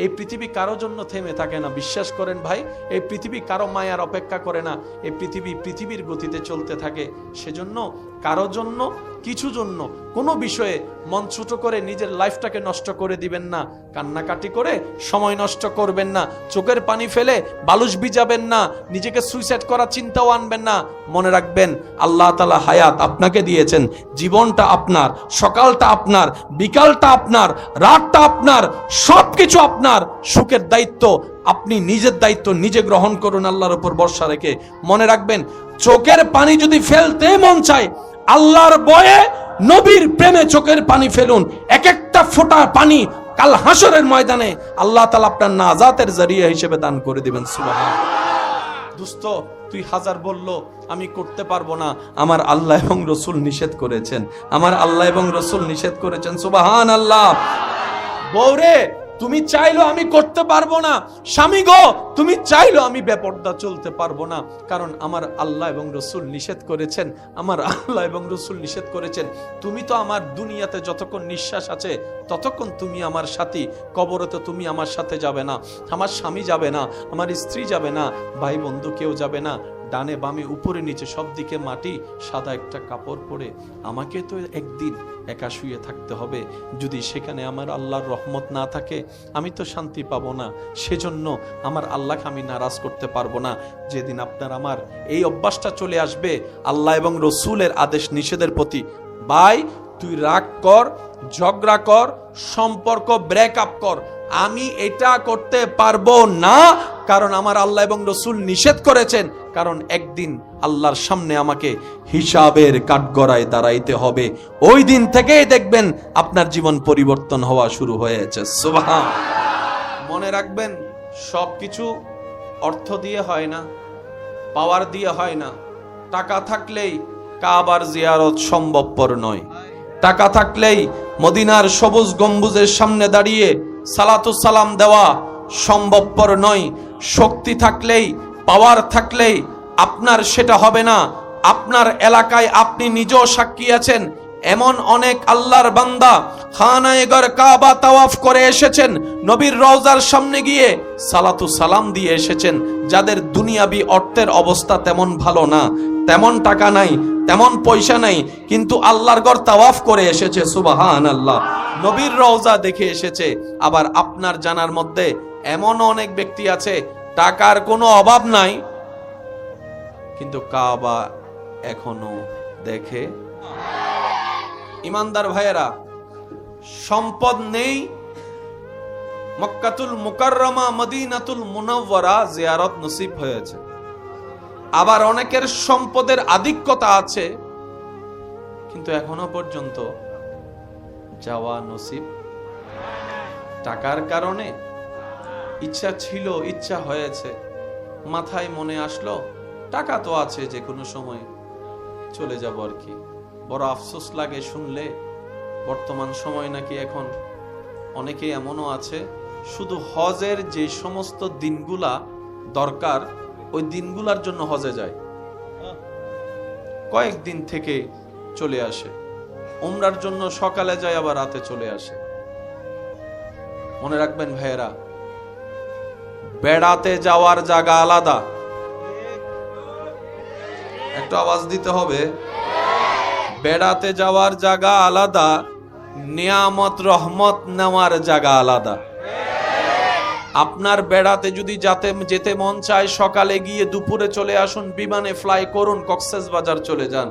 এই পৃথিবী কারো জন্য থেমে থাকে না, বিশ্বাস করেন ভাই। এই পৃথিবী কারো মায়ার অপেক্ষা করে না, এই পৃথিবীর গতিতে চলতে থাকে। সেজন্য কারো জন্য, কিছু জন্য, কোনো বিষয়ে মন ছোট করে নিজের লাইফটাকে নষ্ট করে দিবেন না, কান্নাকাটি করে সময় নষ্ট করবেন না, চোখের পানি ফেলে বালুশ ভিজাবেন না, নিজেকে সুইসাইড করার চিন্তাও আনবেন না। মনে রাখবেন, আল্লাহ তাআলা হায়াত আপনাকে দিয়েছেন, জীবনটা আপনার, সকালটা আপনার, বিকালটা আপনার, রাতটা আপনার, সবকিছু আপনার। সুখের দায়িত্ব আপনি নিজের দায়িত্ব নিজে গ্রহণ করুন আল্লাহর উপর ভরসা রেখে। মনে রাখবেন, চোখের পানি যদি ফেলতে মন চায়, আল্লাহর ভয়ে নবীর প্রেমে চোখের পানি ফেলুন। এক একটা ফোঁটা পানি কাল হাসরের ময়দানে আল্লাহ তাআলা আপনার নাজাতের জরিয়া হিসেবে দান করে দিবেন। সুবহানাল্লাহ। দোস্ত, তুই হাজার বলল আমি করতে পারবো না, আমার আল্লাহ এবং রসুল নিষেধ করেছেন, আমার আল্লাহ এবং রসুল নিষেধ করেছেন। সুবহানাল্লাহ। বউরে, তুমি চাইলো আমি করতে পারবো না, স্বামী গো তুমি চাইলো আমি বেপরদা চলতে পারবো না, কারণ আমার আল্লাহ এবং রসুল নিষেধ করেছেন, আমার আল্লাহ এবং রসুল নিষেধ করেছেন। তুমি তো আমার দুনিয়াতে যতক্ষণ নিঃশ্বাস আছে ততক্ষণ তুমি আমার সাথী, কবরে তো তুমি আমার সাথে যাবে না, আমার স্বামী যাবে না, আমার স্ত্রী যাবে না, ভাই বন্ধু কেউ যাবে না, ডানে বামে উপরে নিচে সব দিকে মাটি, সাদা একটা কাপড় পরে আমাকে তো একদিন একা শুয়ে থাকতে হবে। যদি সেখানে আমার আল্লাহর রহমত না থাকে আমি তো শান্তি পাবো না। সেজন্য আমার আল্লাহকে আমি নারাজ করতে পারবো না। যেদিন আপনার আমার এই অভ্যাসটা চলে আসবে আল্লাহ এবং রসুলের আদেশ নিষেধের প্রতি, ভাই তুই রাগ কর, ঝগড়া কর, সম্পর্ক ব্রেকআপ কর, আমি এটা করতে পারবো না, কারণ আমার আল্লাহ এবং রসুল নিষেধ করেছেন। কারণ একদিন আল্লাহর সামনে আমাকে হিসাবের কাঠগড়ায় দাঁড়াইতে হবে। ওই দিন থেকেই দেখবেন আপনার জীবন পরিবর্তন হওয়া শুরু হয়েছে। সুবহান। মনে রাখবেন, সবকিছু অর্থ দিয়ে হয় না, পাওয়ার দিয়ে হয় না। টাকা থাকলেই কাবার জিয়ারত সম্ভবপর নয়, টাকা থাকলেই মদিনার সবুজ গম্বুজের সামনে দাঁড়িয়ে সালাতু সালাম দেওয়া সম্ভবপর নয়। শক্তি থাকলেই, পাওয়ার থাকলেই আপনার সেটা হবে না। আপনার এলাকায় আপনি নিজেও সাক্ষী আছেন, এমন অনেক আল্লাহর বান্দা খানায়ে কাবা তাওয়াফ করে এসেছেন, নবীর রওজার সামনে গিয়ে সালাতু সালাম দিয়ে এসেছেন, যাদের দুনিয়াবি অর্থের অবস্থা তেমন ভালো না, তেমন টাকা নাই, তেমন পয়সা নাই, কিন্তু আল্লাহর ঘর তাওয়াফ করে এসেছে। সুবহানাল্লাহ। নবীর রওজা দেখে এসেছে। আবার আপনার জানার মধ্যে এমন অনেক ব্যক্তি আছে, টাকার কোনো অভাব নাই, কিন্তু কাবা এখনো দেখে। ইমানদার ভাইয়েরা, সম্পদ নেই, মক্কাতুল মুকাররমা মদিনাতুল মুনাওয়ারা জিয়ারত নসিব হয়েছে। আবার অনেকের সম্পদের আধিক্যতা আছে, কিন্তু এখনো পর্যন্ত যাওয়া নসিব। টাকার কারণে ইচ্ছা ছিল, ইচ্ছা হয়েছে, মাথায় মনে আসলো টাকা তো আছে, যে কোনো সময় চলে যাব আর কি। বড় আফসোস লাগে শুনলে, বর্তমান সময় নাকি এখন অনেকে এমনও আছে শুধু হজের যে সমস্ত দিনগুলা দরকার ওই দিনগুলার জন্য হজে যায়, কয়েকদিন থেকে চলে আসে। উমরার জন্য সকালে যায়, আবার রাতে চলে আসে। মনে রাখবেন ভাইয়েরা, বেড়াতে যাওয়ার জায়গা আলাদা। একটু আওয়াজ দিতে হবে। বেড়াতে যাওয়ার জায়গা আলাদা, নিয়ামত রহমত নেওয়ার জায়গা আলাদা। আপনার বেড়াতে যদি যেতে মন চায়, সকালে গিয়ে দুপুরে চলে আসুন, বিমানে ফ্লাই করুন, কক্সবাজার চলে যান।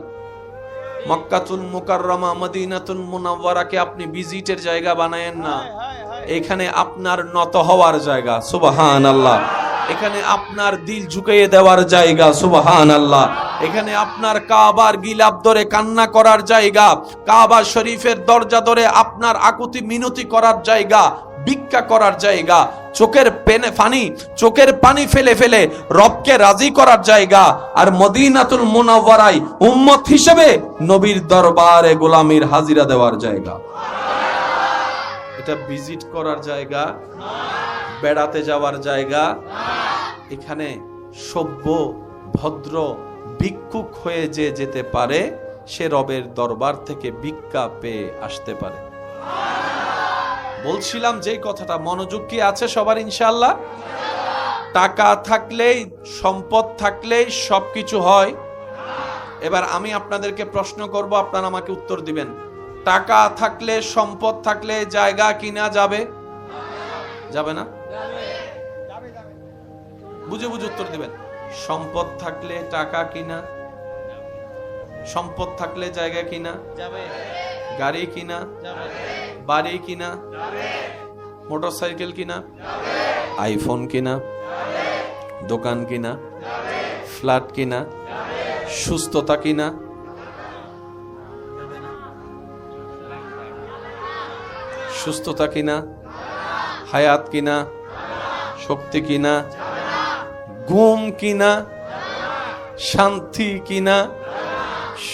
মক্কাতুল মুকাররমা মদিনাতুল মুনাওয়ারাকে আপনি ভিজিটের জায়গা বানায়েন না, এখানে আপনার নত হওয়ার জায়গা। সুবহানাল্লাহ। এখানে আপনার দিল ঝুঁকিয়ে দেওয়ার জায়গা। সুবহানাল্লাহ। এখানে আপনার কাবার গিলাপ ধরে কান্না করার জায়গা, কাবা শরীফের দরজা ধরে আপনার আকুতি মিনতি করার জায়গা, ভিক্ষা করার জায়গা, চোখের পানি ফেলে ফেলে রবকে রাজি করার জায়গা, আর মদিনাতুল মুনাওয়ারায় উম্মত হিসেবে নবীর দরবারে গোলামির হাজিরা দেওয়ার জায়গা। এটা ভিজিট করার জায়গা, বেড়াতে যাওয়ার জায়গা। এখানে সভ্য ভদ্র ভিক্ষুক হয়ে যে যেতে পারে, সে রবের দরবার থেকে ভিক্ষা পেয়ে আসতে পারে। বলছিলাম যেই কথাটা, মনোযোগ কি আছে সবার ইনশাআল্লাহ? টাকা থাকলেই, সম্পদ থাকলেই সবকিছু হয়? এবার আমি আপনাদেরকে প্রশ্ন করব, আপনারা আমাকে উত্তর দিবেন। টাকা থাকলে, সম্পদ থাকলে জায়গা কিনা যাবে? যাবে না? বুঝে বুঝে উত্তর দিবেন। সম্পদ থাকলে টাকা কিনা, সম্পদ থাকলে জায়গা কিনা যাবে, গাড়ি কিনা যাবে, বাড়ি কিনা যাবে, মোটরসাইকেল কিনা যাবে, আইফোন কিনা যাবে, দোকান কিনা যাবে, ফ্ল্যাট কিনা যাবে, সুস্থতা কিনা, সুস্থতা কিনা, হায়াত কিনা, শক্তি কিনা, ঘুম কিনা, শান্তি কিনা,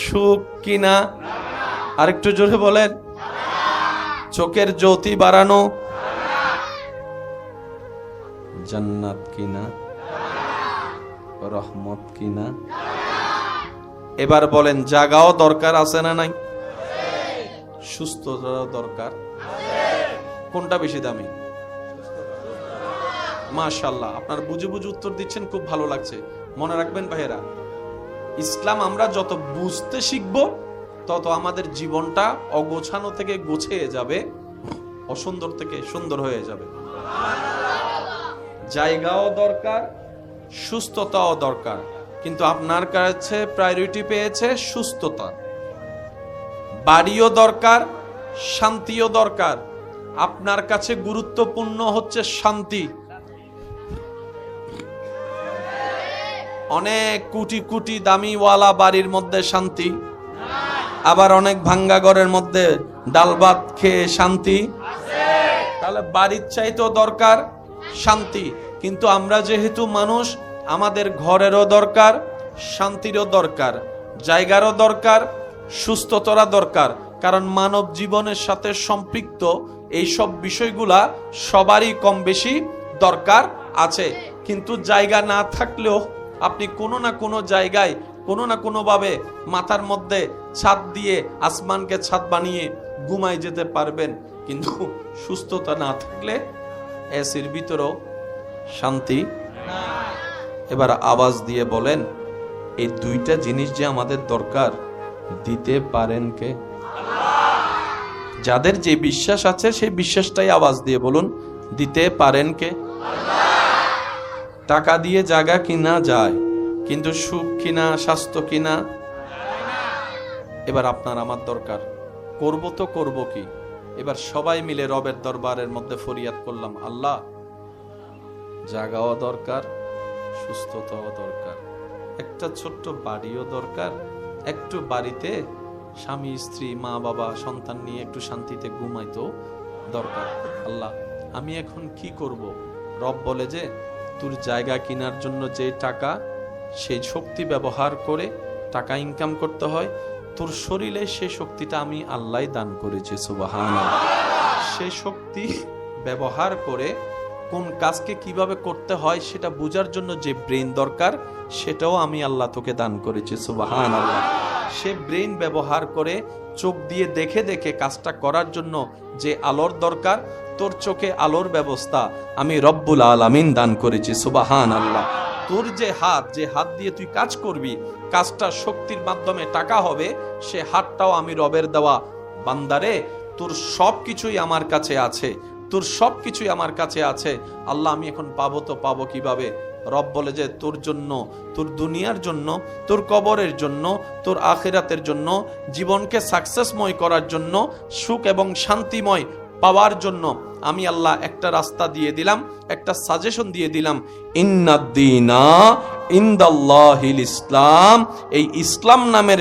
সুখ কিনা, আরেকটু জোরে বলেন, চোখের জ্যোতি বাড়ানো, জান্নাত কিনা, রহমত কিনা। এবার বলেন, জাগাও দরকার আছে না নাই? সুস্থতাও দরকার। কোনটা বেশি দামি? মাশাআল্লাহ, আপনারা বুঝে বুঝে উত্তর দিচ্ছেন, খুব ভালো লাগছে। মনে রাখবেন ভাইয়েরা, ইসলাম আমরা যত বুঝতে শিখব তত আমাদের জীবনটা অগোছানো থেকে গোছিয়ে যাবে, অসুন্দর থেকে সুন্দর হয়ে যাবে। জায়গাও দরকার, সুস্থতাও দরকার, কিন্তু আপনার কাছে প্রায়োরিটি পেয়েছে সুস্থতা। বাড়িও দরকার, শান্তিও দরকার, আপনার কাছে গুরুত্বপূর্ণ হচ্ছে শান্তি। অনেক কোটি কোটি দামিওয়ালা বাড়ির মধ্যে শান্তি, আবার অনেক ভাঙ্গা ঘরের মধ্যে ডাল ভাত খেয়ে শান্তি। তাহলে বাড়ির চাইতেও দরকার শান্তি, কিন্তু আমরা যেহেতু মানুষ, আমাদের ঘরেরও দরকার, শান্তিরও দরকার, জায়গারও দরকার, সুস্থতারও দরকার। কারণ মানব জীবনের সাথে সম্পৃক্ত এই সব বিষয়গুলা সবারই কম বেশি দরকার আছে। কিন্তু জায়গা না থাকলেও আপনি কোনো না কোনো জায়গায়, কোনো না কোনো ভাবে মাথার মধ্যে ছাদ দিয়ে, আসমানকে ছাদ বানিয়ে ঘুমাই যেতে পারবেন। কিন্তু সুস্থতা না থাকলে এসির ভিতরেও শান্তি। এবার আওয়াজ দিয়ে বলেন, এই দুইটা জিনিস যে আমাদের দরকার, দিতে পারেন কে? যাদের যে বিশ্বাস আছে সেই বিশ্বাসটাই আওয়াজ দিয়ে বলুন, দিতে পারেন কে? টাকা দিয়ে জায়গা কিনা যায়, কিন্তু সুখ কিনা, স্বাস্থ্য কিনা। এবার আপনার আমার দরকার, করব তো করব কি? এবার সবাই মিলে রবের দরবারের মধ্যে ফরিয়াদ করলাম, আল্লাহ, জায়গাও দরকার, সুস্থতাও দরকার, একটা ছোট্ট বাড়িও দরকার, একটু বাড়িতে স্বামী স্ত্রী মা বাবা সন্তান নিয়ে একটু শান্তিতে ঘুমাইতো দরকার। আল্লাহ, আমি এখন কি করব? রব বলে যে তোর জায়গা কেনার জন্য যে টাকা, সেই শক্তি ব্যবহার করে টাকা ইনকাম করতে হয়, তোর শরীরে সেই শক্তিটা আমি আল্লাহ দান করেছি, সুবহানাল্লাহ। সেই শক্তি ব্যবহার করে কোন কাজকে কিভাবে করতে হয় সেটা বোঝার জন্য যে ব্রেন দরকার, সেটাও আমি আল্লাহ তোকে দান করেছি, সুবহানাল্লাহ। সে ব্রেন ব্যবহার করে চোখ দিয়ে দেখে দেখে কাজটা করার জন্য যে আলোর দরকার, তোর চোখে আলোর ব্যবস্থা আমি রব্বুল আলামিন দান করেছি, সুবহানাল্লাহ। তোর যে হাত দিয়ে তুই কাজ করবি, কাজটা শক্তির মাধ্যমে টাকা হবে, সে হাতটাও আমি রবের দেওয়া। বান্দারে, তোর সবকিছুই আমার কাছে আছে, তোর সবকিছুই আমার কাছে আছে। আল্লাহ, আমি এখন পাবো তো পাবো কিভাবে? রব বলে যে তোর জন্য, তোর দুনিয়ার জন্য, তোর কবরের জন্য, তোর আখিরাতের জন্য, জীবনকে সাকসেসময় করার জন্য, সুখ এবং শান্তিময় পাওয়ার জন্য আমি আল্লাহ একটা রাস্তা দিয়ে দিলাম, একটা সাজেশন দিয়ে দিলাম। ইন্নাদ্দীনা ইনদাল্লাহিল ইসলাম। এই ইসলাম নামের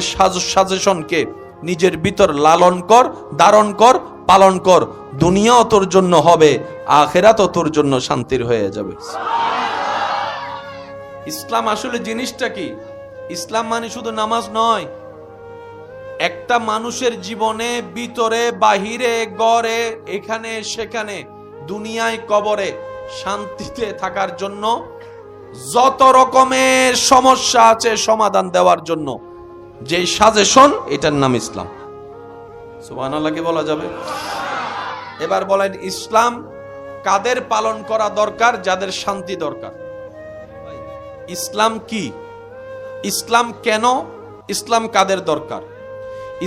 সাজেশনকে নিজের ভিতর লালন কর, ধারণ কর, পালন কর। দুনিয়াও তোর জন্য হবে, আখিরাতও তোর জন্য শান্তির হয়ে যাবে। ইসলাম আসলে জিনিসটা কি? ইসলাম মানে শুধু নামাজ নয়। একটা মানুষের জীবনে, ভিতরে বাহিরে, গড়ে, এখানে সেখানে, দুনিয়ায় কবরে শান্তিতে থাকার জন্য যত রকমের সমস্যা আছে সমাধান দেওয়ার জন্য যে সাজেশন, এটার নাম ইসলাম। সুবহানাল্লাহ কি বলা যাবে? এবার বলেন ইসলাম কাদের পালন করা দরকার? যাদের শান্তি দরকার। ইসলাম কি? ইসলাম কেন? ইসলাম কাদের দরকার?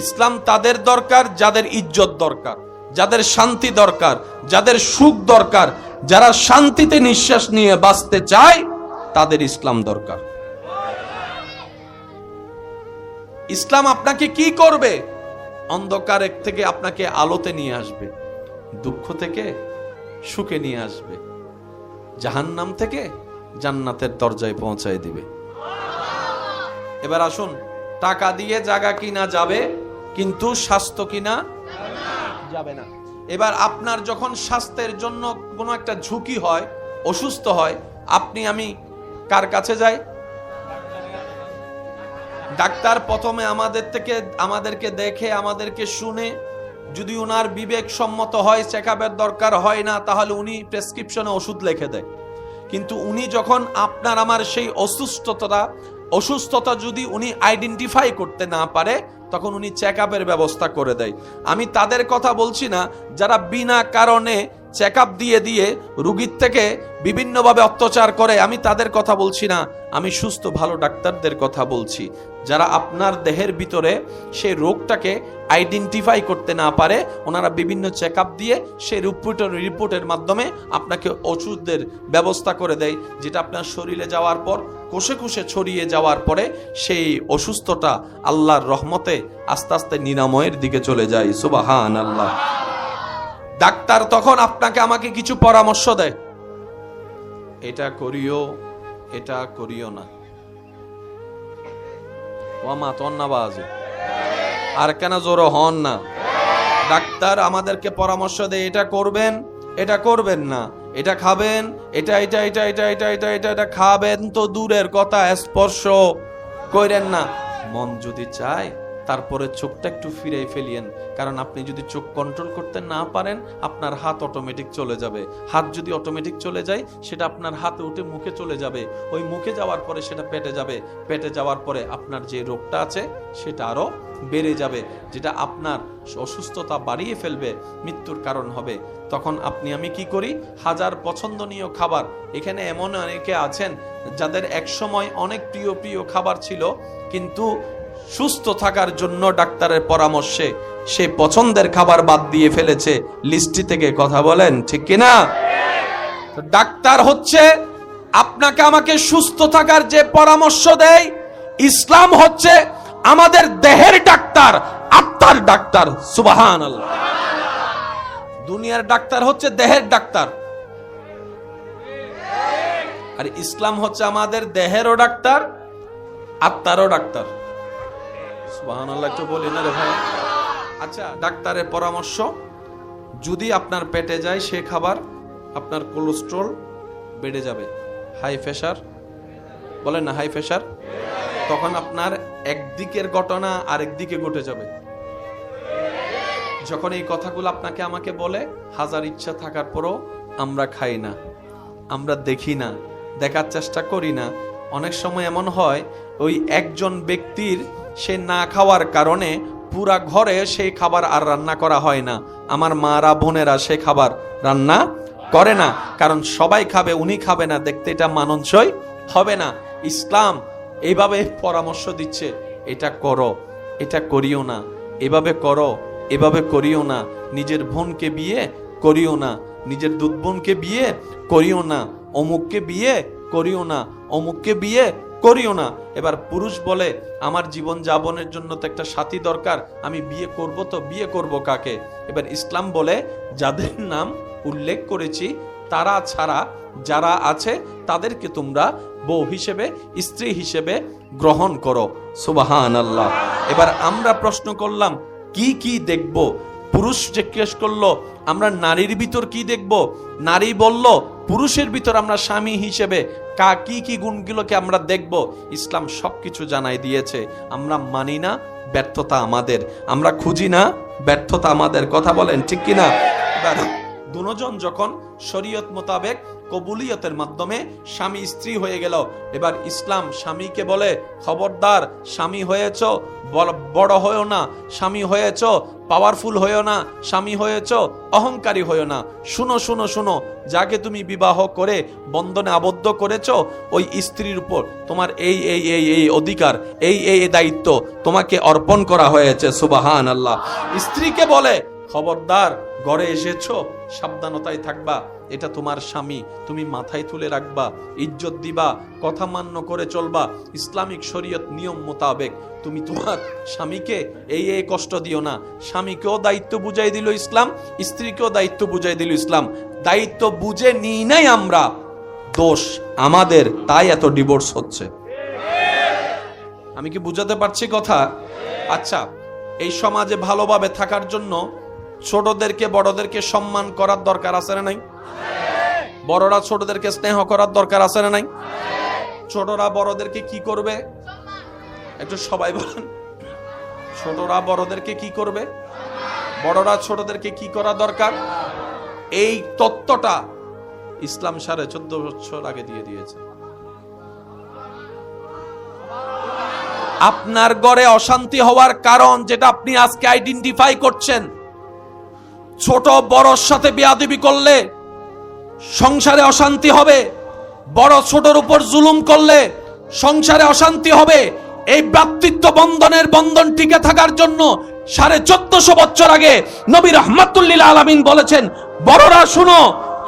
ইসলাম তাদের দরকার যাদের ইজ্জত দরকার, যাদের শান্তি দরকার, যাদের সুখ দরকার, যারা শান্তিতে নিঃশ্বাস নিয়ে বাঁচতে চায়, তাদের ইসলাম দরকার। ইসলাম আপনাকে কি করবে? অন্ধকার থেকে আপনাকে আলোতে নিয়ে আসবে, দুঃখ থেকে সুখে নিয়ে আসবে, জাহান্নাম থেকে জান্নাতের দরজায় পৌঁছায় দিবে। এবার আসুন, টাকা দিয়ে জায়গা কিনা যাবে, কিন্তু স্বাস্থ্য কিনা যাবে না। এবার আপনার যখন স্বাস্থ্যের জন্য কোনো একটা ঝুঁকি হয়, অসুস্থ হয়, আপনি আমি কার কাছে যাই? ডাক্তার প্রথমে আমাদেরকে দেখে, আমাদেরকে শুনে, যদি উনার বিবেক সম্মত হয়, চেকআপের দরকার হয় না, তাহলে উনি প্রেসক্রিপশনে ওষুধ লিখে দেয়। কিন্তু উনি যখন আপনার আমার সেই অসুস্থতা যদি উনি আইডেন্টিফাই করতে না পারে, তখন উনি চেকআপের ব্যবস্থা করে দেয়। আমি তাদের কথা বলছি না যারা বিনা কারণে চেকআপ দিয়ে দিয়ে রোগীর থেকে বিভিন্নভাবে অত্যাচার করে, আমি তাদের কথা বলছি না। আমি সুস্থ ভালো ডাক্তারদের কথা বলছি, যারা আপনার দেহের ভিতরে সেই রোগটাকে আইডেন্টিফাই করতে না পারে, ওনারা বিভিন্ন চেকআপ দিয়ে সেই রিপোর্টের মাধ্যমে আপনাকে ওষুধের ব্যবস্থা করে দেয়, যেটা আপনার শরীরে যাওয়ার পর কোষে কোষে ছড়িয়ে যাওয়ার পরে সেই অসুস্থতা আল্লাহর রহমতে আস্তে আস্তে নিরাময়ের দিকে চলে যায়। সুবহানাল্লাহ। ডাক্তার তখন আপনাকে আমাকে কিছু পরামর্শ দেয়, এটা করিও, এটা করিও না। ওয়ামা তন্নাবাজে আর কেন জোরে হন না। ডাক্তার আমাদেরকে পরামর্শ দেয়, এটা করবেন, এটা করবেন না, এটা খাবেন, এটা খাবেন তো দূরের কথা, স্পর্শ করেন না। মন যদি চায় তারপরে চোখটা একটু ফিরে ফেলিয়েন, কারণ আপনি যদি চোখ কন্ট্রোল করতে না পারেন, আপনার হাত অটোমেটিক চলে যাবে। হাত যদি অটোমেটিক চলে যায়, সেটা আপনার হাতে উঠে মুখে চলে যাবে, ওই মুখে যাওয়ার পরে সেটা পেটে যাবে, পেটে যাওয়ার পরে আপনার যে রোগটা আছে সেটা আরো বেড়ে যাবে, যেটা আপনার অসুস্থতা বাড়িয়ে ফেলবে, মৃত্যুর কারণ হবে। তখন আপনি আমি কি করি? হাজার পছন্দনীয় খাবার, এখানে এমন অনেকে আছেন যাদের একসময় অনেক প্রিয় প্রিয় খাবার ছিল, কিন্তু সুস্থ থাকার জন্য ডাক্তারের পরামর্শে সে পছন্দের খাবার বাদ দিয়ে ফেলেছে লিস্টি থেকে। কথা বলেন ঠিক কিনা? ডাক্তার হচ্ছে আপনাকে আমাকে সুস্থ থাকার যে পরামর্শ দেয়, ইসলাম হচ্ছে আমাদের দেহের ডাক্তার, আত্মার ডাক্তার। সুবহানাল্লাহ। দুনিয়ার ডাক্তার হচ্ছে দেহের ডাক্তার, আর ইসলাম হচ্ছে আমাদের দেহেরও ডাক্তার, আত্মারও ডাক্তার। সুবহানাল্লাহ, একটু বলি না রে ভাই? আচ্ছা, ডাক্তারের পরামর্শ, যদি আপনার পেটে যায় সে খাবার, আপনার কোলেস্ট্রল বেড়ে যাবে, হাই প্রেশার, বলেন না হাই প্রেশার, তখন আপনার একদিকের ঘটনা আরেক দিকে ঘটে যাবে। যখন এই কথাগুলো আপনাকে আমাকে বলে, হাজার ইচ্ছা থাকার পরও আমরা খাই না, আমরা দেখি না, দেখার চেষ্টা করি না। অনেক সময় এমন হয়, ওই একজন ব্যক্তির সে না খাওয়ার কারণে পুরা ঘরে সেই খাবার আর রান্না করা হয় না। আমার মারা বোনেরা সে খাবার রান্না করে না, কারণ সবাই খাবে, উনি খাবে না, দেখতে এটা মানানসই হবে না। ইসলাম এইভাবে পরামর্শ দিচ্ছে, এটা করো, এটা করিও না, এভাবে করো, এভাবে করিও না, নিজের বোনকে বিয়ে করিও না, নিজের দুধ বোনকে বিয়ে করিও না, অমুককে বিয়ে করিও না, অমুককে বিয়ে করিও না। এবার পুরুষ বলে, আমার জীবন যাপনের জন্য তো একটা সাথী দরকার, আমি বিয়ে করব, তো বিয়ে করব কাকে? এবার ইসলাম বলে, যাদের নাম উল্লেখ করেছি তারা ছাড়া যারা আছে তাদেরকে তোমরা বউ হিসেবে, স্ত্রী হিসেবে গ্রহণ করো। সুবহানাল্লাহ। এবার আমরা প্রশ্ন করলাম, কি কি দেখব? পুরুষ জিজ্ঞেস করলো, আমরা নারীর ভিতর কি দেখব? নারী বলল, পুরুষের ভিতর আমরা স্বামী হিসেবে কি কি গুণগুলোকে আমরা দেখব। ইসলাম সবকিছু জানাই দিয়েছে। আমরা মানি না, ব্যর্থতা আমাদের, আমরা খুঁজি না, ব্যর্থতা আমাদের। কথা বলেন ঠিক কিনা? দুজন যখন শরীয়ত মোতাবেক কবুলিয়তের মাধ্যমে স্বামী স্ত্রী হয়ে গেল, এবার ইসলাম স্বামীকে বলে, খবরদার, স্বামী হয়েছ বড় হয়েও না, স্বামী হয়েছ পাওয়ারফুল হয়েও না, স্বামী হয়েছ অহংকারী হয়েও না। শুনো শুনো শুনো, যাকে তুমি বিবাহ করে বন্ধনে আবদ্ধ করেছ, ওই স্ত্রীর উপর তোমার এই এই এই এই অধিকার, এই এই দায়িত্ব তোমাকে অর্পণ করা হয়েছে। সুবহান আল্লাহ। স্ত্রীকে বলে, খবরদার, ঘরে এসেছো, সাবধানতায় থাকবা, এটা তোমার স্বামী, তুমি মাথায় তুলে রাখবা, ইজ্জত দিবা, কথা মান্য করে চলবা, ইসলামিক শরীয়ত নিয়ম মোতাবেক তুমি তোমার স্বামীকে এই এই কষ্ট দিও না। স্বামীকেও দায়িত্ব বুঝাই দিল ইসলাম, স্ত্রীকেও দায়িত্ব বুঝাই দিল ইসলাম। দায়িত্ব বুঝে নিই নাই আমরা, দোষ আমাদের, তাই এত ডিভোর্স হচ্ছে। আমি কি বুঝাতে পারছি কথা? আচ্ছা, এই সমাজে ভালোভাবে থাকার জন্য ছোটদেরকে বড়দেরকে সম্মান করার দরকার আছে না নাই? বড়রা ছোটদেরকে স্নেহ করার দরকার আছে না নাই? ছোটরা বড়দেরকে কি করবে? একটু সবাই বলেন, ছোটরা বড়দেরকে কি করবে? বড়রা ছোটদেরকে কি করা দরকার? এই তত্ত্বটা ইসলাম 14.5 বছর আগে দিয়ে দিয়েছে। আপনার ঘরে অশান্তি হওয়ার কারণ যেটা আপনি আজকে আইডেন্টিফাই করছেন, ছোট বড়র সাথে বেয়াদবি করলে সংসারে অশান্তি হবে, বড় ছোটর উপর জুলুম করলে সংসারে অশান্তি হবে। এই ভ্রাতৃত্ব বন্ধনের বন্ধন টিকে থাকার জন্য 1450 বছর আগে নবী রাহমাতুল লিল আলামিন বলেছেন, বড়রা শুনো,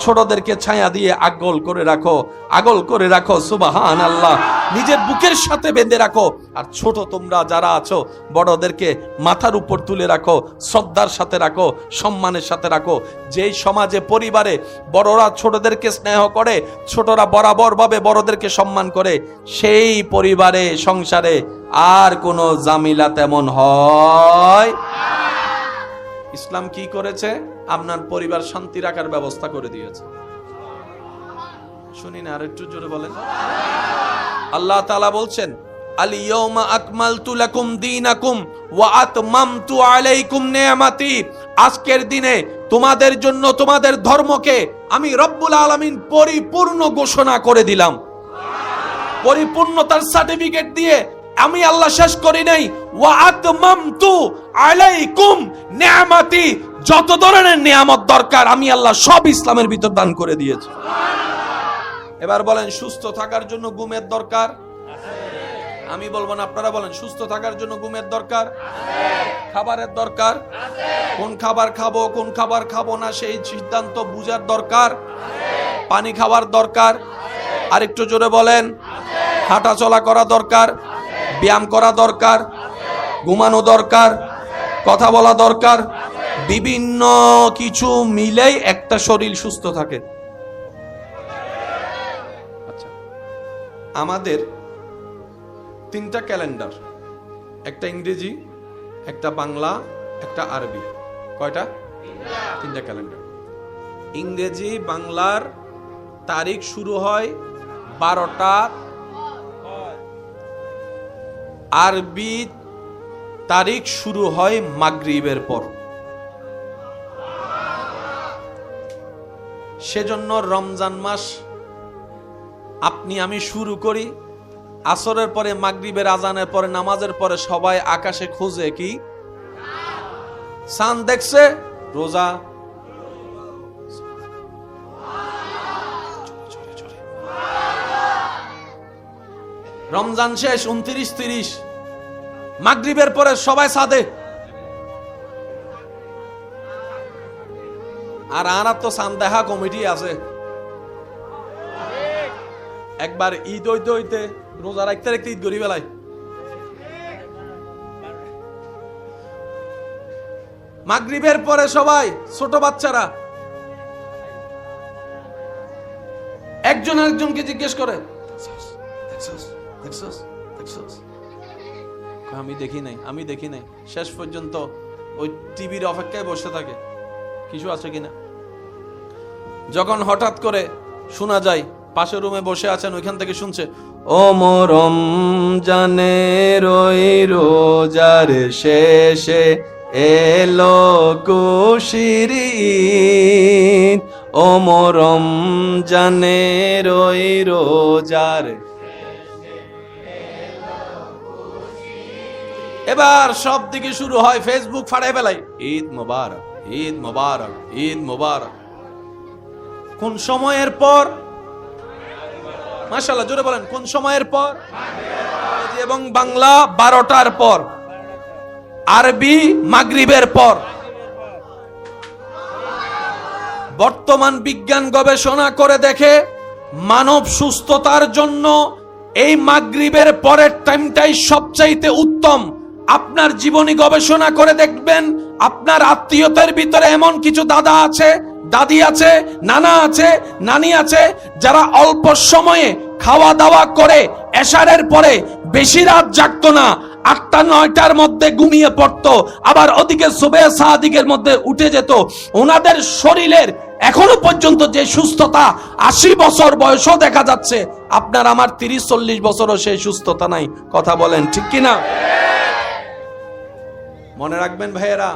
ছোটদেরকে ছায়া দিয়ে আগল করে রাখো, আগল করে রাখো। সুবহানাল্লাহ। নিজের বুকের সাথে বেঁধে রাখো। আর ছোট তোমরা যারা আছো, বড়দেরকে মাথার উপর তুলে রাখো, শ্রদ্ধার সাথে রাখো, সম্মানের সাথে রাখো। যেই সমাজে পরিবারে বড়রা ছোটদেরকে স্নেহ করে, ছোটরা বরাবর ভাবে বড়দেরকে সম্মান করে, সেই পরিবারে সংসারে আর কোনো ঝামেলা তেমন হয়। ইসলাম কি করেছে? আপনার পরিবার শান্তি রাখার ব্যবস্থা করে দিয়েছে। শুনি না, আর একটু জোরে বলেন। আল্লাহ তাআলা বলছেন, আল-ইয়াওমা আকমালতু লাকুম দীনাকুম ওয়া আতমামতু আলাইকুম নি'মাতি। আজকের দিনে তোমাদের জন্য তোমাদের ধর্মকে আমি রব্বুল আলামিন পরিপূর্ণ ঘোষণা করে দিলাম। পরিপূর্ণতার সার্টিফিকেট দিয়ে আমি আল্লাহ শেষ করি নাই। ওয়া আতমামতু আলাইকুম নি'মাতি, যত ধরনের নিয়ামত দরকার আমি আল্লাহ সব ইসলামের ভিতর দান করে দিয়েছি। এবার বলেন, সুস্থ থাকার জন্য ঘুমের দরকার? আমি বলবো না, আপনারা বলেন, সুস্থ থাকার জন্য ঘুমের দরকার, খাবারের দরকার, কোন খাবার খাবো কোন খাবার খাবো না সেই সিদ্ধান্ত বুঝার দরকার, পানি খাওয়ার দরকার, আর একটু জোরে বলেন, হাঁটা চলা করা দরকার, ব্যায়াম করা দরকার, ঘুমানো দরকার, কথা বলা দরকার। বিভিন্ন কিছু মিলেই একটা শরীর সুস্থ থাকে। আচ্ছা, আমাদের 3টা ক্যালেন্ডার, একটা ইংরেজি, একটা বাংলা, একটা আরবি। কয়টা? 3টা ক্যালেন্ডার। ইংরেজি বাংলার তারিখ শুরু হয় 12টা, আরবি তারিখ শুরু হয় মাগরিবের পর। সেজন্য রমজান মাস আপনি আমি শুরু করি আসরের পরে, মাগরিবের আজানের পরে, নামাজের পরে সবাই আকাশে খুঁজে কি চাঁদ দেখছে, রোজা। রমজান শেষ 29-30, মাগরিবের পরে সবাই সাদে। আর আনার তো চাঁদ দেখা কমিটি আছে। একবার ঈদ হইতে হইতে রোজা রাখতে রাখতে ঈদ গড়ি বেলায়। মাগরিবের পরে সবাই ছোট বাচ্চারা একজন আরেকজনকে জিজ্ঞেস করে, আমি দেখি নাই, আমি দেখি নাই। শেষ পর্যন্ত ওই টিভির অপেক্ষায় বসে থাকে কিছু আছে কিনা। যখন হঠাৎ করে শোনা যায় পাশের রুমে বসে আছেন, ওইখান থেকে শুনছে, ও মরম জানের ওই রোজার শেষে এলো খুশির ঈদ ও মরম জানের ওই রোজার। এবার সব দিকে শুরু হয়, ফেসবুক ফাড়াই ফেলাই, ঈদ মোবারক, ঈদ মোবারক, ঈদ মোবারক। কোন সময়ের পর? মাশাআল্লাহ, জোরে বলেন, কোন সময়ের পর? এবং বাংলা 12টার পর, আরবি মাগরিবের পর। বর্তমান বিজ্ঞান গবেষণা করে দেখে মানব সুস্থতার জন্য এই মাগরিবের পরের টাইমটাই সবচাইতে উত্তম। আপনার জীবনী গবেষণা করে দেখবেন, আপনার আত্মীয়তার ভিতরে এমন কিছু দাদা আছে, দাদি আছে, নানা আছে, নানি আছে, যারা অল্প সময়ে খাওয়া দাওয়া করে এশারের পরে বেশি রাত জাগতো না, 8টা-9টার মধ্যে ঘুমিয়ে পড়তো, আবার ওদিকে সুবহে সাদিকের মধ্যে উঠে যেত। ওনাদের শরীরের এখনো পর্যন্ত যে সুস্থতা, 80 বছর বয়সও দেখা যাচ্ছে। আপনার আমার 30-40 বছরও সেই সুস্থতা নাই। কথা বলেন ঠিক কিনা? মনে রাখবেন ভাইয়েরা,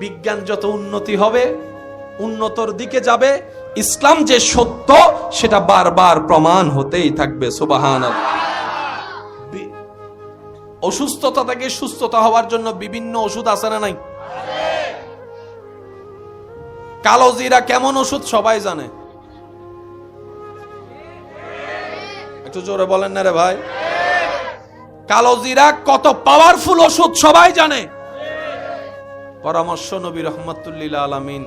বিজ্ঞান যত উন্নতি হবে, উন্নতর দিকে যাবে, ইসলাম যে সত্য সেটা বারবার প্রমাণ হতেই থাকবে। সুবহানাল্লাহ। অসুস্থতা থেকে সুস্থতা হওয়ার জন্য বিভিন্ন ওষুধ আছে না নাই? কালো জিরা কেমন ওষুধ সবাই জানে, একটু জোরে বলেন না রে ভাই। কালো জিরা কত পাওয়ারফুল ওষুধ সবাই জানে। পরামর্শ নবী রহমাতুল্লিল আলামিন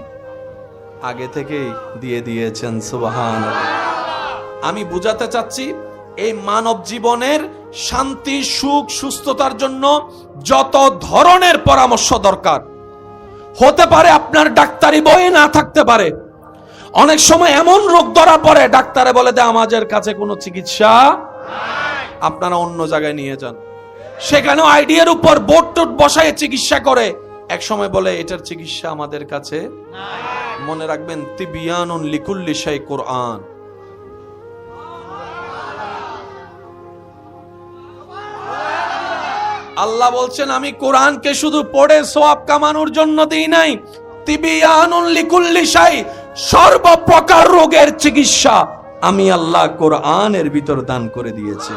আগে থেকেই দিয়ে দিয়েছেন। সুবহানাল্লাহ। আমি বুঝাতে চাচ্ছি, এই মানব জীবনের শান্তি, সুখ, সুস্থতার জন্য যত ধরনের পরামর্শ দরকার হতে পারে, আপনার ডাক্তারি বইয়ে না থাকতে পারে। অনেক সময় এমন রোগ ধরা পড়ে, ডাক্তারে বলে দেয় আমাদের কাছে কোনো চিকিৎসা নাই, আপনারা অন্য জায়গায় নিয়ে যান। সেখানেও আইডিয়ার উপর বোর্ড টোট বসায় চিকিৎসা করে, এক সময় বলে এটার চিকিৎসা আমাদের কাছে নাই। মনে রাখবেন, তিবিয়ানুন লিকুল্লি শাই কোরআন। আল্লাহ বলছেন, আমি কোরআনকে শুধু পড়ে সওয়াব কামানোর জন্য দিই নাই, তিবিয়ানুন লিকুল্লি শাই, সর্বপ্রকার রোগের চিকিৎসা আমি আল্লাহ কোরআনের ভিতর দান করে দিয়েছি।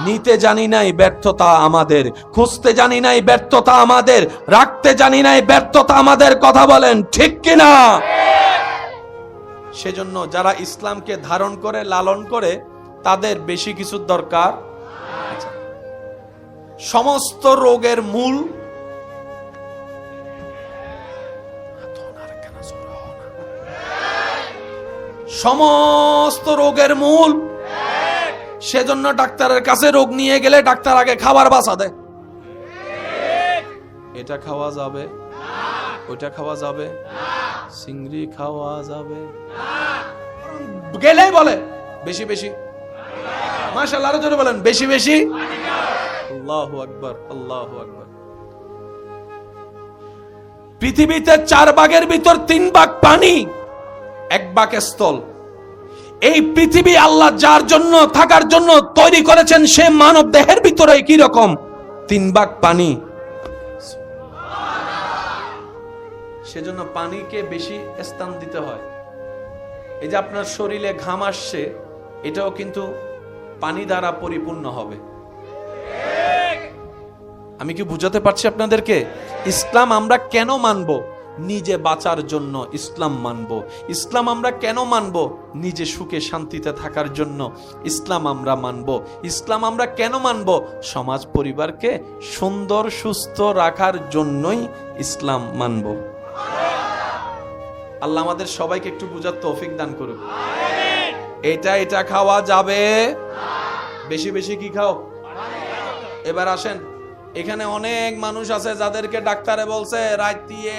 নিতে জানি নাই ব্যর্থতা আমাদের, খুঁজতে জানি নাই ব্যর্থতা আমাদের, রাখতে জানি নাই ব্যর্থতা আমাদের। কথা বলেন ঠিক কিনা? সেজন্য যারা ইসলামকে ধারণ করে, লালন করে, তাদের বেশি কিছুর দরকার। সমস্ত রোগের মূল সমস্ত রোগের মূল। সেজন্য ডাক্তারের কাছে রোগ নিয়ে গেলে ডাক্তার আগে খাবার বাছা দেয়, এটা খাওয়া যাবে, ওইটা খাওয়া যাবে, চিংড়ি খাওয়া যাবে, গেলেই বলে বেশি বেশি, মাশাআল্লাহ, আরো জোরে বলেন বেশি বেশি। আল্লাহু আকবার, আল্লাহু আকবার। পৃথিবীতে 4 ভাগের ভিতর 3 ভাগ পানি, 1 ভাগ স্থল। এই পৃথিবী আল্লাহ যার জন্য, থাকার জন্য তৈরি করেছেন, সে মানব দেহের ভিতরে কি রকম? 3 ভাগ পানি। সেজন্য পানিকে বেশি স্থান দিতে হয়। এই যে আপনার শরীরে ঘাম আসছে, এটাও কিন্তু পানি দ্বারা পরিপূর্ণ হবে। আমি কি বুঝাতে পারছি আপনাদেরকে? ইসলাম আমরা কেন মানব? নিজে বাঁচার জন্য ইসলাম মানব। ইসলাম আমরা কেন মানব? নিজে সুখে শান্তিতে থাকার জন্য ইসলাম আমরা মানব। ইসলাম আমরা কেন মানব? সমাজ পরিবারকে সুন্দর সুস্থ রাখার জন্যই ইসলাম মানব। আল্লাহ আমাদের সবাইকে একটু বুঝার তৌফিক দান করুন। এটা এটা খাওয়া যাবে, বেশি বেশি কি খাও। এবার আসেন, এখানে অনেক মানুষ আছে যাদেরকে ডাক্তারে বলছে রাইতিয়ে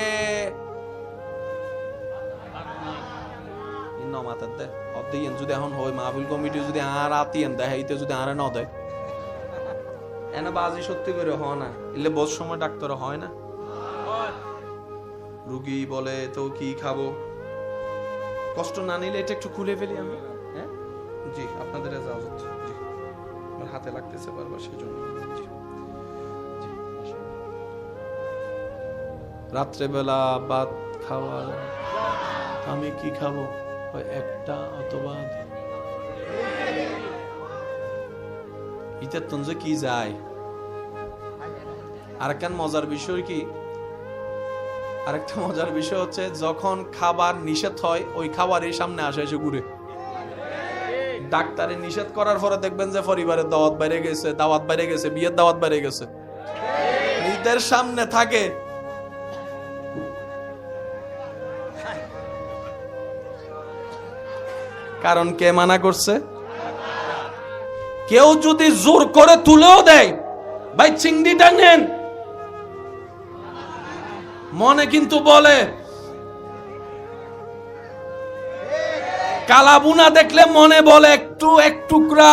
যদি এখন হয় মাহফিল কমিটি যদি আর আতিয়েন দেখাইতে যদি আরে ন দেয়, এনে বাজি সত্যি করে হয় না, এলে বহু সময় ডাক্তার হয় না। রুগী বলে তো কি খাবো, কষ্ট না নিলে এটা একটু খুলে ফেলি আমি। হ্যাঁ জি, আপনাদের ইজাজত। জি, আমার হাতে লাগতেছে বারবার, সেজন্য। রাত্রেবেলা ভাত খাওয়া, আমি কি খাবো? একটা অথবা ইতে তুঞ্জে কি যায়। আরেকটা মজার বিষয় কি, আরেকটা মজার বিষয় হচ্ছে যখন খাবার নিষেধ হয় ওই খাবারের সামনে আসে এসে ঘুরে। ডাক্তারে নিষেধ করার পরে দেখবেন যে পরিবারের দাওয়াত বাইরে গেছে, দাওয়াত বাইরে গেছে, বিয়ের দাওয়াত বাইরে গেছে, ঈদের সামনে থাকে। কারণ কে মানা করছে? কেউ যদি জোর করে তুলেও দেয়, ভাই চিংড়িটা নেন, মনে কিন্তু বলে কালাবুনা দেখলে মনে বলে একটু এক টুকরা,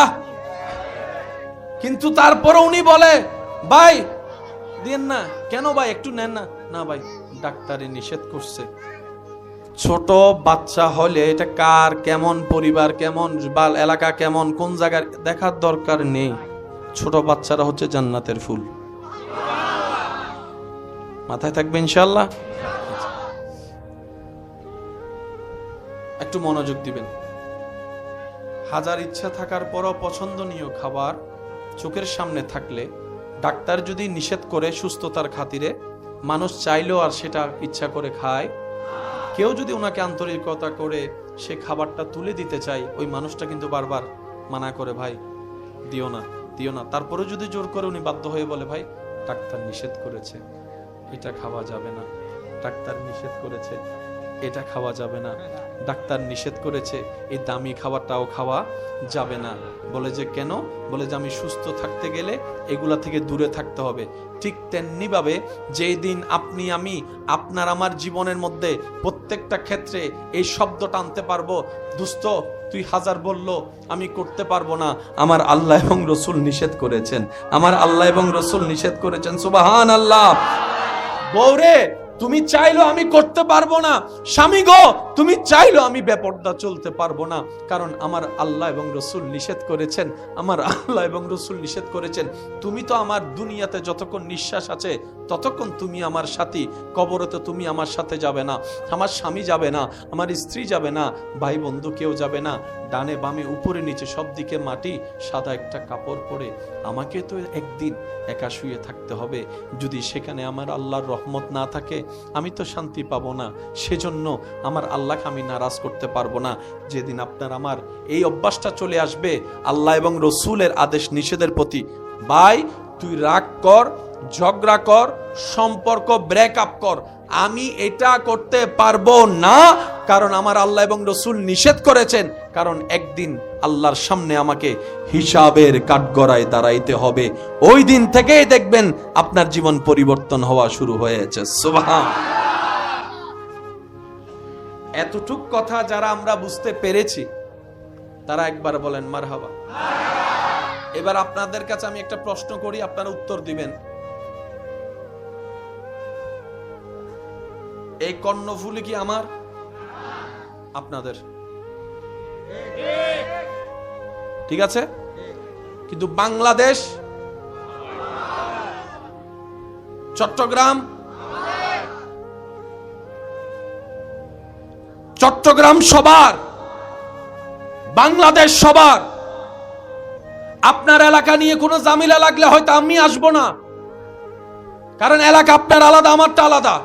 কিন্তু তারপরে উনি বলে ভাই দেন না। কেন ভাই একটু নেন না? না ভাই ডাক্তারে নিষেধ করছে। ছোট বাচ্চা হলে এটা কার কেমন পরিবার, কেমন এলাকা, কেমন কোন জায়গার দেখার দরকার নেই। ছোট বাচ্চারা হচ্ছে জান্নাতের ফুল। মাথায় থাকবে ইনশাআল্লাহ। একটু মনোযোগ দিবেন। হাজার ইচ্ছা থাকার পরও পছন্দনীয় খাবার চোখের সামনে থাকলে ডাক্তার যদি নিষেধ করে সুস্থতার খাতিরে, মানুষ চাইলেও আর সেটা ইচ্ছা করে খায়। কেউ যদি ওনাকে আন্তরিকতা করে সে খাবারটা তুলে দিতে চায়, ওই মানুষটা কিন্তু বারবার মানা করে, ভাই দিও না, দিও না। তারপরে যদি জোর করে উনি বাধ্য হয়ে বলে, ভাই ডাক্তার নিষেধ করেছে, এটা খাওয়া যাবে না, ডাক্তার নিষেধ করেছে, এটা খাওয়া যাবে না, ডাক্তার নিষেধ করেছে, এই দামি খাবারটাও খাওয়া যাবে না। বলে যে কেন? বলে যে আমি সুস্থ থাকতে গেলে এগুলা থেকে দূরে থাকতে হবে। ঠিক তেমনি ভাবে যেই দিন আপনি আমি আপনার আমার জীবনের মধ্যে প্রত্যেকটা ক্ষেত্রে এই শব্দটা আনতে পারবো, দুস্থ তুই হাজার বলল আমি করতে পারবো না, আমার আল্লাহ এবং রসুল নিষেধ করেছেন, আমার আল্লাহ এবং রসুল নিষেধ করেছেন। সুবহানাল্লাহ। বউরে তুমি চাইলো আমি করতে পারবো না, স্বামী গো তুমি চাইলো আমি বেপরদা চলতে পারবো না, কারণ আমার আল্লাহ এবং রসুল নিষেধ করেছেন, আমার আল্লাহ এবং রসুল নিষেধ করেছেন। তুমি তো আমার দুনিয়াতে যতক্ষণ নিঃশ্বাস আছে ততক্ষণ তুমি আমার সাথী, কবরে তো তুমি আমার সাথে যাবে না, আমার স্বামী যাবে না, আমার স্ত্রী যাবে না, ভাই বন্ধু কেউ যাবে না, ডানে বামে উপরে নিচে সব দিকে মাটি, সাদা একটা কাপড় পরে আমাকে তো একদিন একা শুয়ে থাকতে হবে। যদি সেখানে আমার আল্লাহর রহমত না থাকে আমি তো শান্তি পাবো না, সেজন্য আমার আল্লাহকে আমি নারাজ করতে পারবো না। যেদিন আপনার আমার এই অভ্যাসটা চলে আসবে আল্লাহ এবং রসুলের আদেশ নিষেধের প্রতি, ভাই তুই রাগ কর, ঝগড়া কর, সম্পর্ক ব্রেকআপ কর, আমি এটা করতে পারবো না, কারণ আমার আল্লাহ এবং রসুল নিষেধ করেছেন। কারণ একদিন আল্লাহর সামনে আমাকে হিসাবের কাঠগড়ায় দাঁড়াইতে হবে। ওই দিন থেকেই দেখবেন আপনার জীবন পরিবর্তন হওয়া শুরু হয়েছে। সুবহান। এতটুক কথা যারা আমরা বুঝতে পেরেছি তারা একবার বলেন মারহাবা। এবার আপনাদের কাছে আমি একটা প্রশ্ন করি, আপনারা উত্তর দিবেন। এই কর্ণফুলি কি আমার? আপনাদের? ঠিক আছে, কিন্তু বাংলাদেশ, চট্টগ্রাম, চট্টগ্রাম সবার, বাংলাদেশ সবার। আপনার এলাকা নিয়ে কোনো ঝামেলা লাগলে হয়তো আমি আসবো না, কারণ এলাকা আপনার আলাদা, আমারটা আলাদা।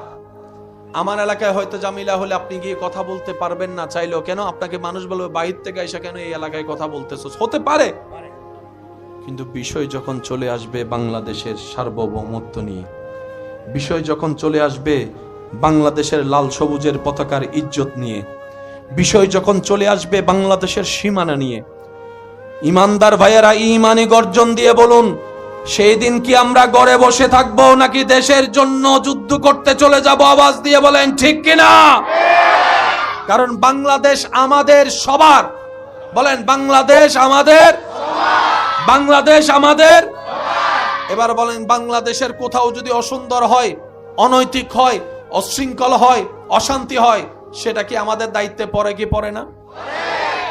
আমার এলাকায় হয়তো ঝামেলা হলে আপনি গিয়ে কথা বলতে পারবেন না চাইলেও। কেন? আপনাকে মানুষ বলবে বাহির থেকে এসে কেন এই এলাকায় কথা বলতেছো, হতে পারে। কিন্তু বিষয় যখন চলে আসবে বাংলাদেশের সার্বভৌমত্ব নিয়ে, বিষয় যখন চলে আসবে বাংলাদেশের লাল সবুজের পতাকার ইজ্জত নিয়ে, বিষয় যখন চলে আসবে বাংলাদেশের সীমানা নিয়ে, ইমানদার ভাইয়েরা ঈমানি গর্জন দিয়ে বলুন, সেই দিন কি আমরা ঘরে বসে থাকবো নাকি দেশের জন্য যুদ্ধ করতে চলে যাব? আওয়াজ দিয়ে বলেন ঠিক কিনা। কারণ বাংলাদেশ আমাদের সবার। বলেন বাংলাদেশ আমাদের, বাংলাদেশ আমাদের। এবার বলেন বাংলাদেশের কোথাও যদি অসুন্দর হয়, অনৈতিক হয়, অশৃঙ্খল হয়, অশান্তি হয়, সেটা কি আমাদের দায়িত্বে পড়ে কি পড়ে না?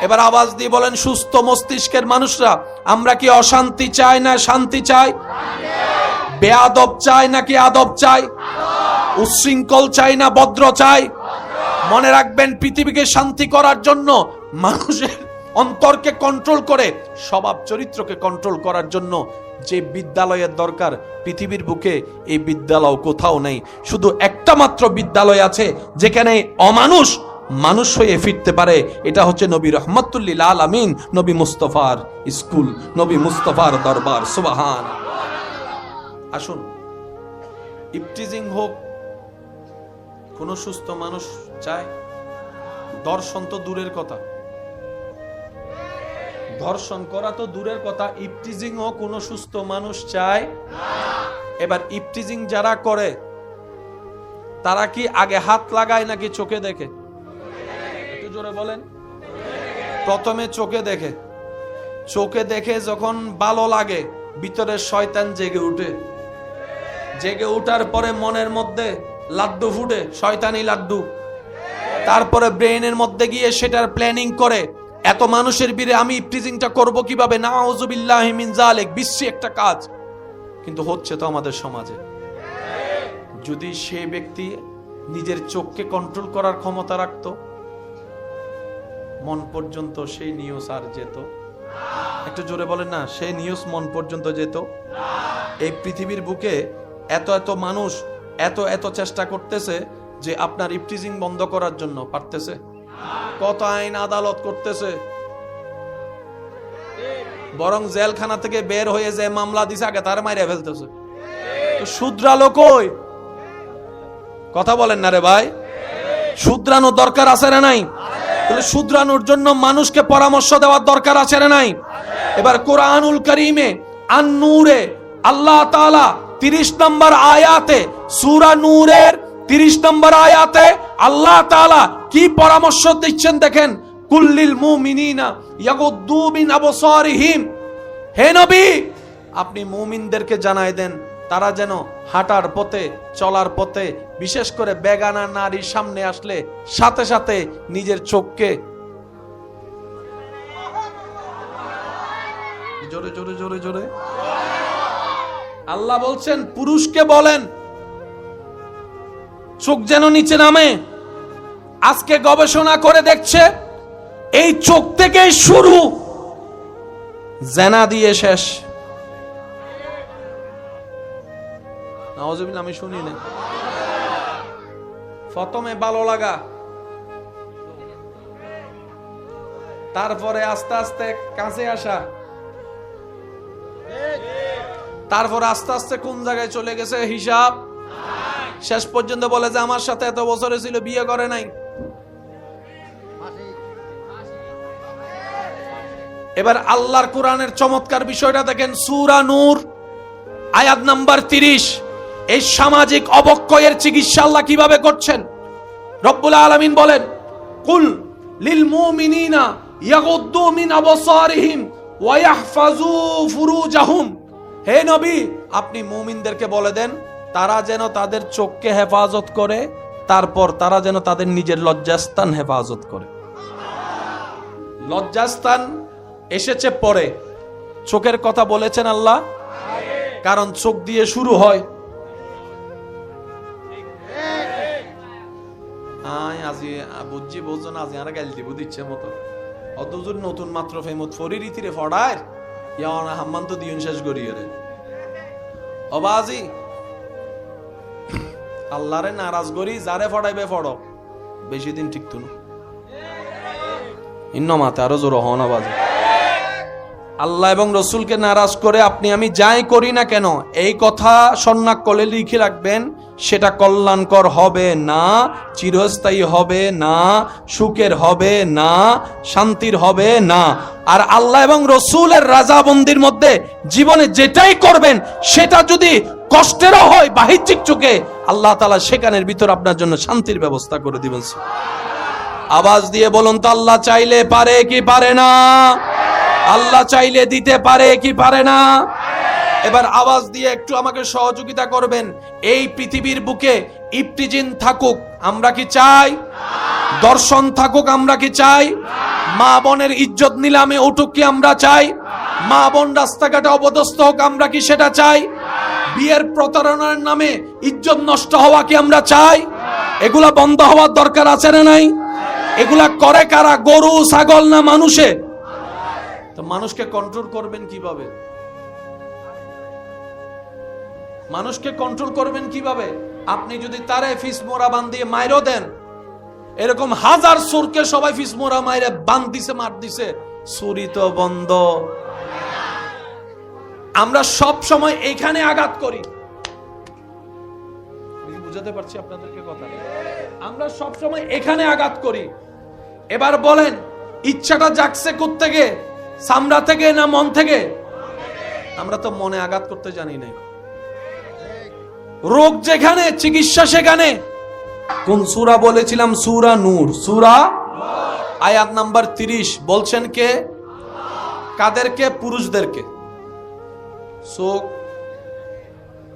এবার আওয়াজ দিয়ে বলেন সুস্থ মস্তিষ্কের মানুষরা, আমরা কি অশান্তি চাই না শান্তি চাই? বেয়াদব চাই নাকি আদব চাই? উচ্ছৃঙ্খল চাই না ভদ্র চাই? মনে রাখবেন, পৃথিবীকে শান্তি করার জন্য, মানুষের অন্তরকে কন্ট্রোল করে স্বভাব চরিত্রকে কন্ট্রোল করার জন্য যে বিদ্যালয়ের দরকার, পৃথিবীর বুকে এই বিদ্যালয় কোথাও নেই। শুধু একটা মাত্র বিদ্যালয় আছে যেখানে অমানুষ মানুষ হয়ে ফিরতে পারে, এটা হচ্ছে নবী রহমতুল্লিল আলামিন, নবী মুস্তফার স্কুল, নবী মুস্তফার দরবার। সুবহান। আসুন, ইফটিজিং হোক, কোন সুস্থ মানুষ চায়? দর্শন তো দূরের কথা, ধর্ষণ করা তো দূরের কথা, ইফটিজিং ও কোন সুস্থ মানুষ চায়? এবার ইফটিজিং যারা করে তারা কি আগে হাত লাগায় নাকি চোখে দেখে? একটু জোরে বলেন। প্রথমে চোখে দেখে, চোখে দেখে যখন ভালো লাগে ভিতরে শয়তান জেগে উঠে, জেগে উঠার পরে মনের মধ্যে লাড্ডু ফুটে, শয়তানি লাড্ডু। তারপরে ব্রেইনের মধ্যে গিয়ে সেটার প্ল্যানিং করে, এত মানুষের ভিড়ে আমি ইফটিজিংটা করব কিভাবে, নাউযুবিল্লাহি মিন যালিক, বিশ্রী একটা কাজ। কিন্তু হচ্ছে তো আমাদের সমাজে। যদি সে ব্যক্তি নিজের চোখকে কন্ট্রোল করার ক্ষমতা রাখত, মন পর্যন্ত সেই নিউজ আর যেত? একটু জোরে বলেন না, সেই নিউজ মন পর্যন্ত যেত? এই পৃথিবীর বুকে এত এত মানুষ এত এত চেষ্টা করতেছে যে আপনার ইফটিজিং বন্ধ করার জন্য, পারতেছে? কত আইন আদালত করতেছে, বরং জেলখানা থেকে বের হয়ে যে মামলা দিছে আগে তার মাইরে ফেলতেছে। শুধরালো কই? কথা বলেন না রে ভাই। শুধরানোর দরকার আছে না নাই? তাহলে শুধরানোর জন্য মানুষকে পরামর্শ দেওয়ার দরকার আছে না নাই? এবার কোরআনুল কারীমে আন-নূরে আল্লাহ তাআলা 30 নম্বর আয়াতে, সূরা নূরের 30 নম্বর আয়াতে আল্লাহ তাআলা কি পরামর্শ দিচ্ছেন দেখেন। কুল্লিল মুমিনিনা ইয়াগুদ্দু মিন আবসারিহিম, হে নবী আপনি মুমিনদেরকে জানায় দেন তারা যেন হাঁটার পথে, চলার পথে, বিশেষ করে বেগানা নারীর সামনে আসলে সাথে সাথে নিজের চোখকে, জোরে জোরে জোরে জোরে আল্লাহ বলছেন পুরুষকে বলেন চোখ যেন নিচে নামে। আজকে গবেষণা করে দেখছে এই চোখ থেকে শুরু, জেনা দিয়ে শেষ। নাউজুবিল্লাহ, আমি শুনি না। প্রথমে ভালো লাগা, তারপরে আস্তে আস্তে কাছে আসা, তারপর আস্তে আস্তে কোন জায়গায় চলে গেছে হিসাব, শেষ পর্যন্ত বলে যে আমার সাথে এত বছরে ছিল, বিয়ে করে নাই। এবার আল্লাহর কোরআনের চমৎকার বিষয়টা দেখেন, সূরা নূর আয়াত নাম্বার 30। এই সামাজিক অবক্ষয়ের চিকিৎসা আল্লাহ কিভাবে করছেন? রব্বুল আলামিন বলেন, কুল লিল মুমিনিনা ইয়াগুদ্দু মিন আবসারিহিম ওয়া ইয়াহফাজু ফুরুজাহুম, হে নবী আপনি মুমিনদেরকে বলে দেন তারা যেন তাদের চোখকে হেফাজত করে, তারপর তারা যেন তাদের নিজের লজ্জাস্থান হেফাজত করে। লজ্জাস্থান এসেছে পরে, চোখের কথা বলেছেন আল্লাহ, কারণ চোখ দিয়ে শুরু হয়। আজি বুঝছি বুঝছো না, আজি আর গাইল দিব দিচ্ছে মতো অতজুর নতুন মাত্র ফেমত ফরি রীতিরে ফড়ায় ইয়ানা হাম্মান তো দিন শেষ করিয়ে রে অবাজি আল্লাহরে নারাজ করি, যারে ফড়াইবে ফড়ো, বেশি দিন ঠিক তুনো ইন্ন মাতে আরো জোর হন আবাজি। আল্লাহ এবং রসুলকে নারাজ করে আপনি আমি যাই করি না কেন, এই কথা সন্ন্যাক করলে লিখে রাখবেন, সেটা কল্যাণকর হবে না, চিরস্থায়ী হবে না, সুখের হবে না, শান্তির হবে না। আর আল্লাহ এবং রসুলের রাজাবন্দির মধ্যে জীবনে যেটাই করবেন সেটা যদি কষ্টেরও হয় বাহ্যিক চোখে, আল্লাহ তাআলা সেখানের ভিতর আপনার জন্য শান্তির ব্যবস্থা করে দিবেন। আওয়াজ দিয়ে বলুন তো, আল্লাহ চাইলে পারে কি পারে না? আল্লাহ চাইলে দিতে পারে কি পারে না? এবার আওয়াজ দিয়ে একটু আমাকে সহযোগিতা করবেন। এই পৃথিবীর বুকে ইফতিজিং থাকুক আমরা কি চাই? দর্শন থাকুক আমরা কি চাই? মা বোনের ইজ্জত নিলামে উঠুক কি আমরা চাই? মা বোন রাস্তাঘাটে অপদস্থ হোক আমরা কি সেটা চাই? বিয়ের প্রতারণার নামে ইজ্জত নষ্ট হওয়া কি আমরা চাই? এগুলা বন্ধ হওয়ার দরকার আছে না নাই? এগুলা করে কারা? গরু, ছাগল না মানুষে? তো মানুষকে কন্ট্রোল করবেন কিভাবে? মানুষকে কন্ট্রোল করবেন কিভাবে? আপনি যদি তারে ফিসমোরা বান্ধিয়ে মাইরও দেন, এরকম হাজার চোরকে সবাই ফিসমোরা মাইরে বান্ধিছে, মার দিছে, চুরি তো বন্ধ। আমরা সব সময় এখানে আঘাত করি। বুঝাতে পারছি আপনাদেরকে কথা? আমরা সব সময় এখানে আঘাত করি। এবার বলেন, ইচ্ছাটা জাগছে কোত্থেকে? চামড়া থেকে না মন থেকে? আমরা তো মনে আঘাত করতে জানি না। রোগ যেখানে, চিকিৎসা সেখানে। কোন সূরা বলেছিলাম? সূরা নূর, সূরা আয়াত নাম্বার 30। বলছেন কে? কাদেরকে? পুরুষদেরকে। চোখ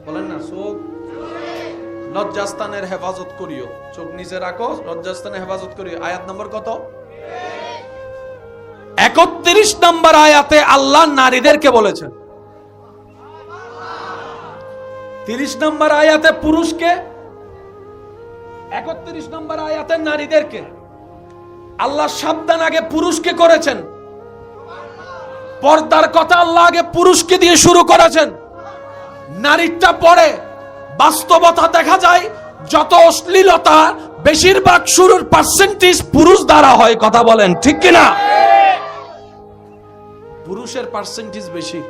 বলেন না, চোখ লজ্জাস্থানের হেফাজত করিও। চোখ নিচে রাখো, লজ্জাস্থানের হেফাজত করিও। আয়াত নম্বর কত? 31 নম্বর আয়াতে আল্লাহ নারীদেরকে বলেছেন। 30 নম্বর আয়াতে পুরুষকে, 31 নম্বর আয়াতে নারীদেরকে। আল্লাহ সাবধান আগে পুরুষকে করেছেন। পর্দার কথা আল্লাহ আগে পুরুষকে দিয়ে শুরু করেছেন। নারীটা পরে বাস্তবতা দেখা যায় যত অশ্লীলতা বেশিরভাগ শুরুর পার্সেন্টেজ পুরুষ দ্বারা হয়। কথা বলেন ঠিক কিনা? পুরুষের পার্সেন্টেজ বেশি,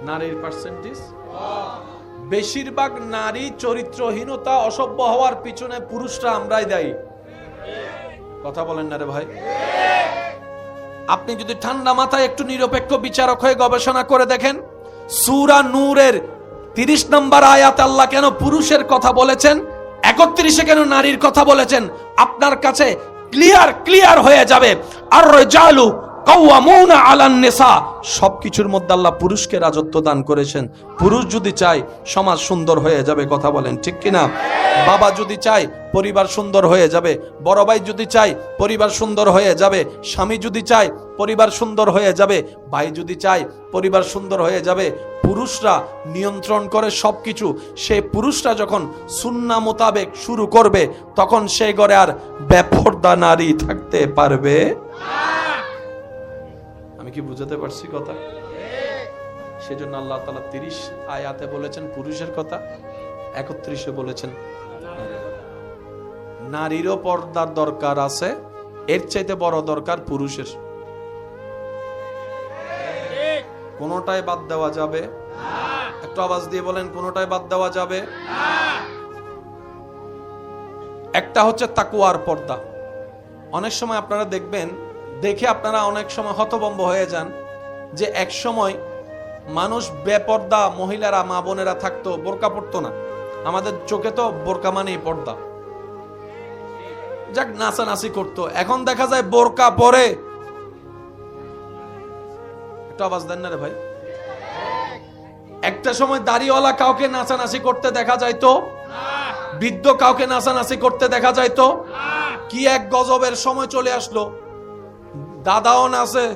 নারীর পার্সেন্টেজ। বেশিরভাগ নারী চরিত্রহীনতা, অসভ্য হওয়ার পিছনে পুরুষরা আমরাই দায়ী। কথা বলেন না রে ভাই? আপনি যদি ঠান্ডা মাথায় একটু নিরপেক্ষ বিচারক হয়ে গবেষণা করে দেখেন, সূরা নূরের 30 নম্বর আয়াতে আল্লাহ কেন পুরুষের কথা বলেছেন, 31-এ কেন নারীর কথা বলেছেন, আপনার কাছে ক্লিয়ার হয়ে যাবে। আর রিজালু কাওয়ামুনা আলান নিসা, সবকিছুর মধ্যে আল্লাহ পুরুষকে রাজত্ব দান করেছেন। পুরুষ যদি চায় সমাজ সুন্দর হয়ে যাবে। কথা বলেন ঠিক কিনা? বাবা যদি চায় পরিবার সুন্দর হয়ে যাবে, বড় ভাই যদি চায় পরিবার সুন্দর হয়ে যাবে, স্বামী যদি চায় পরিবার সুন্দর হয়ে যাবে, ভাই যদি চায় পরিবার সুন্দর হয়ে যাবে। পুরুষরা নিয়ন্ত্রণ করে সবকিছু। সেই পুরুষরা যখন সুন্নাহ মোতাবেক শুরু করবে, তখন সেই ঘরে আর বেপরদা নারী থাকতে পারবে না। আমি কি বুঝাতে পারছি কথা? সেজন্য আল্লাহ তাআলা 30 আয়াতে বলেছেন পুরুষের কথা, 31-এ বলেছেন নারীরও পর্দার দরকার আছে। এর চাইতে বড় দরকার পুরুষের। কোনটাই বাদ দেওয়া যাবে না। একটু আওয়াজ দিয়ে বলেন, কোনটাই বাদ দেওয়া যাবে না। একটা হচ্ছে তাকওয়ার পর্দা। অনেক সময় আপনারা দেখবেন, দেখে আপনারা অনেক সময় হতভম্ব হয়ে যান যে এক সময় মানুষ বেপর্দা মহিলারা, মা বোনেরা থাকতো, বোরকা পরতো না। আমাদের চোখে তো বোরকা মানেই পর্দা, যাক নাচানাচি করতো। এখন দেখা যায় বোরকা পরে, একটু আওয়াজ দেন না রে ভাই। একটা সময় দাড়িওয়ালা কাউকে নাচানাচি করতে দেখা যাইতো, বৃদ্ধ কাউকে নাচানাচি করতে দেখা যাইতো। কি এক গজবের সময় চলে আসলো, দাদাও নাচে।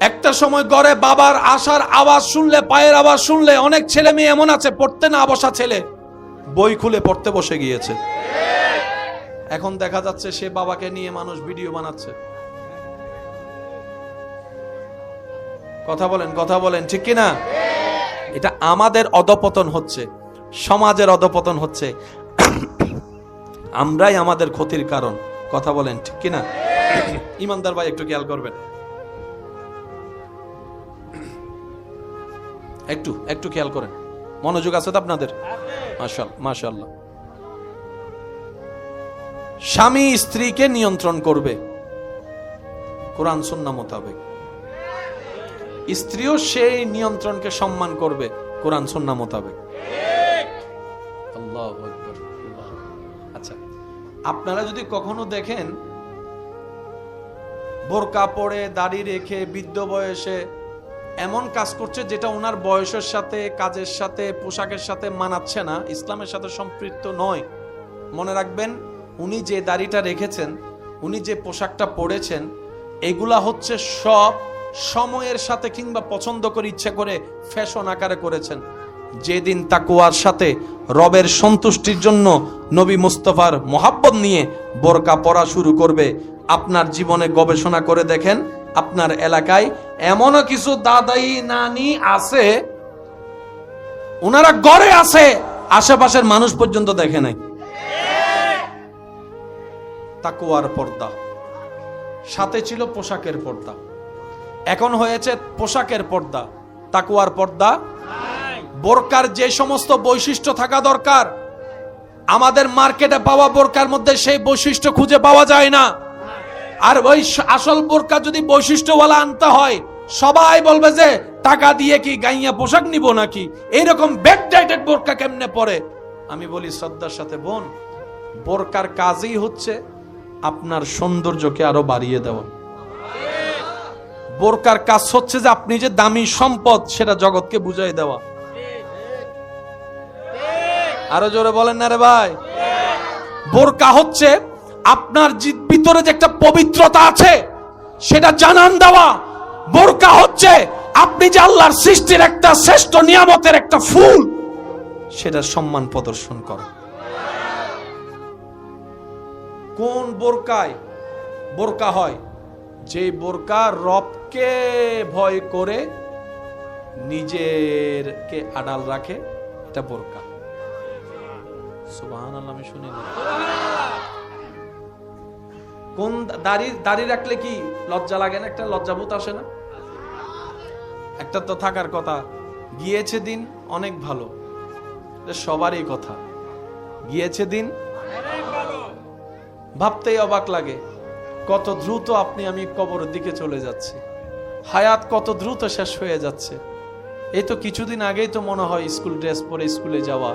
একটা সময় ঘরে বাবার আসার আওয়াজ শুনলে, পায়ের আওয়াজ শুনলে, অনেক ছেলে মেয়ে এমন আছে পড়তে না বসা ছেলে বই খুলে পড়তে বসে গিয়েছে। এখন দেখা যাচ্ছে সে বাবাকে নিয়ে মানুষ ভিডিও বানাচ্ছে। কথা বলেন ঠিক কিনা? এটা আমাদের অধপতন হচ্ছে, সমাজের অধপতন হচ্ছে। আমরাই আমাদের ক্ষতির কারণ। কথা বলেন ঠিক কিনা? ইমানদার ভাই একটু খেয়াল করবেন, একটু খেয়াল করেন। মনোযোগ আছে তো আপনাদের? মাশাআল্লাহ। স্বামী স্ত্রীকে নিয়ন্ত্রণ করবে কোরআন সুন্নাহ মোতাবেক, স্ত্রীও সেই নিয়ন্ত্রণকে সম্মান করবে কোরআন সুন্নাহ মোতাবেক। আল্লাহু আকবার। আচ্ছা, আপনারা যদি কখনো দেখেন বোরকা পরে দাড়ি রেখে বৃদ্ধ বয়সে এমন কাজ করছে যেটা ওনার বয়সের সাথে, কাজের সাথে, পোশাকের সাথে মানাচ্ছে না, ইসলামের সাথে সম্পৃক্ত নয়, মনে রাখবেন উনি যে দাড়িটা রেখেছেন উনি যে পোশাকটা পরেছেন এগুলা হচ্ছে সব সময়ের সাথে কিংবা পছন্দ করে ইচ্ছা করে ফ্যাশন আকারে করেছেন। যেদিন তাকওয়ার সাথে রবের সন্তুষ্টির জন্য নবী মুস্তাফার মোহাব্বত নিয়ে বোরকা পরা শুরু করবে, আপনার জীবনে গবেষণা করে দেখেন আপনার এলাকায় এমনও কিছু দাদাই নানি আছে, ওনারা গড়ে আছে, আশেপাশের মানুষ পর্যন্ত দেখে নাই। তাকওয়ার পর্দা সাথে ছিল পোশাকের পর্দা, এখন হয়েছে পোশাকের পর্দা, তাকওয়ার পর্দা। বোরকার যে সমস্ত বৈশিষ্ট্য থাকা দরকার আমাদের মার্কেটে পাওয়া বোরকার মধ্যে সেই বৈশিষ্ট্য খুঁজে পাওয়া যায় না। আর ওই আসল বোরকা যদি বৈশিষ্ট্যওয়ালা আনতে হয় সবাই বলবে যে টাকা দিয়ে কি গাইয়া পোশাক নিব নাকি, এইরকম ব্যাকডেটেড বোরকা কেমনে পরে। আমি বলি শ্রদ্ধার সাথে, বোন, বোরকার কাজই হচ্ছে আপনার সৌন্দর্যকে আরো বাড়িয়ে দেওয়া। বোরকার কাজ হচ্ছে যে আপনি যে দামি সম্পদ সেটা জগৎকে বুঝাই দেওয়া। আরো জোরে বলেন না রে ভাই। বোরকা হচ্ছে আপনার ভিতরে যে একটা পবিত্রতা আছে সেটা জানান দেওয়া। বোরকা হচ্ছে আপনি যে আল্লাহর সৃষ্টির একটা শ্রেষ্ঠ নিয়ামতের একটা ফুল সেটা সম্মান প্রদর্শন করা। কোন বোরকায় বোরকা হয়? যে বোরকা রবকে ভয় করে নিজেরকে আড়াল রাখে, এটা বোরকা। সুবহানাল্লাহ, আমি শুনি না। কোন দাড়ি রাখলে কি লজ্জা লাগে না? একটা লজ্জাবোধ আসে না? একটা তো থাকার কথা। গিয়েছে দিন অনেক ভালো, সবারই কথা। গিয়েছে দিন ভাবতেই অবাক লাগে কত দ্রুত আপনি আমি কবরের দিকে চলে যাচ্ছি। হায়াত কত দ্রুত শেষ হয়ে যাচ্ছে। এই তো কিছুদিন আগেই তো মনে হয় স্কুল ড্রেস পরে স্কুলে যাওয়া,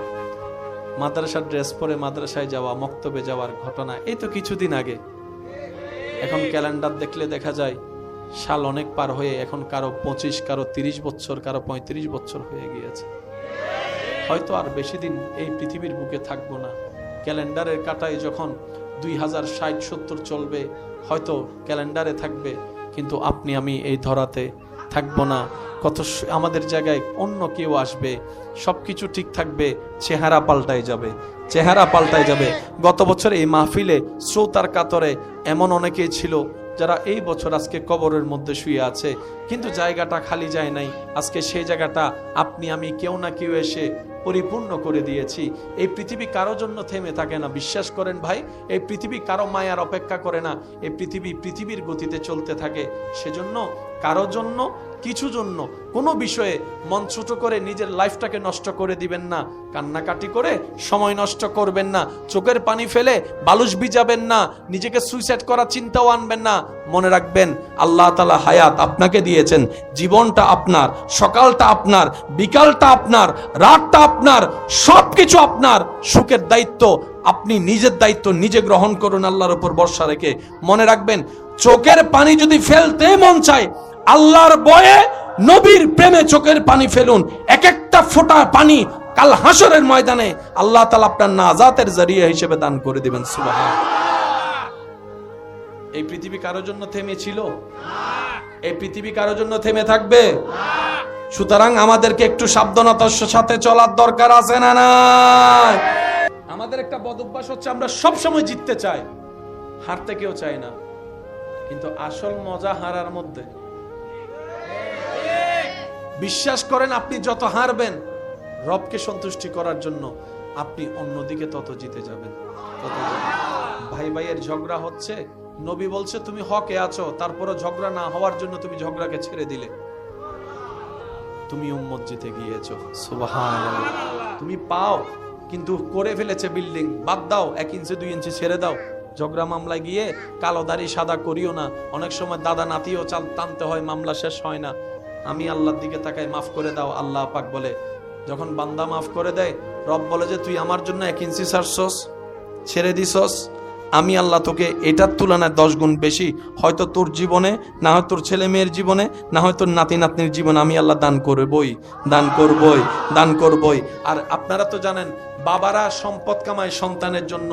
মাদ্রাসার ড্রেস পরে মাদ্রাসায় যাওয়া, মক্তবে যাওয়ার ঘটনা এই তো কিছুদিন আগে। এখন ক্যালেন্ডার দেখলে দেখা যায় সাল অনেক পার হয়ে এখন কারো 25, কারো 30 বছর, কারো 35 বছর হয়ে গিয়েছে। হয়তো আর বেশি দিন এই পৃথিবীর বুকে থাকবো না। ক্যালেন্ডারের কাটায় যখন 2060-70 চলবে হয়তো ক্যালেন্ডারে থাকবে, কিন্তু আপনি আমি এই ধরাতে থাকবো না। কত আমাদের জায়গায় অন্য কেউ আসবে, সবকিছু ঠিক থাকবে, চেহারা পাল্টায় যাবে, চেহারা পাল্টায় যাবে। গত বছর এই মাহফিলে শ্রোতার কাতরে এমন অনেকেই ছিল যারা এই বছর আজকে কবরের মধ্যে শুয়ে আছে, কিন্তু জায়গাটা খালি যায় নাই। আজকে সেই জায়গাটা আপনি আমি কেউ না কেউ এসে পরিপূর্ণ করে দিয়েছি। এই পৃথিবী কারো জন্য থেমে থাকে না, বিশ্বাস করেন ভাই। এই পৃথিবী কারো মায়ার অপেক্ষা করে না। এই পৃথিবী পৃথিবীর গতিতে চলতে থাকে। সেজন্য কারো জন্য কিছু জন্য কোনো বিষয়ে মন ছোট করে নিজের লাইফটাকে নষ্ট করে দিবেন না। কান্নাকাটি করে সময় নষ্ট করবেন না। চোখের পানি ফেলে বালুশ ভিজাবেন না। নিজেকে সুইসাইড করার চিন্তাও আনবেন না। মনে রাখবেন আল্লাহ তাআলা হায়াত আপনাকে দিয়েছেন, জীবনটা আপনার, সকালটা আপনার, বিকালটা আপনার, রাতটা আপনার, সবকিছু আপনার। সুখের দায়িত্ব আপনি নিজের দায়িত্ব নিজে গ্রহণ করুন আল্লাহর উপর ভরসা রেখে। মনে রাখবেন চোখের পানি যদি ফেলতে মন চায় আল্লাহর ভয়ে নবীর প্রেমে চোখের পানি ফেলুন। এক একটা ফোঁটা পানি কাল হাসরের ময়দানে আল্লাহ তাআলা আপনার নাজাতের জরিয়া হিসেবে দান করে দিবেন। সুবহানাল্লাহ। এই পৃথিবী কারোর জন্য থেমে ছিল? এই পৃথিবী কারোর জন্য থেমে থাকবে? সুতরাং আমাদেরকে একটু সাবধানতার সাথে চলার দরকার আছে না নাই? আমাদের একটা বদ অভ্যাস হচ্ছে আমরা সব সময় জিততে চাই, হারতে কেউ চায় না। কিন্তু আসল মজা হারার মধ্যে। বিশ্বাস করেন আপনি যত হারবেন রবকে সন্তুষ্টি করার জন্য আপনি অন্যদিকে তত জিতে যাবেন। ভাই ভাইয়ের ঝগড়া হচ্ছে, নবী বলছে তুমি হকে আছো, তারপরে ঝগড়া না হওয়ার জন্য তুমি ঝগড়াকে ছেড়ে দিলে, তুমি উম্মত জিতে গিয়েছো। সুবহানাল্লাহ। তুমি পাও কিন্তু করে ফেলেছে বিল্ডিং, বাদ দাও, 1 ইঞ্চি 2 ইঞ্চি ছেড়ে দাও। ঝগড়া মামলায় গিয়ে কালো দাড়ি সাদা করিও না। অনেক সময় দাদা নাতিও চাল টানতে হয়, মামলা শেষ হয় না। আমি আল্লাহর দিকে তাকাই, মাফ করে দাও। আল্লাহ পাক বলে, যখন বান্দা মাফ করে দেয় রব বলে যে তুই আমার জন্য 1 ইঞ্চি ছাড়ছস, ছেড়ে দিছস, আমি আল্লাহ তোকে এটার তুলনায় 10 গুণ বেশি হয়তো তোর জীবনে, না হয় তোর ছেলে মেয়ের জীবনে, না হয় তোর নাতি নাতনির জীবনে আমি আল্লাহ দান করবই, দান করবই, দান করবই। আর আপনারা তো জানেন বাবারা সম্পদ কামায় সন্তানের জন্য,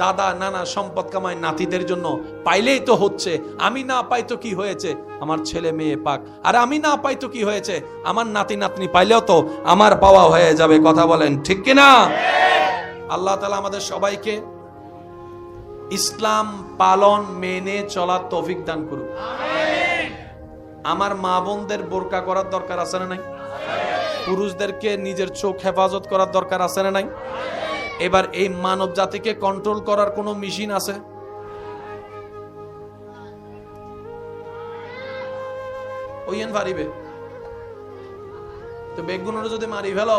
দাদা নানা সম্পদ কামায় নাতিদের জন্য, পাইলেই তো হচ্ছে, আমি না পাই তো কি হয়েছে, আমার ছেলে মেয়ে পাক, আর আমি না পাই তো কি হয়েছে, আমার নাতি নাতনি পাইলেও তো আমার পাওয়া হয়ে যাবে। কথা বলেন ঠিক কিনা? আল্লাহ তাআলা আমাদের সবাইকে ইসলাম পালন মেনে চলার তৌফিক দান করুন। আমার মা বোনদের বোরকা করার দরকার আছে না নাই? পুরুষদেরকে নিজের চোখ হেফাজত করার দরকার আছে না নাই? এবার এই মানব জাতিকে কন্ট্রোল করার কোন মেশিন আছে? ওইন পারিবে তো বেগুনের যদি মারি ফেলো,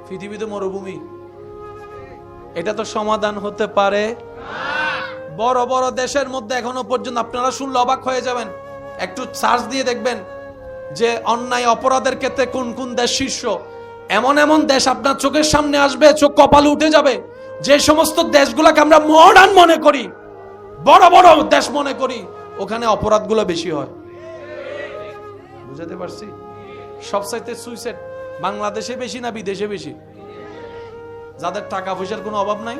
পৃথিবীতে মরুভূমি, এটা তো সমাধান হতে পারে। বড় বড় দেশের মধ্যে এখনো পর্যন্ত আপনারা শুনলে অবাক হয়ে যাবেন, একটু সার্চ দিয়ে দেখবেন যে অন্যায় অপরাধের ক্ষেত্রে কোন কোন দেশ শীর্ষ। এমন এমন দেশ আপনার চোখের সামনে আসবে, চোখ কপালে উঠে যাবে। যে সমস্ত দেশগুলোকে আমরা মডার্ন মনে করি, বড় বড় দেশ মনে করি, ওখানে অপরাধগুলো বেশি হয়। বুঝাতে পারছি? সবচাইতে সুইসাইড বাংলাদেশে বেশি না বিদেশে বেশি? যাদের টাকা পয়সার কোনো অভাব নাই,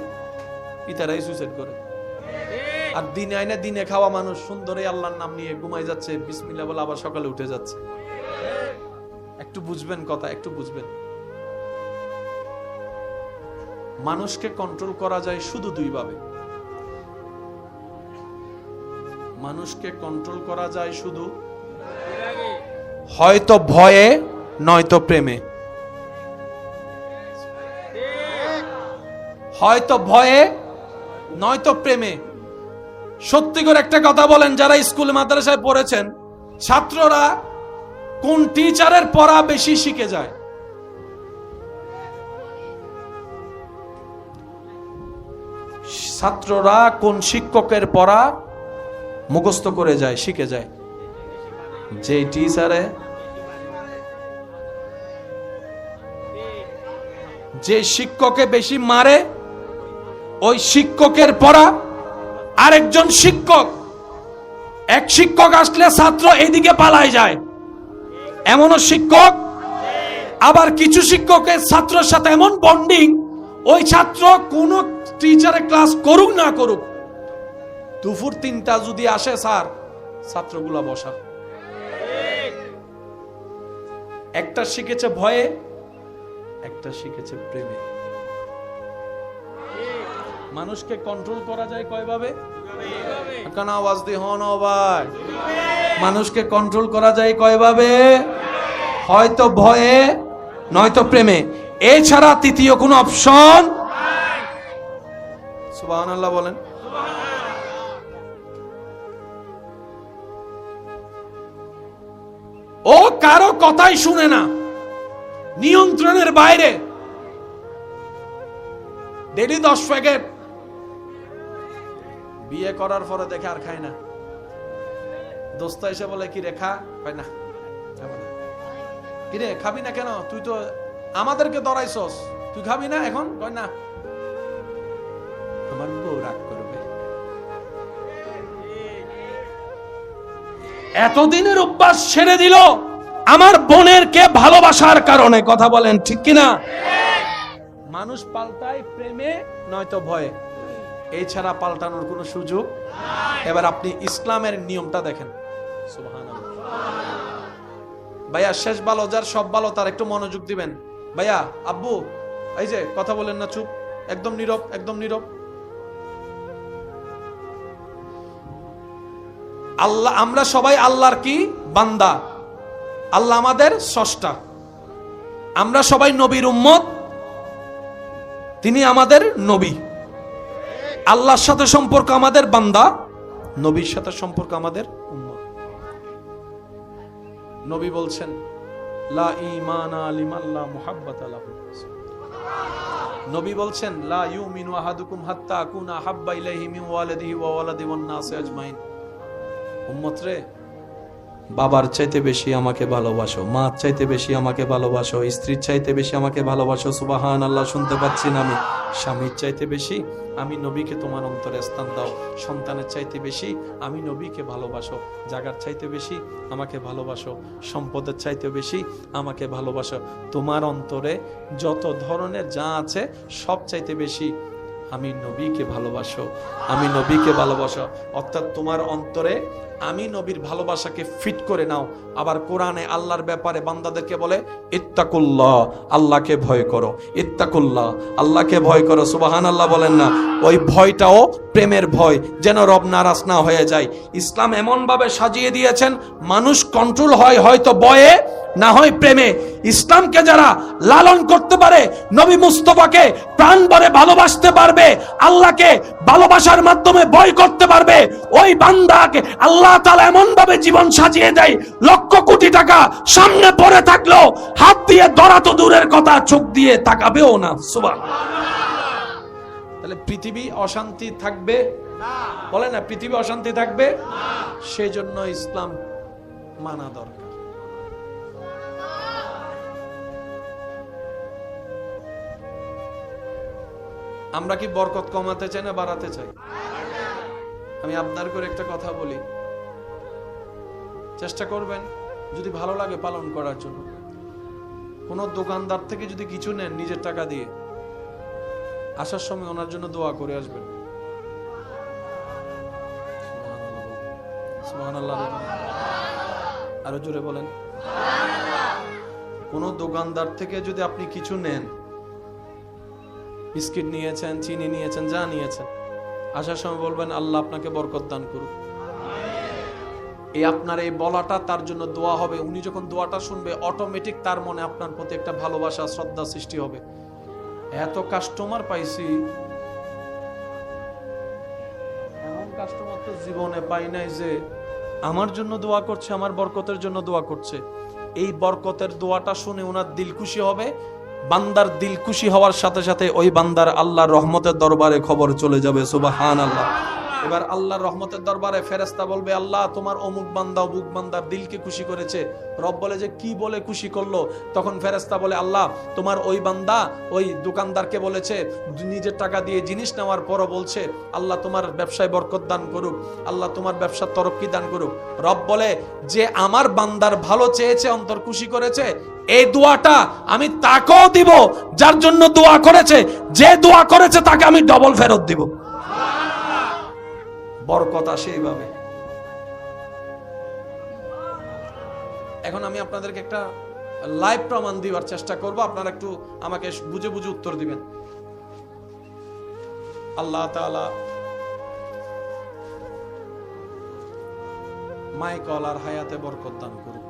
ইতারাই সুইসাইড করে। আর দিনে আইনে দিনে খাওয়া মানুষ সুন্দরই আল্লাহর নাম নিয়ে ঘুমাই যাচ্ছে, বিসমিল্লাহ বলে আবার সকালে উঠে যাচ্ছে। একটু বুঝবেন কথা, একটু বুঝবেন। মানুষকে কন্ট্রোল করা যায় শুধু দুই ভাবে। মানুষকে কন্ট্রোল করা যায় শুধু হয়তো ভয়ে, নয়তো প্রেমে। হয়তো ভয়ে, নয়তো প্রেমে। সত্যি করে একটা কথা বলেন, যারা স্কুল মাদ্রাসায় পড়েছেন, ছাত্ররা কোন টিচারের পড়া বেশি শিখে যায়? ছাত্ররা কোন শিক্ষকের পড়া মুখস্থ করে যায়, শিখে যায়? যে টিচারে, যে শিক্ষকে বেশি মারে, ওই শিক্ষকের পড়া আরেকজন শিক্ষক, এক শিক্ষক আসলে ছাত্র এইদিকে পালায় যায়, এমনও শিক্ষক। আবার কিছু শিক্ষকের ছাত্রের সাথে এমন বন্ডিং, ওই ছাত্র কোন টিচারে ক্লাস করুক না করুক, দুপুর 3টা যদি আসে, স্যার ছাত্রগুলা বসা। একটা শিখেছে ভয়ে, একটা শিখেছে প্রেমে। মানুষকে কন্ট্রোল করা যায় কয়ভাবে? এখন আওয়াজ দিয়ে হন ভাই। মানুষকে কন্ট্রোল করা যায় কয়ভাবে? হয়তো ভয়ে, নয়তো প্রেমে। এছাড়া তৃতীয় কোনো অপশন। সুবহানাল্লাহ বলেন। ও কারো কথাই শুনে না, নিয়ন্ত্রণের বাইরে। ডেলি 10 প্যাকেট, বিয়ে করার পরে দেখে আর খায় না। দোস্ত এসে বলে কি রে খা, পাই না। কিরে খাবি না কেন? তুই তো আমাদেরকে ধরাইছস, তুই খাবি না এখন? কয় না, আমার বউ রাগ করবে। এতদিনের অভ্যাস ছেড়ে দিল আমার বোনের কে ভালোবাসার কারণে। কথা বলেন ঠিক কিনা? মানুষ পাল্টায় প্রেমে, নয়তো ভয়ে। এছাড়া পাল্টানোর কোনো সুযোগ। এবার আপনি ইসলামের নিয়মটা দেখেন। সুবহানাল্লাহ। ভাইয়া শেষ ভালো যার, সব ভালো তার, একটু মনোযোগ দিবেন। ভাইয়া, আব্বু, এই যে কথা বলেন না, চুপ, একদম নীরব, একদম নীরব। আল্লাহ, আমরা সবাই আল্লাহর কি বান্দা, আল্লাহ আমাদের স্রষ্টা। আমরা সবাই নবীর উম্মত, তিনি আমাদের নবী। আল্লাহর সাথে সম্পর্ক আমাদের বান্দা, নবীর সাথে সম্পর্ক আমাদের উম্মত। নবী বলছেন লা ঈমানা লিমান লা মুহাব্বাতা লাহু। নবী বলছেন লা ইউমিনু আহাদুকুম হাত্তা আকুনা হাব্বা ইলাইহি মিন ওয়ালিদিহি ওয়া ওয়ালাদি ওয়ান নাসি আজমাইন। উম্মত রে, বাবার চাইতে বেশি আমাকে ভালোবাসো, মার চাইতে বেশি আমাকে ভালোবাসো, স্ত্রীর চাইতে বেশি আমাকে ভালোবাসো। সুবহানাল্লাহ, শুনতে পাচ্ছি না আমি। স্বামীর চাইতে বেশি আমি নবীকে তোমার অন্তরে স্থান দাও। সন্তানের চাইতে বেশি আমি নবীকে ভালোবাসো। জাগার চাইতে বেশি আমাকে ভালোবাসো। সম্পদের চাইতে বেশি আমাকে ভালোবাসো। তোমার অন্তরে যত ধরনের যা আছে সব চাইতে বেশি আমি নবীকে ভালোবাসো, আমি নবীকে ভালোবাসো। অর্থাৎ তোমার অন্তরে আমি নবীর ভালোবাসাকে ফিট করে নাও। আবার কোরআনে আল্লাহর ব্যাপারে বান্দাদেরকে বলে ইত্তাকুল্লাহ, আল্লাহকে ভয় করো, ইত্তাকুল্লাহ, আল্লাহকে ভয় করো। সুবহানাল্লাহ বলেন না? ওই ভয়টাও প্রেমের ভয়, যেন রব নারাজ না হয়ে যায়। ইসলাম এমন ভাবে সাজিয়ে দিয়েছেন মানুষ কন্ট্রোল হয় হয়তো ভয়ে, না হয় প্রেমে। ইসলামকে যারা লালন করতে পারে, নবী মুস্তাফাকে প্রাণ ভরে ভালোবাসতে পারবে, আল্লাহকে ভালোবাসার মাধ্যমে ভয় করতে পারবে, ওই বান্দাকে আল্লাহ তাআলা এমন ভাবে জীবন সাজিয়ে দেয়, লক্ষ কোটি টাকা সামনে পড়ে থাকলো হাত দিয়ে ধরা তো দূরের কথা, চোখ দিয়ে তাকাবেও না। সুবহানাল্লাহ। তাহলে পৃথিবী অশান্তি থাকবে না? বলে না, পৃথিবী অশান্তি থাকবে না। সেই জন্য ইসলাম মানা দরকার। আমরা কি বরকত কমাতে চাই না বাড়াতে চাই? আমি আপনার করে একটা কথা বলি, চেষ্টা করবেন যদি ভালো লাগে পালন করার জন্য। কোন দোকানদার থেকে যদি কিছু নেন নিজের টাকা দিয়ে, আসার সময় ওনার জন্য দোয়া করে আসবেন। সুবহানাল্লাহ। আরো জোরে বলেন। কোন দোকানদার থেকে যদি আপনি কিছু নেন, বিস্কিট নিয়েছেন, চিনি নিয়েছেন, যা নিয়েছেন, আসার সময় বলবেন আল্লাহ আপনাকে বরকত দান করুক। এই আপনার এই বলাটা তার জন্য দোয়া হবে। উনি যখন দোয়াটা শুনবে অটোমেটিক তার মনে আপনার প্রতি একটা ভালোবাসা, শ্রদ্ধা সৃষ্টি হবে। এত কাস্টমার পাইছি, এমন কাস্টমার তো জীবনে পাই নাই যে আমার জন্য দোয়া করছে, আমার বরকতের জন্য দোয়া করছে। এই বরকতের দোয়াটা শুনে ওনার দিল খুশি হবে। বান্দার দিল খুশি হওয়ার সাথে সাথে ওই বান্দার আল্লাহর রহমতের দরবারে খবর চলে যাবে। সুবহানাল্লাহ। এবার আল্লাহর রহমতের দরবারে ফেরেশতা বলবে আল্লাহ তোমার অমুক বান্দা অমুক বান্দার দিলকে খুশি করেছে। রব বলে যে কি বলে খুশি করলো? তখন ফেরেশতা বলে আল্লাহ তোমার ওই বান্দা ওই দোকানদারকে বলেছে, নিজের টাকা দিয়ে জিনিস নেওয়ার পরও বলছে আল্লাহ তোমার ব্যবসায় বরকত দান করুক, আল্লাহ তোমার ব্যবসার তরক্কি দান করুক। রব বলে যে আমার বান্দার ভালো চেয়েছে, অন্তর খুশি করেছে, এই দোয়াটা আমি তাকেও দিব যার জন্য দোয়া করেছে। যে দোয়া করেছে তাকে আমি ডবল ফেরত দিব। বরকত আসে এইভাবে। এখন আমি আপনাদেরকে একটা লাইভ প্রমাণ দিবার চেষ্টা করব, আপনারা একটু আমাকে বুঝে বুঝে উত্তর দিবেন। আল্লাহ তাআলা মাইকলার হায়াতে বরকত দান করুন।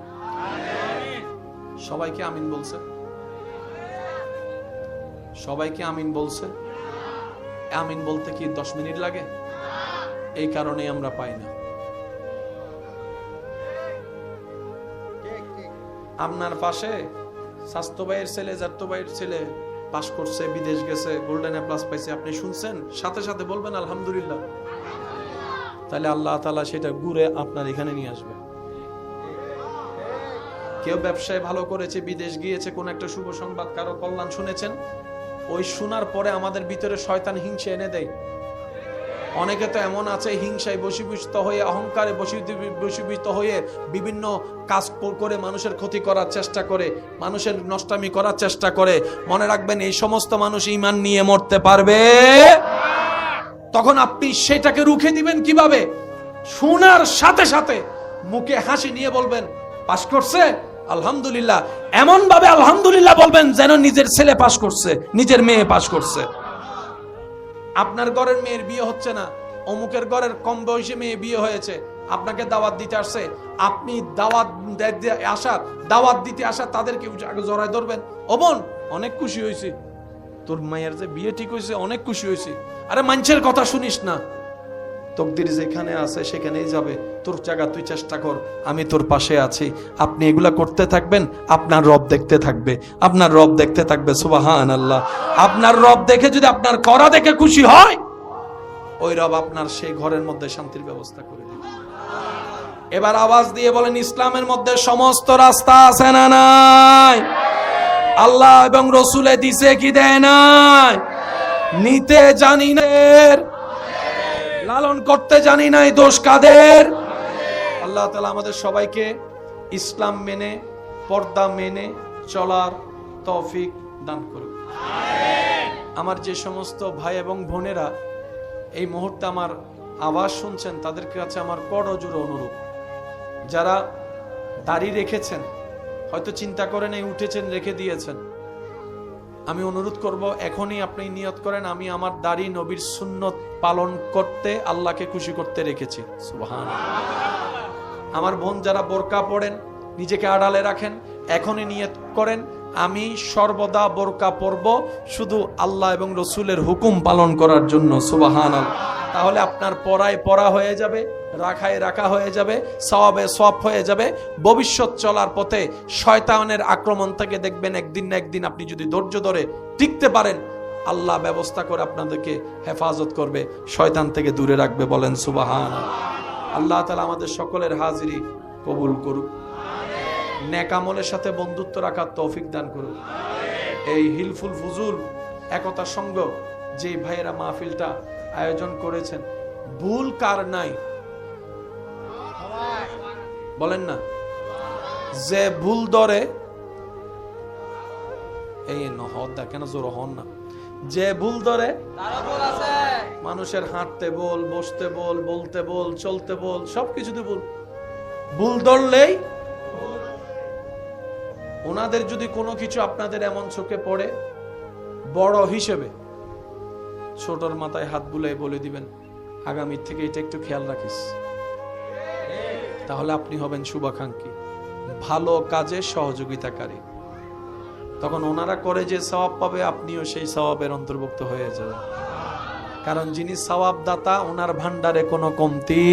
সবাইকে আমিন বলছে? সবাইকে আমিন বলছে? আমিন বলতে কি 10 মিনিট লাগে? এই কারণে আমরা পাই না। আপনার পাশে স্বাস্থ্য ভাইয়ের ছেলে, জাত্য ভাইয়ের ছেলে পাস করছে, বিদেশ গেছে, গোল্ডেন এ প্লাস পাইছে, আপনি শুনছেন, সাথে সাথে বলবেন আলহামদুলিল্লাহ। তাহলে আল্লাহ তাআলা সেটা ঘুরে আপনার এখানে নিয়ে আসবে। কেউ ব্যবসায় ভালো করেছে, বিদেশ গিয়েছে, কোন একটা শুভ সংবাদ, কারো কল্যাণ শুনেছেন, ওই শোনার পরে আমাদের ভিতরে শয়তান হিংসা এনে দেয়। অনেকে তো এমন আছে হিংসায় বশীভূত হয়ে, অহংকারে বশীভূত হয়ে বিভিন্ন কাজ করে মানুষের ক্ষতি করার চেষ্টা করে, মানুষের নষ্টামি করার চেষ্টা করে। মনে রাখবেন এই সমস্ত মানুষ ঈমান নিয়ে মরতে পারবে। তখন আপনি সেটাকে রুখে দিবেন কিভাবে? শোনার সাথে সাথে মুখে হাসি নিয়ে বলবেন পাস করছে আলহামদুলিল্লাহ। এমন ভাবে আলহামদুলিল্লাহ বলবেন যেন নিজের ছেলে পাস করছে, নিজের মেয়ে পাস করছে। আপনার ঘরের মেয়ের বিয়ে হচ্ছে না, অমুকের ঘরের কম বয়সী মেয়ে বিয়ে হয়েছে, আপনাকে দাওয়াত দিতে আসছে, আপনি দাওয়াত দিতে আসা তাদেরকে জড়ায় ধরবেন, ও বোন অনেক খুশি হয়েছি, তোর মায়ের যে বিয়ে ঠিক হয়েছে, অনেক খুশি হয়েছি। আরে মানুষের কথা শুনিস না, তকদির যেখানে আছে সেখানেই যাবে, তোর জায়গা তুই চেষ্টা কর, আমি তোর পাশে আছি। আপনি এগুলা করতে থাকবেন, আপনার রব দেখতে থাকবে, আপনার রব দেখতে থাকবে। সুবহানাল্লাহ। আপনার রব দেখে যদি আপনার করা দেখে খুশি হয়, ওই রব আপনার সেই ঘরের মধ্যে শান্তির ব্যবস্থা করে দেবে। এবার আওয়াজ দিয়ে বলেন ইসলামের মধ্যে সমস্ত রাস্তা আছে না নাই? আল্লাহ এবং রসুলে দিছে কি দেয় নাই? নিতে জানি না, লালন করতে জানি নাই, দোষ কাদের? আল্লাহ তাআলা আমাদের সবাইকে ইসলাম মেনে, পর্দা মেনে চলার তৌফিক দান করুন। আমার যে সমস্ত ভাই এবং বোনেরা এই মুহূর্তে আমার আওয়াজ শুনছেন, তাদের কাছে আমার করজোড়ে অনুরোধ, যারা দাড়ি রেখেছেন, হয়তো চিন্তা করেন এই উঠেছেন রেখে দিয়েছেন, আমি অনুরোধ করব এখনই আপনি নিয়ত করেন আমি আমার দাড়ি নবীর সুন্নত পালন করতে, আল্লাহকে খুশি করতে রেখেছি। সুবহানাল্লাহ। আমার বোন যারা বোরকা পড়েন, নিজেকে আড়ালে রাখেন, এখনই নিয়ত করেন আমি সর্বদা বোরকা পরব শুধু আল্লাহ এবং রসুলের হুকুম পালন করার জন্য। সুবহানাল্লাহ। তাহলে আপনার পড়ায় পড়া হয়ে যাবে, রাখায় রাখা হয়ে যাবে, সওয়াবে সওয়াব হয়ে যাবে। ভবিষ্যৎ চলার পথে শয়তানের আক্রমণ থেকে দেখবেন একদিন না একদিন আপনি যদি ধৈর্য ধরে টিকতে পারেন, আল্লাহ ব্যবস্থা করে আপনাদেরকে হেফাজত করবে, শয়তান থেকে দূরে রাখবে। বলেন সুবহানাল্লাহ। আল্লাহ তাআলা আমাদের সকলের হাজিরি কবুল করুক, নেক আমলের সাথে বন্ধুত্ব রাখার তৌফিক দান করুক। এই হিলফুল ফুজুল একতা সঙ্গ যে ভাইয়েরা মাহফিলটা আয়োজন করেছেন, ভুল কার নাই বলেন না? যে ভুল ধরে এই নহদা কেন জোর হন না, যে ভুল ধরে মানুষের হাঁটতে বল, বসতে বল, বলতে বল, চলতে বল, সবকিছুতে ভুল। ভুল ধরলেই ওনাদের যদি কোনো কিছু আপনাদের এমন চোখে পড়ে বড় হিসেবে, ছোটর মাথায় হাত বুলাই বলে দিবেন আগামী থেকে এটা একটু খেয়াল রাখিস, তাহলে আপনি হবেন শুভাকাঙ্ক্ষী, ভালো কাজে সহযোগিতাকারী। তখন ওনারা করে যে সওয়াব পাবে আপনিও সেই সওয়াবের অন্তর্ভুক্ত হয়ে যাবেন। কারণ যিনি সওয়াব দাতা ওনার ভান্ডারে কোনো কমতি।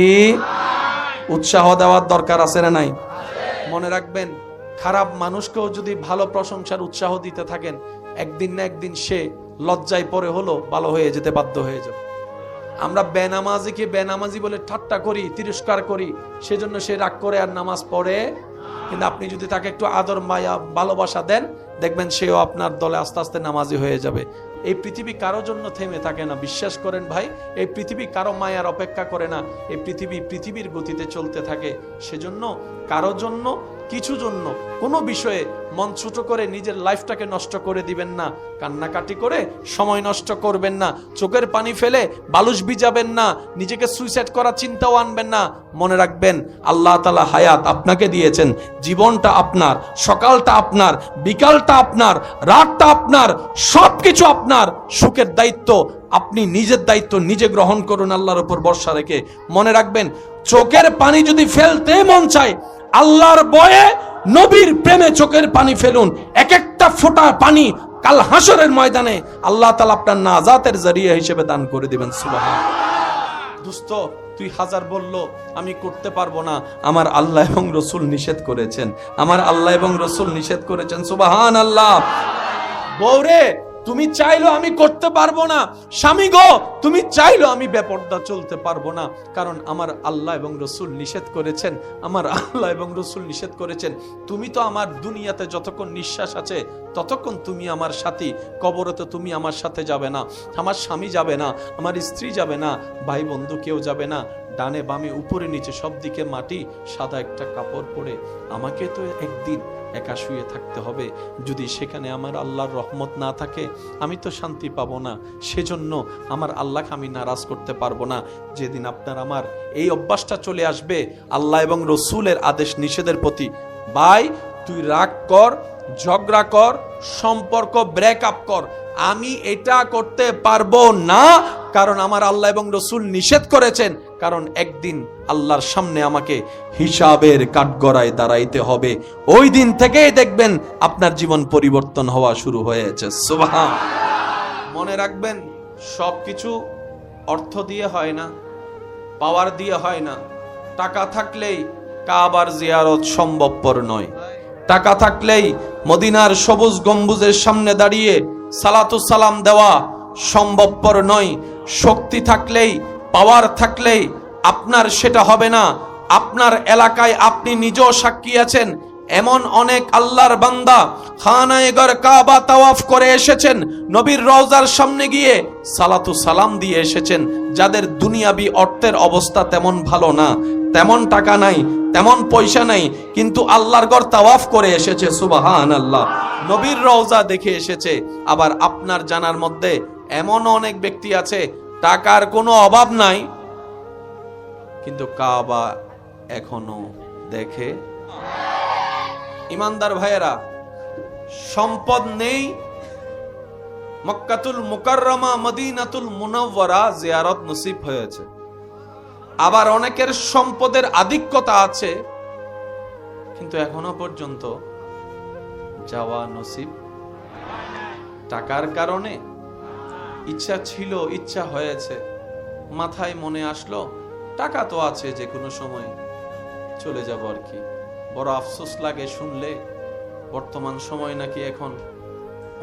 উৎসাহ দেওয়ার দরকার আছে না নাই? মনে রাখবেন, খারাপ মানুষকেও যদি ভালো প্রশংসার উৎসাহ দিতে থাকেন, একদিন না একদিন সে লজ্জায় পড়ে হলো ভালো হয়ে যেতে বাধ্য হয়ে যাবে। আমরা বেনামাজিকে বেনামাজি বলে ঠাট্টা করি, তিরস্কার করি, সেজন্য সে রাগ করে আর নামাজ পড়ে। কিন্তু আপনি যদি তাকে একটু আদর মায়া ভালোবাসা দেন, দেখবেন সেও আপনার দলে আস্তে আস্তে নামাজি হয়ে যাবে। এই পৃথিবী কারো জন্য থেমে থাকে না, বিশ্বাস করেন ভাই। এই পৃথিবী কারো মায়ার অপেক্ষা করে না, এই পৃথিবী পৃথিবীর গতিতে চলতে থাকে। সেজন্য কারো জন্য কিছু জন্য কোনো বিষয়ে মন ছোট করে নিজের লাইফটাকে নষ্ট করে দিবেন না, কান্নাকাটি করে সময় নষ্ট করবেন না, চোখের পানি ফেলে বালুশ ভিজাবেন না, নিজেকে সুইসাইড করার চিন্তাও আনবেন না। মনে রাখবেন আল্লাহ তাআলা হায়াত আপনাকে দিয়েছেন, জীবনটা আপনার, সকালটা আপনার, বিকালটা আপনার, রাতটা আপনার, সবকিছু আপনার। সুখের দায়িত্ব আপনি নিজের দায়িত্ব নিজে গ্রহণ করুন আল্লাহর উপর ভরসা রেখে। মনে রাখবেন চোখের পানি যদি ফেলতে মন চায়, আল্লাহর ভয়ে নবীর প্রেমে চোখের পানি ফেলুন। এক একটা ফোঁটা পানি কাল হাসরের ময়দানে আল্লাহ তাআলা আপনার নাজাতের জরিয়া হিসেবে দান করে দিবেন। সুবহানাল্লাহ। দোস্ত, তুই হাজার বলল আমি করতে পারবো না, আমার আল্লাহ এবং রসুল নিষেধ করেছেন, আমার আল্লাহ এবং রসুল নিষেধ করেছেন। সুবহানাল্লাহ। বউরে, তুমি চাইলো আমি করতে পারবো না, স্বামী গো তুমি চাইলো আমি বেপরদা চলতে পারবো না, কারণ আমার আল্লাহ এবং রসুল নিষেধ করেছেন, আমার আল্লাহ এবং রসুল নিষেধ করেছেন। তুমি তো আমার দুনিয়াতে যতক্ষণ নিঃশ্বাস আছে ততক্ষণ তুমি আমার সাথী, কবরে তো তুমি আমার সাথে যাবে না, আমার স্বামী যাবে না, আমার স্ত্রী যাবে না, ভাই বন্ধু কেউ যাবে না, ডানে বামে উপরে নিচে সব দিকে মাটি, সাদা একটা কাপড় পরে আমাকে তো একদিন একা শুয়ে থাকতে হবে। যদি সেখানে আমার আল্লাহর রহমত না থাকে আমি তো শান্তি পাবো না। সেজন্য আমার আল্লাহকে আমি নারাজ করতে পারবো না। যেদিন আপনার আমার এই অভ্যাসটা চলে আসবে আল্লাহ এবং রসুলের আদেশ নিষেধের প্রতি, ভাই তুই রাগ কর, ঝগড়া কর, সম্পর্ক ব্রেক আপ কর, আমি এটা করতে পারবো না, কারণ আমার আল্লাহ এবং রসুল নিষেধ করেছেন। কারণ একদিন আল্লাহর সামনে আমাকে হিসাবের কাঠগড়ায় দাঁড়াইতে হবে। ওই দিন থেকেই দেখবেন আপনার জীবন পরিবর্তন হওয়া শুরু হয়েছে। সুবহানাল্লাহ। মনে রাখবেন সবকিছু অর্থ দিয়ে হয় না, পাওয়ার দিয়ে হয় না। টাকা থাকলেই কাবার জিয়ারত সম্ভবপর নয়, টাকা থাকলেই মদিনার সবুজ গম্বুজের সামনে দাঁড়িয়ে সালাতু সালাম দেওয়া সম্ভবপর নয়। শক্তি থাকলেই, পাওয়ার থাকলেই আপনার সেটা হবে না। আপনার এলাকায় আপনি নিজেও সাক্ষী আছেন, এমন অনেক আল্লাহর বান্দা খানায়ে কাবা তাওয়াফ করে এসেছেন, নবীর রওজার সামনে গিয়ে সালাতু সালাম দিয়ে এসেছেন, যাদের দুনিয়াবি অর্থের অবস্থা তেমন ভালো না, তেমন টাকা নাই, তেমন পয়সা নাই, কিন্তু আল্লাহর ঘর তাওয়াফ করে এসেছে। সুবহানাল্লাহ, নবীর রওজা দেখে এসেছে। আবার আপনার জানার মধ্যে এমন অনেক ব্যক্তি আছে, টাকার কোনো অভাব নাই, কিন্তু কাবা এখনো দেখে। ইমানদার ভাইয়েরা, সম্পদ নেই, মক্কাতুল মুকাররমা মদিনাতুল মুনাওয়ারা জিয়ারত নসিব হয়েছে। আবার অনেকের সম্পদের আধিক্যতা আছে, কিন্তু এখনো পর্যন্ত যাওয়া নসিব। টাকার কারণে ইচ্ছা ছিল, ইচ্ছা হয়েছে, মাথায় মনে আসলো টাকা তো আছে, যে কোনো সময় চলে যাব আর কি। বড় আফসোস লাগে শুনলে, বর্তমান সময় নাকি এখন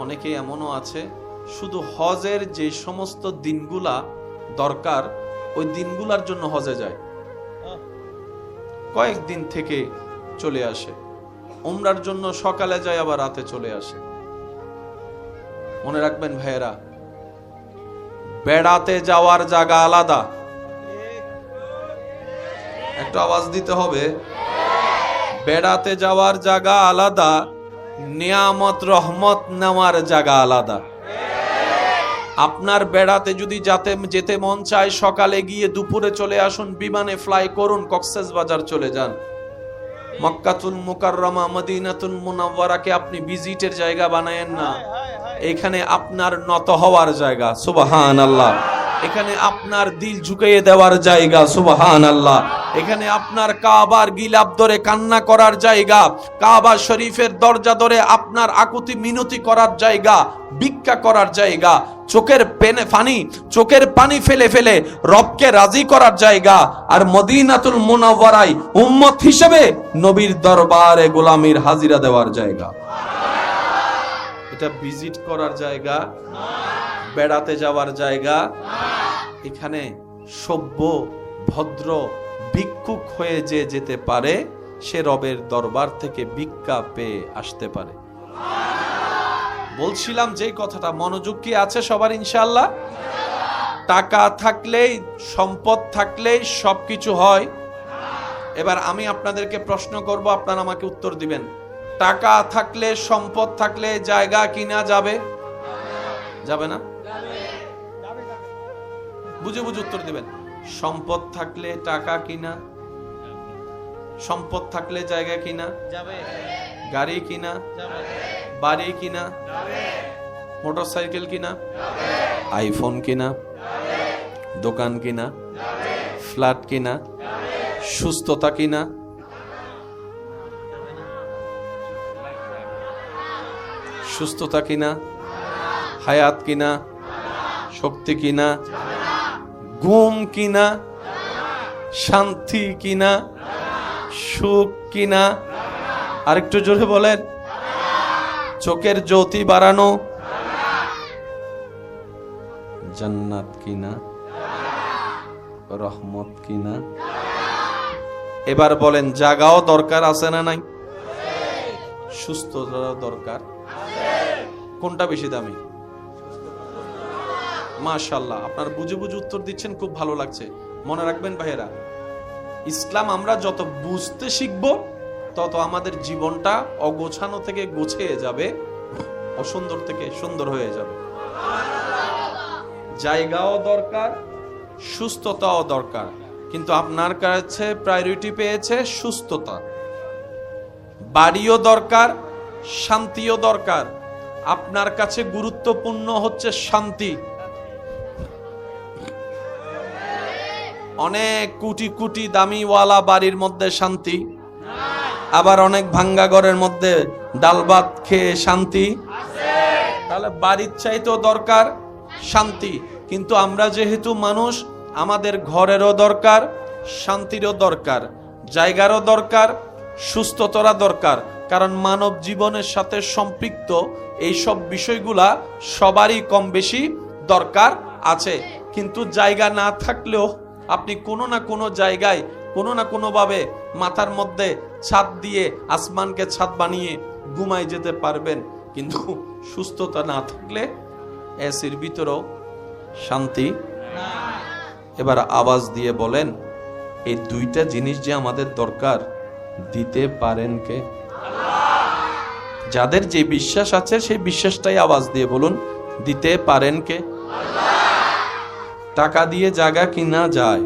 অনেকে এমনও আছে শুধু হজের যে সমস্ত দিনগুলা দরকার ওই দিনগুলার জন্য হজে যায়, কয়েকদিন থেকে চলে আসে। উমরার জন্য সকালে যায়, আবার রাতে চলে আসে। মনে রাখবেন ভাইয়েরা, বেড়াতে যাওয়ার জায়গা আলাদা। একটু আওয়াজ দিতে হবে। বেড়াতে যাওয়ার জায়গা আলাদা, নিয়ামত রহমত নেওয়ার জায়গা আলাদা। আপনার বেড়াতে যদি যেতে মন চায়, সকালে গিয়ে দুপুরে চলে আসুন, বিমানে ফ্লাই করুন, কক্সবাজার চলে যান। মক্কাতুল মুকাররমা মদিনাতুল মুনাওয়ারাকে আপনি ভিজিটের জায়গা বানায়েন না, এখানে আপনার নত হওয়ার জায়গা। সুবহানাল্লাহ। এখানে আপনার দিল ঝুঁকিয়ে দেওয়ার জায়গা। সুবহানাল্লাহ। এখানে আপনার কাবার গিলাপ ধরে কান্না করার জায়গা, কাবা শরীফের দরজা ধরে আপনার আকুতি মিনতি করার জায়গা, ভিক্ষা করার জায়গা, চোখের পানি ফেলে ফেলে রবকে রাজি করার জায়গা। আর মদিনাতুল মুনাওয়ারায় উম্মত হিসেবে নবীর দরবারে গোলামির হাজিরা দেওয়ার জায়গা। এটা ভিজিট করার জায়গা, বেড়াতে যাওয়ার জায়গা। এখানে সভ্য ভদ্র ভিক্ষুক হয়ে যে যেতে পারে, সে রবের দরবার থেকে ভিক্ষা পেয়ে আসতে পারে। বলছিলাম যে কথাটা, মনোযোগ কি আছে সবার? ইনশাআল্লাহ। টাকা থাকলেই, সম্পদ থাকলেই সবকিছু হয়। এবার আমি আপনাদেরকে প্রশ্ন করব, আপনারা আমাকে উত্তর দিবেন। টাকা থাকলে, সম্পদ থাকলে জায়গা কিনা যাবে? যাবে না? বুঝে বুঝে উত্তর দিবেন। সম্পদ থাকলে টাকা কিনা, সম্পদ থাকলে জায়গা কিনা যাবে, গাড়ি কিনা যাবে, বাড়ি কিনা যাবে, মোটরসাইকেল কিনা যাবে, আইফোন কিনা যাবে, দোকান কিনা যাবে, ফ্ল্যাট কিনা যাবে, সুস্থতা কিনা, সুস্থতা কিনা, হায়াত কিনা, শক্তি কিনা, ঘুম কিনা, শান্তি কিনা, সুখ কিনা, আরেকটু জোরে বলেন। চোখের জ্যোতি বাড়ানো, জান্নাত কিনা, রহমত কিনা। এবার বলেন, জাগাও দরকার আছে না নাই? সুস্থতা দরকার। কোনটা বেশি দামি? মাশাআল্লাহ, আপনারা বুঝে বুঝে উত্তর দিচ্ছেন, খুব ভালো লাগছে। মনে রাখবেন ভাইয়েরা, ইসলাম আমরা যত বুঝতে শিখব, তত আমাদের জীবনটা অগোছানো থেকে গোছিয়ে যাবে, অসুন্দর থেকে সুন্দর হয়ে যাবে। জায়গাও দরকার, সুস্থতাও দরকার, কিন্তু আপনার কাছে প্রায়োরিটি পেয়েছে সুস্থতা। বাড়িও দরকার, শান্তিও দরকার। আপনার কাছে গুরুত্বপূর্ণ হচ্ছে শান্তি। অনেক কোটি কোটি দামিওয়ালা বাড়ির মধ্যে শান্তি, আবার অনেক ভাঙ্গা ঘরের মধ্যে ডাল ভাত খেয়ে শান্তি। তাহলে বাড়ির চাইতেও দরকার শান্তি। কিন্তু আমরা যেহেতু মানুষ, আমাদের ঘরেরও দরকার, শান্তিরও দরকার, জায়গারও দরকার, সুস্থতারও দরকার। কারণ মানব জীবনের সাথে সম্পৃক্ত এই সব বিষয়গুলা সবারই কম বেশি দরকার আছে। কিন্তু জায়গা না থাকলেও আপনি কোনো না কোনো জায়গায়, কোনো না কোনো ভাবে মাথার মধ্যে ছাদ দিয়ে আসমানকে ছাদ বানিয়ে ঘুমায় যেতে পারবেন, কিন্তু সুস্থতা না থাকলে এসির ভিতরেও শান্তি। এবার আওয়াজ দিয়ে বলেন, এই দুইটা জিনিস যে আমাদের দরকার, দিতে পারেন কে? যাদের যে বিশ্বাস আছে সেই বিশ্বাসটাই আওয়াজ দিয়ে বলুন, দিতে পারেন কে? টাকা দিয়ে জায়গা কিনা যায়,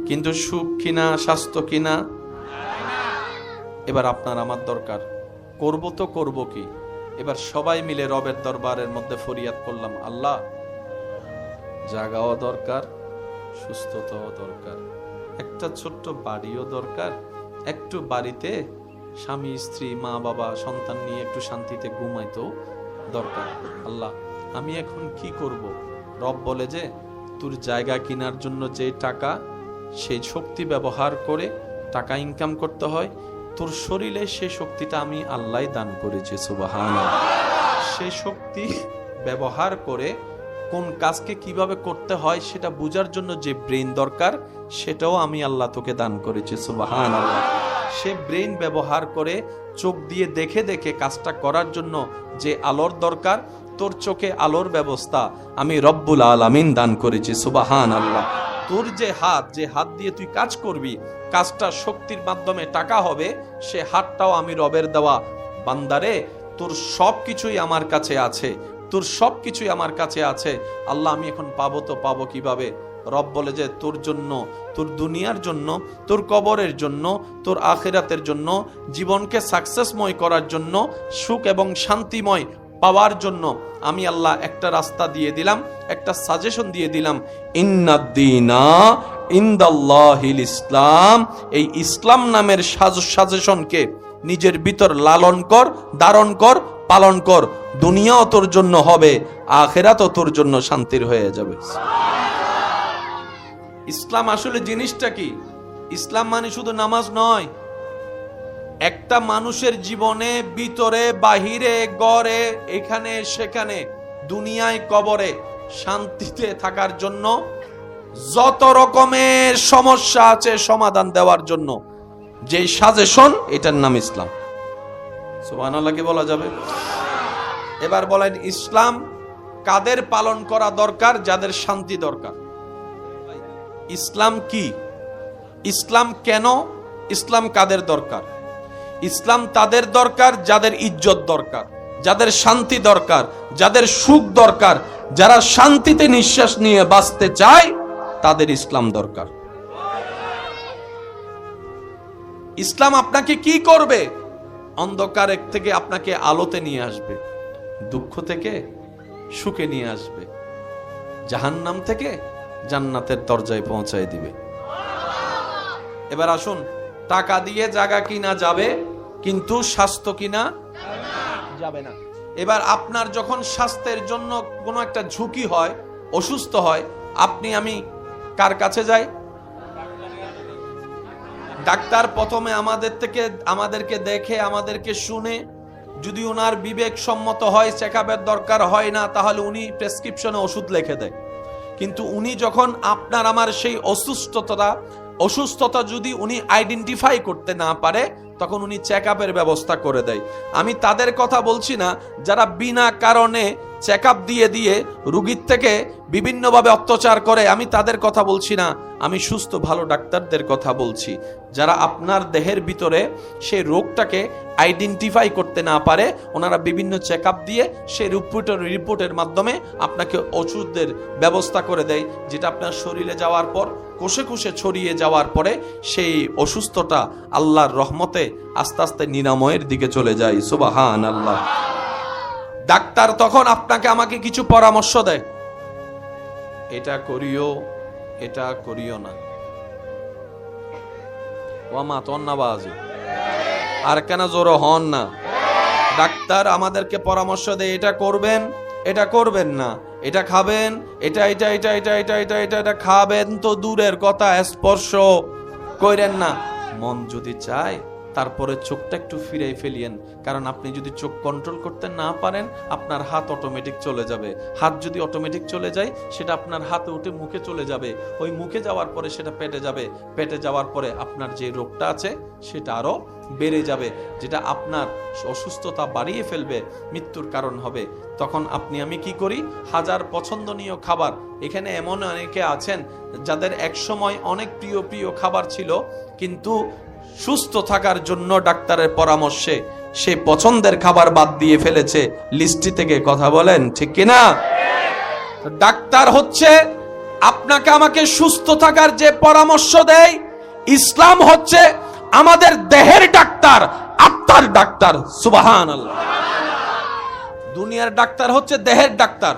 কিন্তু সুখ কিনা, স্বাস্থ্য কিনা। এবার আপনার আমার দরকার, করব তো করব কি? এবার সবাই মিলে রবের দরবারের মধ্যে ফরিয়াদ করলাম, আল্লাহ জায়গাও দরকার, সুস্থতাও দরকার, একটা ছোট্ট বাড়িও দরকার, একটু বাড়িতে স্বামী স্ত্রী মা বাবা সন্তান নিয়ে একটু শান্তিতে ঘুমাইতো দরকার। আল্লাহ আমি এখন কি করব? রব বলে যে তোর জায়গা কেনার জন্য যে টাকা, সেই শক্তি ব্যবহার করে টাকা ইনকাম করতে হয়, তোর শরীরে সেই শক্তিটা আমি আল্লাহ দান করেছি, সুবহানাল্লাহ। সেই শক্তি ব্যবহার করে কোন কাজকে কিভাবে করতে হয় সেটা বোঝার জন্য যে ব্রেন দরকার, সেটাও আমি আল্লাহ তোকে দান করেছি, সুবহানাল্লাহ। সে ব্রেন ব্যবহার করে চোখ দিয়ে দেখে দেখে কাজটা করার জন্য যে আলোর দরকার, তোর চোখে আলোর ব্যবস্থা আমি রব্বুল আলামিন দান করেছি, সুবহানাল্লাহ। তোর যে হাত দিয়ে তুই কাজ করবি, কাজটা শক্তির মাধ্যমে টাকা হবে, সে হাতটাও আমি রবের দেওয়া। বান্দারে তোর সবকিছুই আমার কাছে আছে, তোর সবকিছুই আমার কাছে আছে। আল্লাহ আমি এখন পাবো তো পাবো কিভাবে? রব বলে যে তোর জন্য, তোর দুনিয়ার জন্য, তোর কবরের জন্য, তোর আখিরাতের জন্য, জীবনকে সাকসেসময় করার জন্য, সুখ এবং শান্তিময় পাওয়ার জন্য আমি আল্লাহ একটা রাস্তা দিয়ে দিলাম, একটা সাজেশন দিয়ে দিলাম। ইন্নাদ্দীনা ইনদাল্লাহিল ইসলাম। এই ইসলাম নামের সাজেশনকে নিজের ভিতর লালন কর, ধারণ কর, পালন কর। দুনিয়াও তোর জন্য হবে, আখিরাতও তোর জন্য শান্তির হয়ে যাবে। ইসলাম আসলে জিনিসটা কি? ইসলাম মানে শুধু নামাজ নয়। একটা মানুষের জীবনে ভিতরে বাহিরে, গড়ে, এখানে সেখানে, দুনিয়ায় কবরে শান্তিতে থাকার জন্য যত রকমের সমস্যা আছে সমাধান দেওয়ার জন্য যে সাজেশন, এটার নাম ইসলাম। সুবহানাল্লাহ কি বলা যাবে? এবার বলেন, ইসলাম কাদের পালন করা দরকার? যাদের শান্তি দরকার। ইসলাম কি? ইসলাম কেন? ইসলাম কাদের দরকার? ইসলাম তাদের দরকার যাদের ইজ্জত দরকার, যাদের শান্তি দরকার, যাদের সুখ দরকার, যারা শান্তিতে নিঃশ্বাস নিয়ে বাঁচতে চায়, তাদের ইসলাম দরকার। ইসলাম আপনাকে কি করবে? অন্ধকার থেকে আপনাকে আলোতে নিয়ে আসবে, দুঃখ থেকে সুখে নিয়ে আসবে, জাহান্নাম থেকে জান্নাতের দরজায় পৌঁছায় দিবে। এবার আসুন, টাকা দিয়ে জায়গা কিনা যাবে, কিন্তু স্বাস্থ্য কিনা যাবে না। এবার আপনার যখন স্বাস্থ্যের জন্য কোনো একটা ঝুঁকি হয়, অসুস্থ হয়, আপনি আমি কার কাছে যাই? ডাক্তার প্রথমে আমাদেরকে দেখে, আমাদেরকে শুনে, যদি ওনার বিবেক সম্মত হয়, চেকআপের দরকার হয় না, তাহলে উনি প্রেসক্রিপশনে ওষুধ লিখে দেয়। কিন্তু উনি যখন আপনার আমার সেই অসুস্থতা যদি উনি আইডেন্টিফাই করতে না পারে, তখন উনি চেকআপের ব্যবস্থা করে দেয়। আমি তাদের কথা বলছি না যারা বিনা কারণে চেকআপ দিয়ে রোগীর থেকে বিভিন্নভাবে অত্যাচার করে, আমি তাদের কথা বলছি না। আমি সুস্থ ভালো ডাক্তারদের কথা বলছি, যারা আপনার দেহের ভিতরে সেই রোগটাকে আইডেন্টিফাই করতে না পারে, ওনারা বিভিন্ন চেকআপ দিয়ে সেই রিপোর্টের মাধ্যমে আপনাকে ওষুধের ব্যবস্থা করে দেয়, যেটা আপনার শরীরে যাওয়ার পর কোষে কোষে ছড়িয়ে যাওয়ার পরে সেই অসুস্থতা আল্লাহর রহমতে আস্তে আস্তে নিরাময়ের দিকে চলে যায়। সুবহানাল্লাহ। ডাক্তার তখন আপনাকে আমাকে কিছু পরামর্শ দেয়, এটা করিও, এটা করিও না। ওয়ামা তন্নাবাজি আর কেন জোর হন না। ডাক্তার আমাদেরকে পরামর্শ দেয়, এটা করবেন, এটা করবেন না, এটা খাবেন, এটা খাবেন তো দূরের কথা, স্পর্শ কইরেন না। মন যদি চায় তারপরে চোখটা একটু ফিরে ফেলিয়েন, কারণ আপনি যদি চোখ কন্ট্রোল করতে না পারেন, আপনার হাত অটোমেটিক চলে যাবে। হাত যদি অটোমেটিক চলে যায়, সেটা আপনার হাতে উঠে মুখে চলে যাবে, ওই মুখে যাওয়ার পরে সেটা পেটে যাবে, পেটে যাওয়ার পরে আপনার যে রোগটা আছে সেটা আরো বেড়ে যাবে, যেটা আপনার অসুস্থতা বাড়িয়ে ফেলবে, মৃত্যুর কারণ হবে। তখন আপনি আমি কি করি? হাজার পছন্দনীয় খাবার, এখানে এমন অনেকে আছেন যাদের একসময় অনেক প্রিয় প্রিয় খাবার ছিল, কিন্তু সুস্থ থাকার জন্য ডাক্তারের পরামর্শে সে পছন্দের খাবার বাদ দিয়ে ফেলেছে লিস্টি থেকে। কথা বলেন ঠিক কিনা? ডাক্তার হচ্ছে আপনাকে আমাকে সুস্থ থাকার যে পরামর্শ দেয়, ইসলাম হচ্ছে আমাদের দেহের ডাক্তার, আত্মার ডাক্তার। সুবহানাল্লাহ। দুনিয়ার ডাক্তার হচ্ছে দেহের ডাক্তার,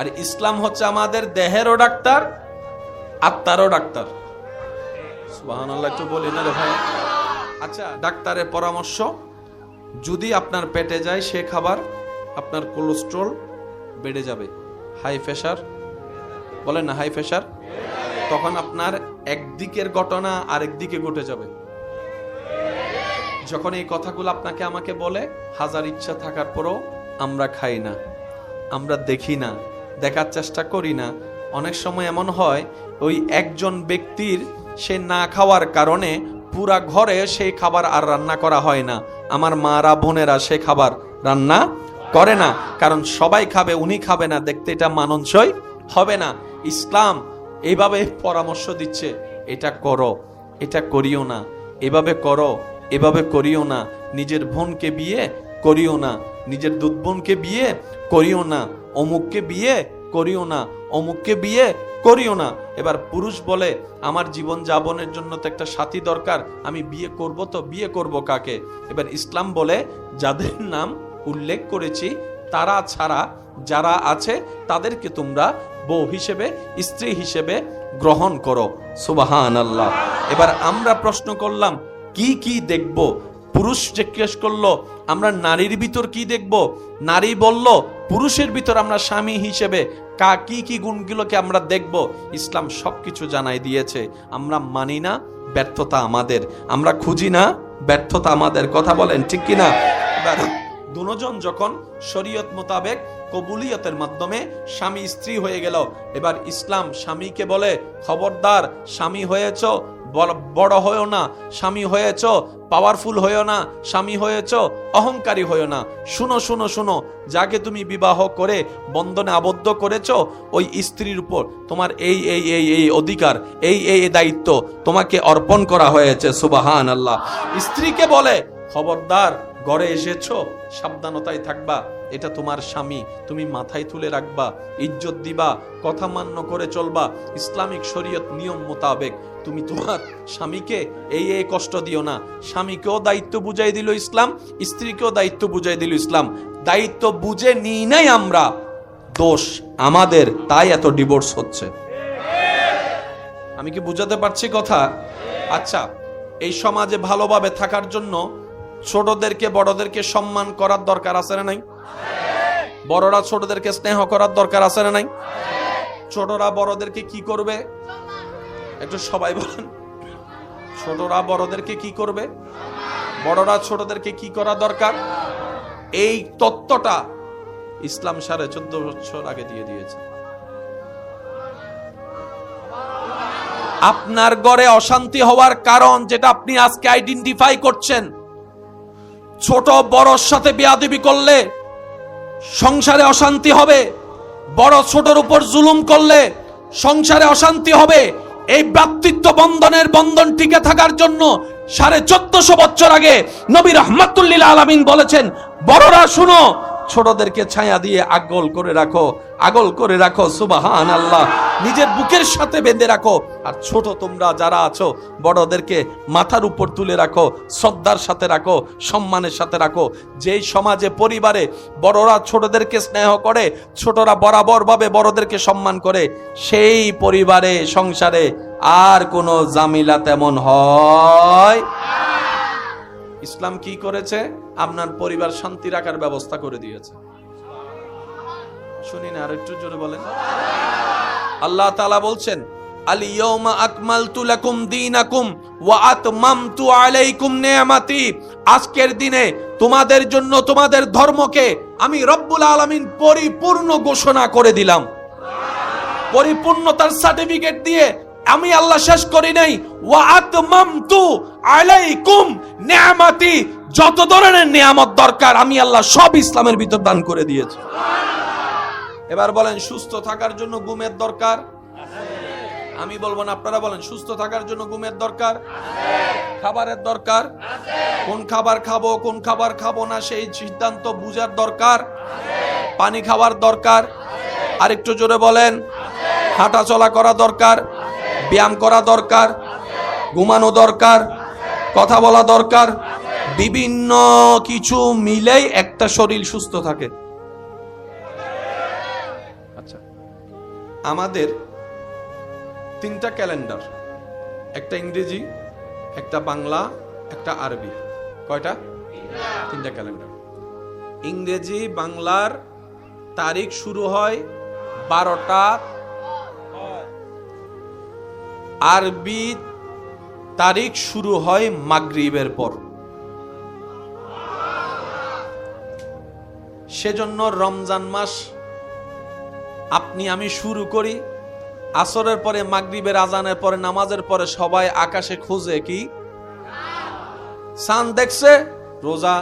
আর ইসলাম হচ্ছে আমাদের দেহেরও ডাক্তার, আত্মারও ডাক্তার। সুবহানাল্লাহ একটু বলি না রে ভাই? আচ্ছা, ডাক্তারের পরামর্শ, যদি আপনার পেটে যায় সে খাবার, আপনার কোলেস্ট্রল বেড়ে যাবে, হাই প্রেশার, বলেন না হাই প্রেশার, তখন আপনার একদিকের ঘটনা আরেক দিকে ঘটে যাবে। যখন এই কথাগুলো আপনাকে আমাকে বলে, হাজার ইচ্ছা থাকার পরও আমরা খাই না, আমরা দেখি না, দেখার চেষ্টা করি না। অনেক সময় এমন হয় ওই একজন ব্যক্তির সে না খাওয়ার কারণে পুরা ঘরে সেই খাবার আর রান্না করা হয় না। আমার মারা বোনেরা সে খাবার রান্না করে না, কারণ সবাই খাবে, উনি খাবে না, দেখতে এটা মানানসই হবে না। ইসলাম এইভাবে পরামর্শ দিচ্ছে, এটা করো, এটা করিও না, এভাবে করো, এভাবে করিও না, নিজের বোনকে বিয়ে করিও না, নিজের দুধ বোনকে বিয়ে করিও না, অমুককে বিয়ে করিও না, অমুককে বিয়ে করিও না। এবার পুরুষ বলে, আমার জীবন যাপনের জন্য তো একটা সাথী দরকার, আমি বিয়ে করব, তো বিয়ে করব কাকে? এবার ইসলাম বলে, যাদের নাম উল্লেখ করেছি তারা ছাড়া যারা আছে তাদেরকে তোমরা বউ হিসেবে, স্ত্রী হিসেবে গ্রহণ করো। সুবহানাল্লাহ। এবার আমরা প্রশ্ন করলাম, কি কি দেখব? পুরুষ জিজ্ঞেস করলো, আমরা নারীর ভিতর কি দেখব? নারী বলল, পুরুষের ভিতর আমরা স্বামী হিসেবে কি কি গুণগুলোকে আমরা দেখব। ইসলাম সবকিছু জানাই দিয়েছে। আমরা মানি না, ব্যর্থতা আমাদের, আমরা খুঁজি না, ব্যর্থতা আমাদের। কথা বলেন ঠিক কিনা? এবার দুজন যখন শরীয়ত মোতাবেক কবুলিয়তের মাধ্যমে স্বামী স্ত্রী হয়ে গেল, এবার ইসলাম স্বামীকে বলে, খবরদার, স্বামী হয়েছ বড় হয়েও না, স্বামী হয়েছ পাওয়ারফুল হয়েও না, স্বামী হয়েছ অহংকারী হয়েও না। শুনো শুনো শুনো, যাকে তুমি বিবাহ করে বন্ধনে আবদ্ধ করেছ, ওই স্ত্রীর উপর তোমার এই এই এই এই অধিকার, এই এই দায়িত্ব তোমাকে অর্পণ করা হয়েছে। সুবহানাল্লাহ। স্ত্রীকে বলে, খবরদার, ঘরে এসেছো, সাবধানতায় থাকবা, এটা তোমার স্বামী, তুমি মাথায় তুলে রাখবা, ইজ্জত দিবা, কথা মান্য করে চলবা, ইসলামিক শরীয়ত নিয়ম মোতাবেক তুমি তোমার স্বামীকে এই এই কষ্ট দিও না। স্বামীকেও দায়িত্ব বুঝাই দিল ইসলাম, স্ত্রীকেও দায়িত্ব বুঝাই দিল ইসলাম। দায়িত্ব বুঝে নিই নাই আমরা, দোষ আমাদের, তাই এত ডিভোর্স হচ্ছে। আমি কি বুঝাতে পারছি কথা? আচ্ছা, এই সমাজে ভালোভাবে থাকার জন্য ছোটদেরকে বড়দেরকে সম্মান করার দরকার আছে না নাই? বড়রা ছোটদেরকে স্নেহ করার দরকার আছে না নাই? ছোটরা বড়দেরকে কি করবে? একটু সবাই বলেন, ছোটরা বড়দেরকে কি করবে? বড়রা ছোটদেরকে কি করা দরকার? এই তত্ত্বটা ইসলাম 14.5 বছর আগে দিয়ে দিয়েছে। আপনার ঘরে অশান্তি হওয়ার কারণ যেটা আপনি আজকে আইডেন্টিফাই করছেন, ছোট বড়র সাথে বেয়াদবি করলে সংসারে অশান্তি হবে, বড় ছোটর উপর জুলুম করলে সংসারে অশান্তি হবে। এই ভ্রাতৃত্ব বন্ধনের বন্ধন টিকে থাকার জন্য 1450 বছর আগে নবী রাহমাতুল লিল আলামিন বলেছেন, বড়রা শুনো, ছোটদেরকে ছায়া দিয়ে আগল করে রাখো, আগল করে রাখো। সুবহানাল্লাহ। নিজের বুকের সাথে বেঁধে রাখো। আর ছোট তোমরা যারা আছো, বড়দেরকে মাথার উপর তুলে রাখো, শ্রদ্ধার সাথে রাখো, সম্মানের সাথে রাখো। যেই সমাজে পরিবারে বড়রা ছোটদেরকে স্নেহ করে, ছোটরা বরাবর ভাবে বড়দেরকে সম্মান করে, সেই পরিবারে, সংসারে আর কোনো ঝামেলা তেমন হয়। ইসলাম কি করেছে? আপনার পরিবার শান্তি রাখার ব্যবস্থা করে দিয়েছে। শুনি না, আর একটু জোরে বলেন। আল্লাহ তাআলা বলছেন, আল ইয়াউমা আকমালতু লাকুম দীনাকুম ওয়া আতমামতু আলাইকুম নি'মাতি। আজকের দিনে তোমাদের জন্য তোমাদের ধর্মকে আমি রব্বুল আলামিন পরিপূর্ণ ঘোষণা করে দিলাম। পরিপূর্ণতার সার্টিফিকেট দিয়ে আমি আল্লাহ শেষ করি নাই, ওয়া আতমামতু আলাইকুম নিয়ামতি, যত ধরনের নিয়ামত দরকার আমি আল্লাহ সব ইসলামের ভিতর দান করে দিয়েছি। এবার বলেন, সুস্থ থাকার জন্য ঘুমের দরকার? আমি বলবো না, আপনারা বলেন, সুস্থ থাকার জন্য ঘুমের দরকার, খাবারের দরকার, কোন খাবার খাবো কোন খাবার খাবো না সেই সিদ্ধান্ত বুঝার দরকার, পানি খাওয়ার দরকার, আর একটু জোরে বলেন, হাঁটা চলা করা দরকার, ব্যায়াম করা দরকার, ঘুমানো দরকার, কথা বলা দরকার, বিভিন্ন কিছু মিলেই একটা শরীর সুস্থ থাকে। আচ্ছা, আমাদের 3টা ক্যালেন্ডার, একটা ইংরেজি, একটা বাংলা, একটা আরবি। কয়টা? 3টা ক্যালেন্ডার। ইংরেজি বাংলার তারিখ শুরু হয় 12টা, আরবি তারিখ শুরু হয় মাগরিবের পর। সেজন্য রমজান মাস আপনি আমি শুরু করি আসরের পরে, মাগরিবের আজানের পরে, নামাজের পরে সবাই আকাশে খুঁজে কি চাঁদ দেখছে, রোজা।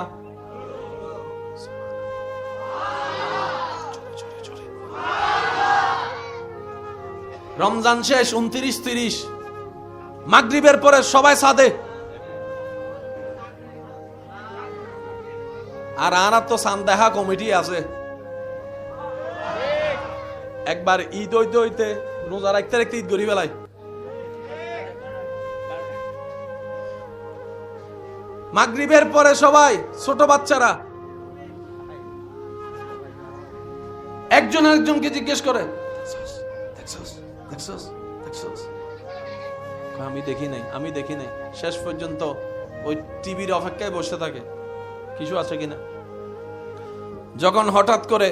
রমজান শেষ 29-30, মাগরিবের পরে সবাই ছাদে। আর আনার তো চাঁদ দেখা কমিটি আছে, একবার ঈদ হইতে হইতে রোজা রাখতে রাখতে ঈদ গড়ি বেলায়। মাগরিবের পরে সবাই ছোট বাচ্চারা একজন আরেকজনকে জিজ্ঞেস করে, আমি দেখি নাই, আমি দেখি নাই। শেষ পর্যন্ত ওই টিভির অপেক্ষায় বসে থাকে কিছু আছে কিনা। যখন হঠাৎ করে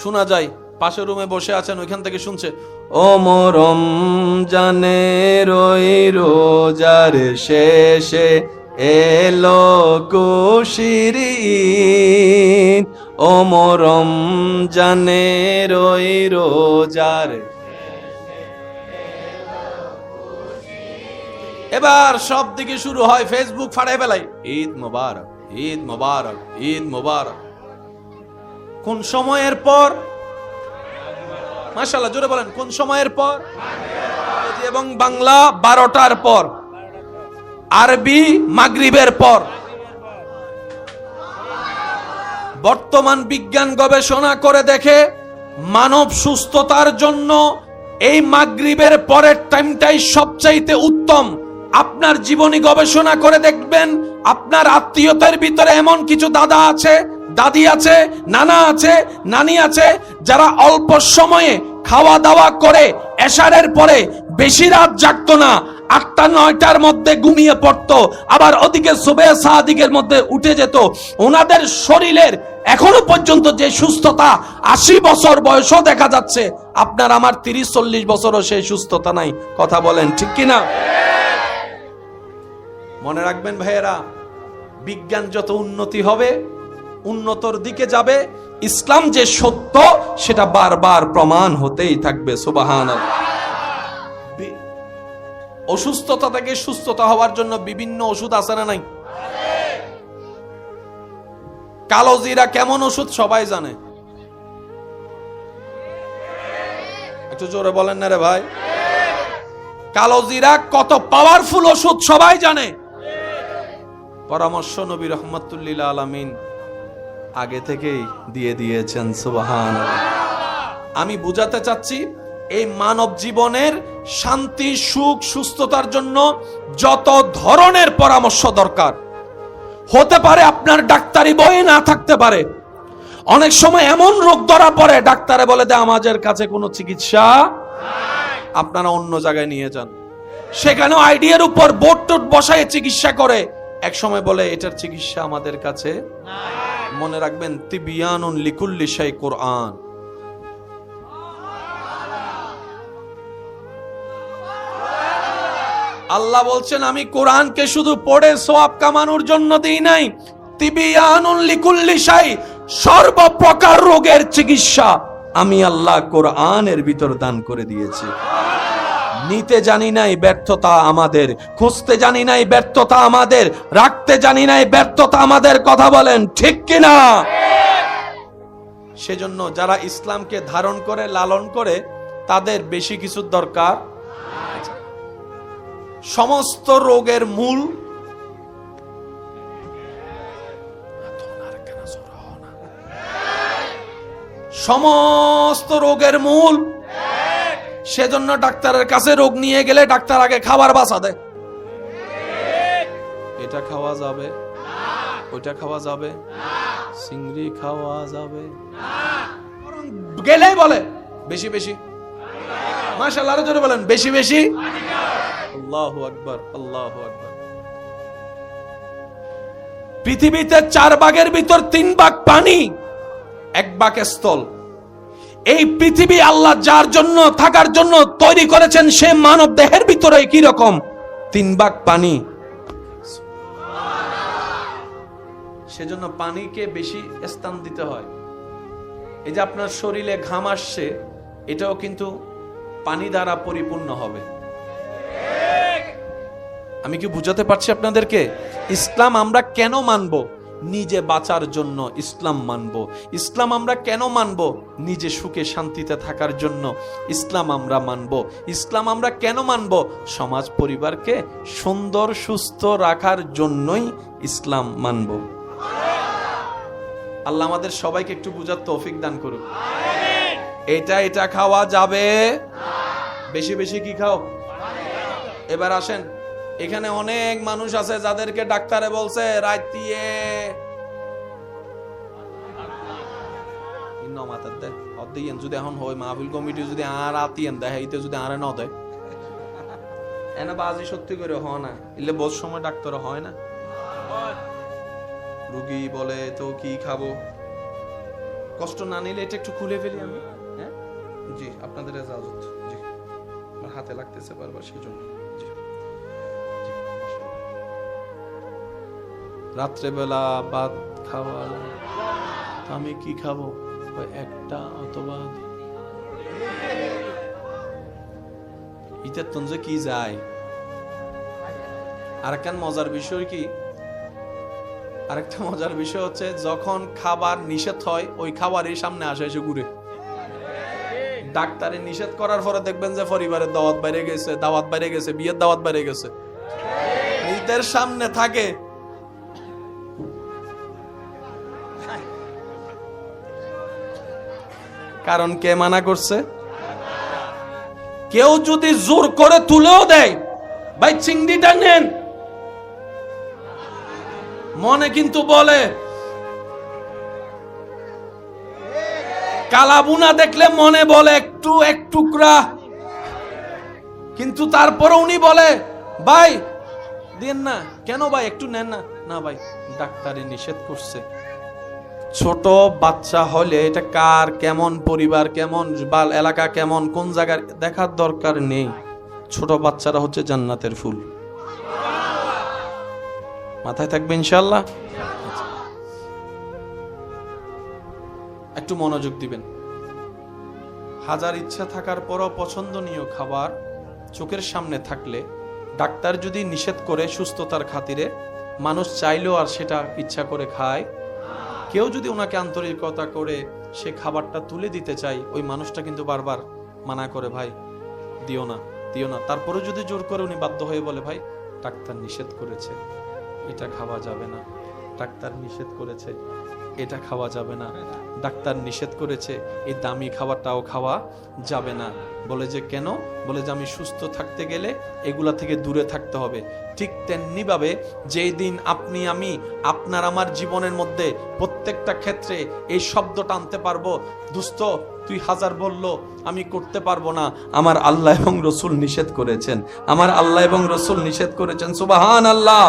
শোনা যায় পাশের রুমে বসে আছেন, ওইখান থেকে শুনছে, ও মরম জানের ওই রোজার শেষে এলো খুশির ঈদ, ও মরম জানের ওই রোজার। এবার সব দিকে শুরু হয়, ফেসবুক ফাড়াই বেলাই, ঈদ মোবারক, ঈদ মোবারক, ঈদ মোবারক। কোন সময়ের পর? মাশাআল্লাহ, জোরে বলেন, কোন সময়ের পর? এবং বাংলা 12টার পর, আরবি মাগরিবের পর। বর্তমান বিজ্ঞান গবেষণা করে দেখে মানব সুস্থতার জন্য এই মাগরিবের পরের টাইমটাই সবচাইতে উত্তম। আপনার জীবনী গবেষণা করে দেখবেন, আপনার আত্মীয়তার ভিতরে এমন কিছু দাদা আছে, দাদি আছে, নানা আছে, নানি আছে, যারা অল্প সময়ে খাওয়া দাওয়া করে এশারের পরে বেশি রাত জাগতো না, 8টা-9টার মধ্যে ঘুমিয়ে পড়তো, আবার ওদিকে সুবহে সাদিকের মধ্যে উঠে যেত। ওনাদের শরীরের এখনো পর্যন্ত যে সুস্থতা, 80 বছর বয়সও দেখা যাচ্ছে। আপনার আমার 30-40 বছরও সেই সুস্থতা নাই। কথা বলেন ঠিক কিনা? মনে রাখবেন ভাইয়েরা, বিজ্ঞান যত উন্নতি হবে, উন্নতর দিকে যাবে, ইসলাম যে সত্য সেটা বারবার প্রমাণ হতেই থাকবে। সুবহানাল্লাহ। অসুস্থতা থেকে সুস্থতা হওয়ার জন্য বিভিন্ন ওষুধ আছে না নাই? কালো জিরা কেমন ওষুধ সবাই জানে, একটু জোরে বলেন না রে ভাই। কালো জিরা কত পাওয়ারফুল ওষুধ সবাই জানে। পরামর্শ নবী রাহমাতুল্লিল আলামিন আগে থেকেই দিয়ে দিয়েছেন। সুবহানাল্লাহ। আমি বুঝাতে চাচ্ছি, এই মানব জীবনের শান্তি, সুখ, সুস্থতার জন্য যত ধরনের পরামর্শ দরকার হতে পারে, আপনার ডাক্তারি বই না থাকতে পারে। অনেক সময় এমন রোগ ধরা পড়ে, ডাক্তারে বলে দেয় আমাদের কাছে কোনো চিকিৎসা নাই, আপনারা অন্য জায়গায় নিয়ে যান। সেখানেও আইডিয়ার উপর বোর্ড টোট বসায় চিকিৎসা করে, এক সময় বলে এটার চিকিৎসা আমাদের কাছে নাই। মনে রাখবেন, তিবিয়ানুন লিকুল্লি শাই কোরআন। আল্লাহ বলছেন, আমি কোরআনকে শুধু পড়ে সওয়াব কামানোর জন্য দেই নাই, তিবিয়ানুন লিকুল্লি শাই, সর্বপ্রকার রোগের চিকিৎসা আমি আল্লাহ কোরআনের ভিতর দান করে দিয়েছি। নিতে জানি নাই ব্যর্থতা আমাদের, খুঁজতে জানি নাই ব্যর্থতা আমাদের, রাখতে জানি নাই ব্যর্থতা আমাদের। কথা বলেন ঠিক কিনা? সেজন্য যারা ইসলামকে ধারণ করে লালন করে তাদের বেশি কিছুর দরকার। সমস্ত রোগের মূল সমস্ত রোগের মূল। সেজন্য ডাক্তারের কাছে রোগ নিয়ে গেলে ডাক্তার আগে খাবার বাঁচা দেয়। এটা খাওয়া যাবে, ওইটা খাওয়া যাবে, চিংড়ি খাওয়া যাবে, গেলেই বলে বেশি বেশি। মাশাআল্লাহ, আরো জোরে বলেন বেশি বেশি। আল্লাহু আকবার, আল্লাহু আকবার। পৃথিবীতে 4 ভাগের ভিতর 3 ভাগ পানি, 1 ভাগ স্থল। এই পৃথিবী আল্লাহ যার জন্য থাকার জন্য তৈরি করেছেন সে মানব দেহের ভিতরে কি রকম 3 ভাগ পানি। সেজন্য পানিকে বেশি স্থান দিতে হয়। এই যে আপনার শরীরে ঘাম আসছে, এটাও কিন্তু পানি দ্বারা পরিপূর্ণ হবে। আমি কি বুঝাতে পারছি আপনাদেরকে? ইসলাম আমরা কেন মানব? নিজে বাঁচার জন্য ইসলাম মানব। ইসলাম আমরা কেন মানব? নিজে সুখে শান্তিতে থাকার জন্য ইসলাম আমরা মানব। ইসলাম আমরা কেন মানব? সমাজ পরিবারকে সুন্দর সুস্থ রাখার জন্যই ইসলাম মানব। আল্লাহ আমাদের সবাইকে একটু বুঝার তৌফিক দান করুন। এটা খাওয়া যাবে, বেশি বেশি কি খাও। এবার আসেন, এখানে অনেক মানুষ আছে যাদেরকে ডাক্তারে বলছে রাইতিয়ে যদি এখন হয় মাহফিল কমিটি যদি আর আতিয়েন দেয় এইতে যদি আরে ন দেয় এনে বাজি সত্যি করে হয় না। এলে বহু সময় ডাক্তার হয় না, রুগী বলে তো কি খাবো, কষ্ট না নিলে এটা একটু খুলে ফেলি আমি। হ্যাঁ জি, আপনাদের ইজাজত। জি, আমার হাতে লাগতেছে বারবার, সেজন্য জি। রাত্রেবেলা ভাত খাওয়া, আমি কি খাবো? একটা অথবা ইটার তঞ্জে কি যায়। আরেকটা মজার বিষয় কি, আরেকটা মজার বিষয় হচ্ছে যখন খাবার নিষেধ হয় ওই খাবারের সামনে আসে এসে ঘুরে। ডাক্তারে নিষেধ করার পরে দেখবেন যে পরিবারের দাওয়াত বাইরে গেছে, দাওয়াত বাইরে গেছে, বিয়ের দাওয়াত বাইরে গেছে, নিজের সামনে থাকে। কারণ কে মানা করছে? কেউ যদি জোর করে তুলেও দেয়, ভাই চিংড়িটা নেন, মনে কিন্তু বলে কালাবুনা দেখলে মনে বলে একটু এক টুকরা, কিন্তু তারপরে উনি বলে ভাই দেন না কেন, ভাই একটু নেন না। না ভাই ডাক্তারে নিষেধ করছে। ছোট বাচ্চা হলে এটা কার কেমন পরিবার কেমন এলাকা কেমন কোন জায়গার দেখার দরকার নেই। ছোট বাচ্চারা হচ্ছে জান্নাতের ফুল। মাথায় থাকবে ইনশাআল্লাহ। একটু মনোযোগ দিবেন। হাজার ইচ্ছা থাকার পরও পছন্দনীয় খাবার চোখের সামনে থাকলে ডাক্তার যদি নিষেধ করে সুস্থতার খাতিরে, মানুষ চাইলেও আর সেটা ইচ্ছা করে খায়। কেউ যদি ওনাকে আন্তরিকতা করে সে খাবারটা তুলে দিতে চায়, ওই মানুষটা কিন্তু বারবার মানা করে, ভাই দিও না দিও না। তারপরে যদি জোর করে উনি বাধ্য হয়ে বলে ভাই ডাক্তার নিষেধ করেছে, এটা খাওয়া যাবে না, ডাক্তার নিষেধ করেছে, এটা খাওয়া যাবে না, ডাক্তার নিষেধ করেছে এই দামি খাবারটাও খাওয়া যাবে না। বলে যে কেন? বলে যে আমি সুস্থ থাকতে গেলে এগুলা থেকে দূরে থাকতে হবে। ঠিক তেমনি ভাবে যেই দিন আপনি আমি আপনার আমার জীবনের মধ্যে প্রত্যেকটা ক্ষেত্রে এই শব্দটা আনতে পারবো, দোস্ত তুই হাজার বললো আমি করতে পারবো না, আমার আল্লাহ এবং রসুল নিষেধ করেছেন, আমার আল্লাহ এবং রসুল নিষেধ করেছেন। সুবহানাল্লাহ।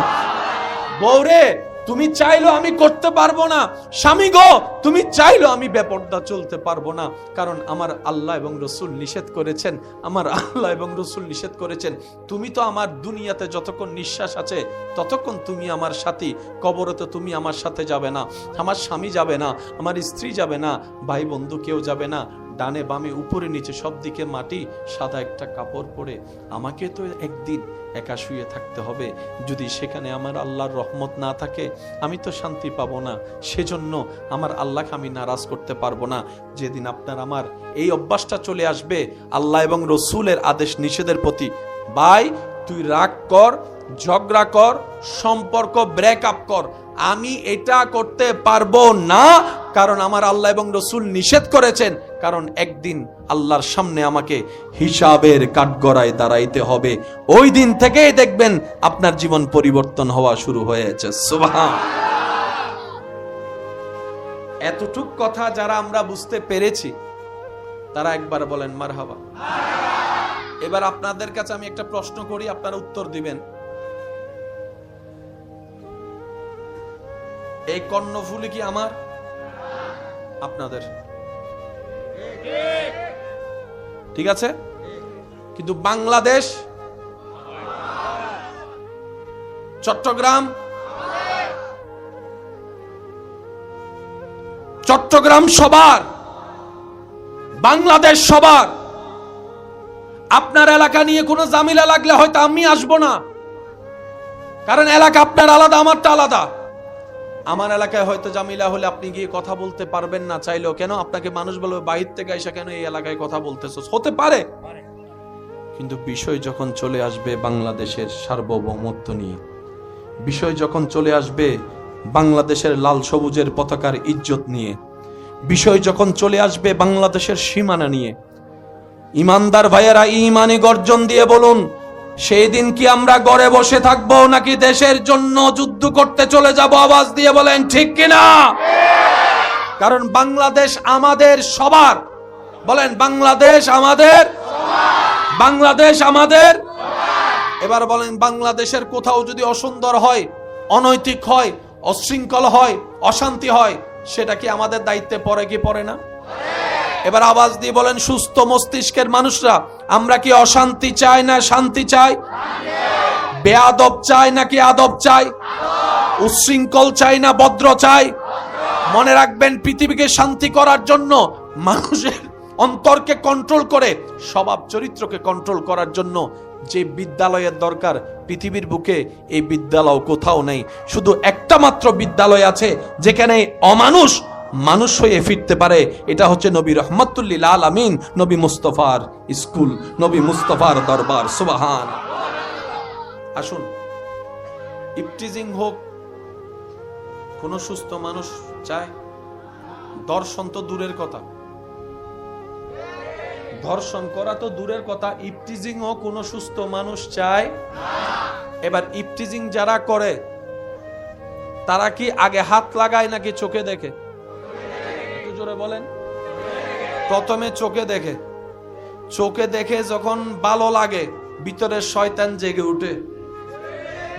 বউরে তুমি চাইলো আমি করতে পারবো না, স্বামী গো তুমি চাইলো আমি বেপরদা চলতে পারবো না, কারণ আমার আল্লাহ এবং রসুল নিষেধ করেছেন, আমার আল্লাহ এবং রসুল নিষেধ করেছেন। তুমি তো আমার দুনিয়াতে যতক্ষণ নিঃশ্বাস আছে ততক্ষণ তুমি আমার সাথী, কবরে তো তুমি আমার সাথে যাবে না, আমার স্বামী যাবে না, আমার স্ত্রী যাবে না, ভাই বন্ধু কেউ যাবে না, ডানে বামে উপরে নিচে সব দিকে মাটি, সাদা একটা কাপড় পরে আমাকে তো একদিন একা শুয়ে থাকতে হবে। যদি সেখানে আমার আল্লাহর রহমত না থাকে আমি তো শান্তি পাবো না। সেজন্য আমার আল্লাহকে আমি নারাজ করতে পারবো না। যেদিন আপনার আমার এই অভ্যাসটা চলে আসবে আল্লাহ এবং রসুলের আদেশ নিষেধের প্রতি, ভাই তুই রাগ কর, ঝগড়া কর, সম্পর্ক ব্রেকআপ কর, আমি এটা করতে পারবো না, কারণ আমার আল্লাহ এবং রসুল নিষেধ করেছেন। কারণ একদিন আল্লাহর সামনে আমাকে হিসাবের কাঠগড়ায় দাঁড়াইতে হবে। ওই দিন থেকেই দেখবেন আপনার জীবন পরিবর্তন হওয়া শুরু হয়েছে। সুবহান। এতটুক কথা যারা আমরা বুঝতে পেরেছি তারা একবার বলেন মারহাবা। এবার আপনাদের কাছে আমি একটা প্রশ্ন করি, আপনারা উত্তর দিবেন। এই কর্ণফুলি কি আমার? আপনাদের? ঠিক আছে, কিন্তু বাংলাদেশ, চট্টগ্রাম, সবার, বাংলাদেশ সবার। আপনার এলাকা নিয়ে কোনো ঝামেলা লাগলে হয়তো আমি আসবো না, কারণ এলাকা আপনার আলাদা, আমারটা আলাদা। আমার এলাকায় হয়তো জামিলা হলে আপনি গিয়ে কথা বলতে পারবেন না চাইলেও। কেন? আপনাকে মানুষ বলবে বাহির থেকে আইসা কেন এই এলাকায় কথা বলতেছো? হতে পারে, কিন্তু বিষয় যখন চলে আসবে বাংলাদেশের সার্বভৌমত্ব নিয়ে, বিষয় যখন চলে আসবে বাংলাদেশের লাল সবুজের পতাকার ইজ্জত নিয়ে, বিষয় যখন চলে আসবে বাংলাদেশের সীমানা নিয়ে, ইমানদার ভাইয়েরা ঈমানি গর্জন দিয়ে বলুন, সেই দিন কি আমরা ঘরে বসে থাকবো নাকি দেশের জন্য যুদ্ধ করতে চলে যাব? আওয়াজ দিয়ে বলেন ঠিক কিনা? কারণ বাংলাদেশ আমাদের সবার। বলেন বাংলাদেশ আমাদের, বাংলাদেশ আমাদের। এবার বলেন বাংলাদেশের কোথাও যদি অসুন্দর হয়, অনৈতিক হয়, অশৃঙ্খল হয়, অশান্তি হয়, সেটা কি আমাদের দায়িত্বে পড়ে কি পড়ে না? এবার আওয়াজ দিয়ে বলেন সুস্থ মস্তিষ্কের মানুষরা, আমরা কি অশান্তি চাই না শান্তি চাই? বেয়াদব চাই নাকি আদব চাই? উচ্ছৃঙ্খল চাই না ভদ্র চাই? মনে রাখবেন, পৃথিবীকে শান্তি করার জন্য, মানুষের অন্তরকে কন্ট্রোল করে স্বভাব চরিত্রকে কন্ট্রোল করার জন্য যে বিদ্যালয়ের দরকার, পৃথিবীর বুকে এই বিদ্যালয় কোথাও নেই। শুধু একটা মাত্র বিদ্যালয় আছে যেখানে অমানুষ মানুষ হয়ে ফিরতে পারে, এটা হচ্ছে নবী রহমাতুল লিল আলামিন, নবী মুস্তাফার স্কুল, নবী মুস্তাফার দরবার। সুবহান। আসুন, ইফটিজিং হোক, কোন সুস্থ মানুষ চায়? দর্শন তো দূরের কথা, ধর্ষণ করা তো দূরের কথা, ইফটিজিং ও কোন সুস্থ মানুষ চায়? এবার ইফটিজিং যারা করে তারা কি আগে হাত লাগায় নাকি চোখে দেখে? জোরে বলেন। প্রথমে চোখে দেখে, চোখে দেখে যখন ভালো লাগে ভিতরে শয়তান জেগে উঠে,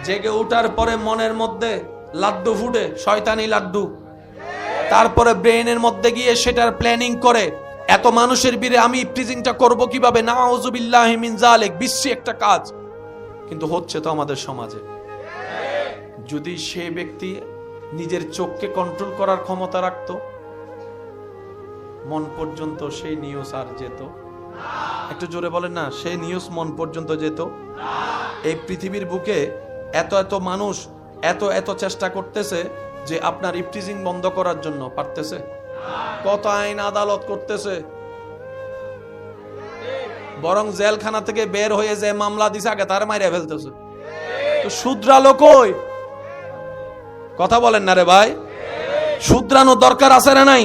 জেগে উঠার পরে মনের মধ্যে লাড্ডু ফুটে, শয়তানি লাড্ডু। তারপরে ব্রেনের মধ্যে গিয়ে সেটার প্ল্যানিং করে, এত মানুষের ভিড়ে আমি ইফটিজিংটা করব কিভাবে, নাউযুবিল্লাহি মিন যালিক, বিশ্রী একটা কাজ। কিন্তু হচ্ছে তো আমাদের সমাজে। যদি সে ব্যক্তি নিজের চোখকে কন্ট্রোল করার ক্ষমতা রাখতো, মন পর্যন্ত সেই নিউজ আর যেত? একটু জোরে বলেন না, সেই নিউজ মন পর্যন্ত যেত? এই পৃথিবীর বুকে এত এত মানুষ এত এত চেষ্টা করতেছে যে আপনার ইফটিজিং বন্ধ করার জন্য, পারতেছে? কত আইন আদালত করতেছে, বরং জেলখানা থেকে বের হয়ে যে মামলা দিছে আগে তার মাইরে ফেলতেছে। তো শুধরালো কই? কথা বলেন না রে ভাই, শুধরানো দরকার আছে না নাই?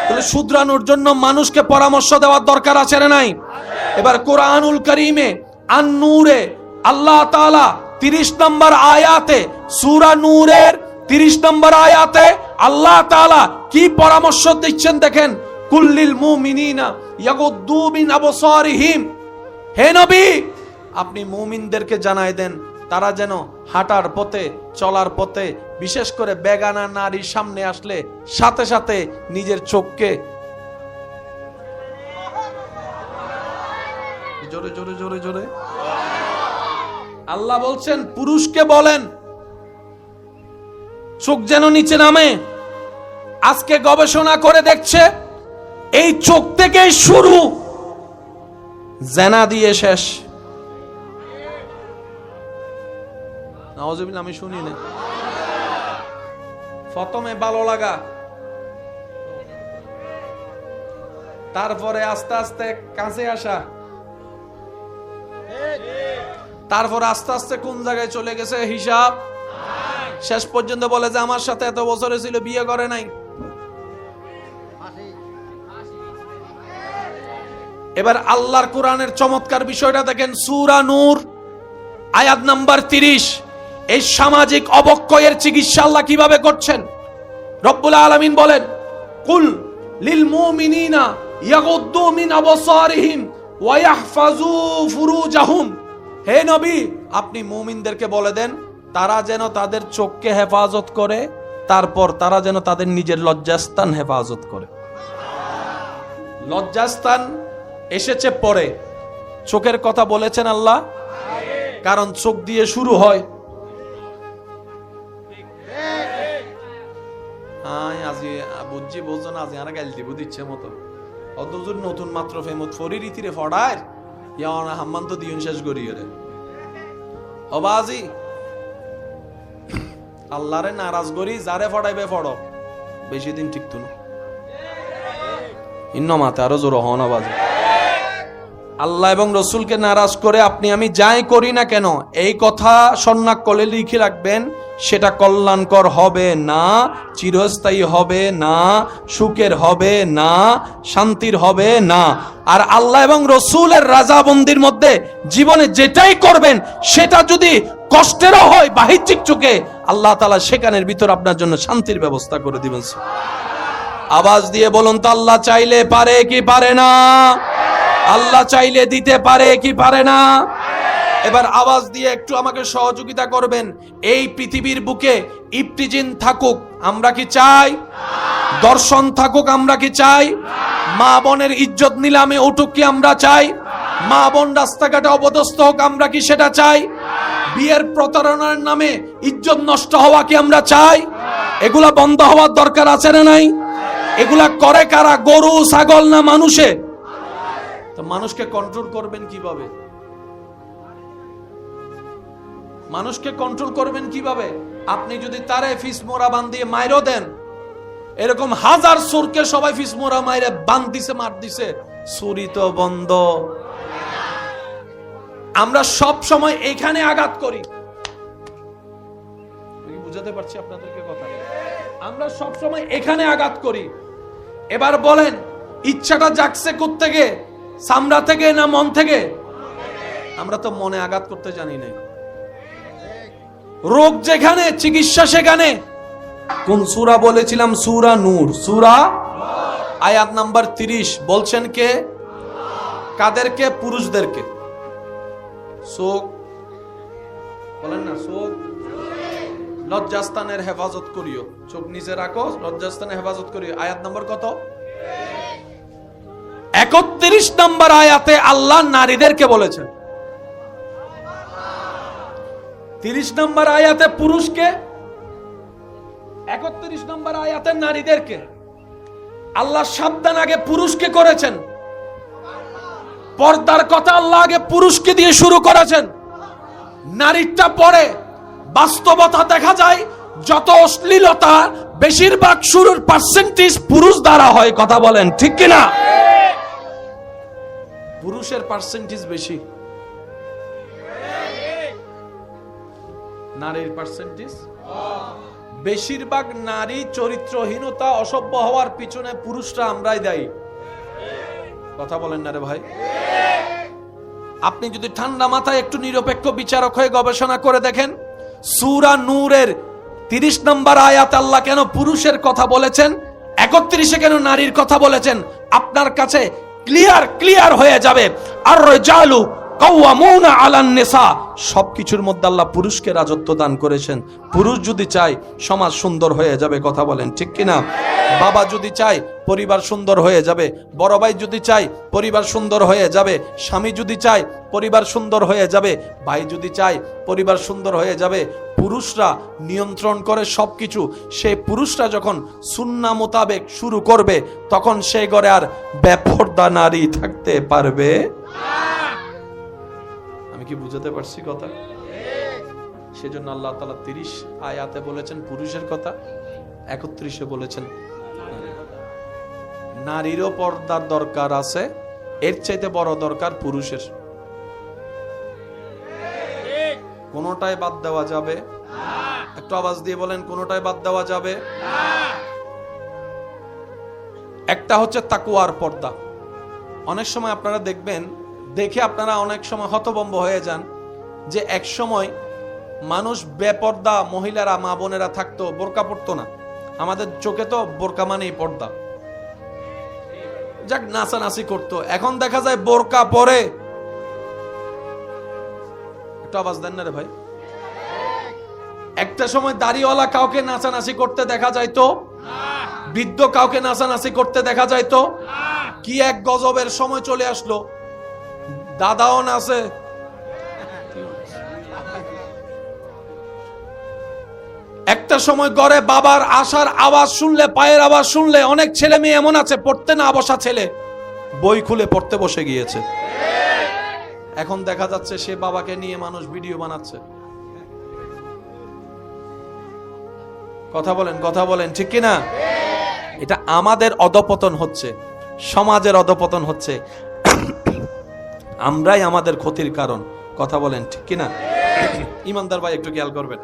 তাহলে শুধরানোর জন্য মানুষকে পরামর্শ দেওয়ার দরকার আছে না নাই? এবার কোরআনুল কারীমে আন-নূরে আল্লাহ তাআলা 30 নম্বর আয়াতে, সূরা নূরের 30 নম্বর আয়াতে আল্লাহ তাআলা কি পরামর্শ দিচ্ছেন দেখেন। কুল্লিল মুমিনিনা ইয়াগুদ্দু মিন আবসারিহিম, হে নবী আপনি মুমিনদেরকে জানায় দেন তারা যেন হাঁটার পথে, চলার পথে, বিশেষ করে বেগানা নারীর সামনে আসলে সাথে সাথে নিজের চোখকে, জোরে জোরে জোরে জোরে আল্লাহ বলছেন পুরুষকে বলেন চোখ যেন নিচে নামে। আজকে গবেষণা করে দেখছে এই চোখ থেকে শুরু, জেনা দিয়ে শেষ। নাউজুবিল্লাহ, আমি শুনি না। প্রথমে ভালো লাগা, তারপরে আস্তে আস্তে কাছে আসা, তারপরে আস্তে আস্তে কোন জায়গায় চলে গেছে হিসাব, শেষ পর্যন্ত বলে যে আমার সাথে এত বছরে ছিল, বিয়ে করে নাই। এবার আল্লাহর কোরআনের চমৎকার বিষয়টা দেখেন, সূরা নূর আয়াত নাম্বার 30। এই সামাজিক অবক্ষয়ের চিকিৎসা আল্লাহ কিভাবে করছেন? রব্বুল আলামিন বলেন, কুল লিল মুমিনিনা ইয়াগুদ্দু মিন আবসারিহিম ওয়া ইয়াহফাজু ফুরুজাহুম। হে নবী, আপনি মুমিনদেরকে বলে দেন তারা যেন তাদের চোখকে হেফাজত করে, তারপর তারা যেন তাদের নিজের লজ্জাস্থান হেফাজত করে। লজ্জাস্থান এসেছে পরে, চোখের কথা বলেছেন আল্লাহ, কারণ চোখ দিয়ে শুরু হয়। আজি বুঝছি বুঝছো না, আজি আর গাইল দিব দিচ্ছে মতো অতজুর নতুন মাত্র ফেমত ফরি রীতিরে ফড়ায় ইয়া হাম্মান তো দিন শেষ করিয়ে রে অবাজি আল্লাহরে নারাজ করি, যারে ফড়াইবে ফড়ো, বেশি দিন ঠিক তো না। ইন্ন মাতে আরো জোর হন আবাজি। আল্লাহ এবং রসুলকে নারাজ করে আপনি আমি যাই করি না কেন, এই কথা সন্ন্যাক কলে লিখে রাখবেন, সেটা কল্যাণকর হবে না, চিরস্থায়ী হবে না, সুখের হবে না, শান্তির হবে না। আর আল্লাহ এবং রসুলের রাজাবন্দির মধ্যে জীবনে যেটাই করবেন সেটা যদি কষ্টেরও হয় বাহ্যিক চোখে, আল্লাহ তাআলা সেখানের ভিতর আপনার জন্য শান্তির ব্যবস্থা করে দিবেন। আওয়াজ দিয়ে বলুন তো, আল্লাহ চাইলে পারে কি পারে না? আল্লাহ চাইলে দিতে পারে কি পারে না? এবার আওয়াজ দিয়ে একটু আমাকে সহযোগিতা করবেন। এই পৃথিবীর বুকে ইফতিজিন থাকুক, আমরা কি চাই? দর্শন থাকুক, আমরা কি চাই? মা বোনের ইজ্জত নিলামে উঠুক, কি আমরা চাই? মা বোন রাস্তাঘাটে অপদস্থ হোক, আমরা কি সেটা চাই? বিয়ের প্রতারণার নামে ইজ্জত নষ্ট হওয়া কি আমরা চাই? এগুলা বন্ধ হওয়ার দরকার আছে না নাই? এগুলা করে কারা? গরু ছাগল না মানুষে? তো মানুষকে কন্ট্রোল করবেন কিভাবে? মানুষকে কন্ট্রোল করবেন কিভাবে? আপনি যদি তারে ফিস মোরা বান্ধিয়ে মাইরও দেন, এরকম হাজার সুরকে সবাই ফিস মোরা মাইরে বান দিছে, মার দিছে, সুরি তো বন্ধ। আমরা সব সময় এখানে আঘাত করি, বুঝাতে পারছি আপনাদেরকে কথা? আমরা সব সময় এখানে আঘাত করি। এবার বলেন, ইচ্ছাটা জাগছে কোত্থেকে? চামড়া থেকে না মন থেকে? আমরা তো মনে আঘাত করতে জানি না। রোগ যেখানে, চিকিৎসা সেখানে। কোন সূরা বলেছিলাম? সূরা নূর, সূরা আয়াত নাম্বার 30। বলছেন কে? কাদেরকে? পুরুষদেরকে। চোখ বলেন না, চোখ লজ্জাস্থানের হেফাজত করিও, চোখ নিচে রাখো, লজ্জাস্থানের হেফাজত করিও। আয়াত নম্বর কত? 31 নম্বর আয়াতে আল্লাহ নারীদেরকে বলেছেন। 30 নম্বর আয়াতে পুরুষকে, 31 নম্বর আয়াতে নারীদেরকে। আল্লাহ সাবধান আগে পুরুষকে করেছেন, পর্দার কথা আল্লাহ আগে পুরুষকে দিয়ে শুরু করেছেন, নারীটা পরে। বাস্তবতা দেখা যায় যত অশ্লীলতা বেশিরভাগ শুরুর পার্সেন্টেজ পুরুষ দ্বারা হয়। কথা বলেন ঠিক কিনা? পুরুষের পার্সেন্টেজ বেশি, নারীর পার্সেন্টেজ। বেশিরভাগ নারী চরিত্রহীনতা, অসভ্য হওয়ার পিছনে পুরুষরা আমরাই দায়ী। কথা বলেন না রে ভাই? আপনি যদি ঠান্ডা মাথায় একটু নিরপেক্ষ বিচারক হয়ে গবেষণা করে দেখেন, সূরা নূরের 30 নম্বর আয়াত আল্লাহ কেন পুরুষের কথা বলেছেন, 31-এ কেন নারীর কথা বলেছেন, আপনার কাছে ক্লিয়ার হয়ে যাবে। আর রাজালু কাওয়ামুনা আলান নিসা, সবকিছুর মধ্যে আল্লাহ পুরুষকে রাজত্ব দান করেছেন। পুরুষ যদি চায় সমাজ সুন্দর হয়ে যাবে, কথা বলেন ঠিক কিনা? বাবা যদি চায় পরিবার সুন্দর হয়ে যাবে, বড় ভাই যদি চায় পরিবার সুন্দর হয়ে যাবে, স্বামী যদি চায় পরিবার সুন্দর হয়ে যাবে, ভাই যদি চায় পরিবার সুন্দর হয়ে যাবে। পুরুষরা নিয়ন্ত্রণ করে সবকিছু। সেই পুরুষরা যখন সুন্নাহ মোতাবেক শুরু করবে, তখন সেই ঘরে আর বেপরদা নারী থাকতে পারবে না। আমি কি বুঝাতে পারছি কথা? সেজন্য আল্লাহ তাআলা 30 আয়াতে বলেছেন পুরুষের কথা, 31-এ বলেছেন নারীরও পর্দার দরকার আছে, এর চাইতে বড় দরকার পুরুষের। কোনটাই বাদ দেওয়া যাবে না। একটু আওয়াজ দিয়ে বলেন, কোনটাই বাদ দেওয়া যাবে না। একটা হচ্ছে তাকওয়ার পর্দা। অনেক সময় আপনারা দেখবেন, দেখে আপনারা অনেক সময় হতভম্ব হয়ে যান যে এক সময় মানুষ বেপর্দা মহিলারা, মা বোনেরা থাকতো, বোরকা পরতো না। আমাদের চোখে তো বোরকা মানেই পর্দা, যাক নাচানাচি করতো। এখন দেখা যায় বোরকা পরে, একটু আওয়াজ দেন না রে ভাই। একটা সময় দাড়িওয়ালা কাউকে নাচানাচি করতে দেখা যাইতো, বৃদ্ধ কাউকে নাচানাচি করতে দেখা যাইতো। কি এক গজবের সময় চলে আসলো, দাদাও নাচে। একটা সময় ঘরে বাবার আসার আওয়াজ শুনলে, পায়ের আওয়াজ শুনলে, অনেক ছেলে মেয়ে এমন আছে পড়তে না বসা ছেলে বই খুলে পড়তে বসে গিয়েছে। এখন দেখা যাচ্ছে সে বাবাকে নিয়ে মানুষ ভিডিও বানাচ্ছে। কথা বলেন, কথা বলেন ঠিক কিনা? এটা আমাদের অধপতন হচ্ছে, সমাজের অধপতন হচ্ছে। আমরাই আমাদের ক্ষতির কারণ, কথা বলেন ঠিক কিনা? ইমানদার ভাই একটু খেয়াল করবেন,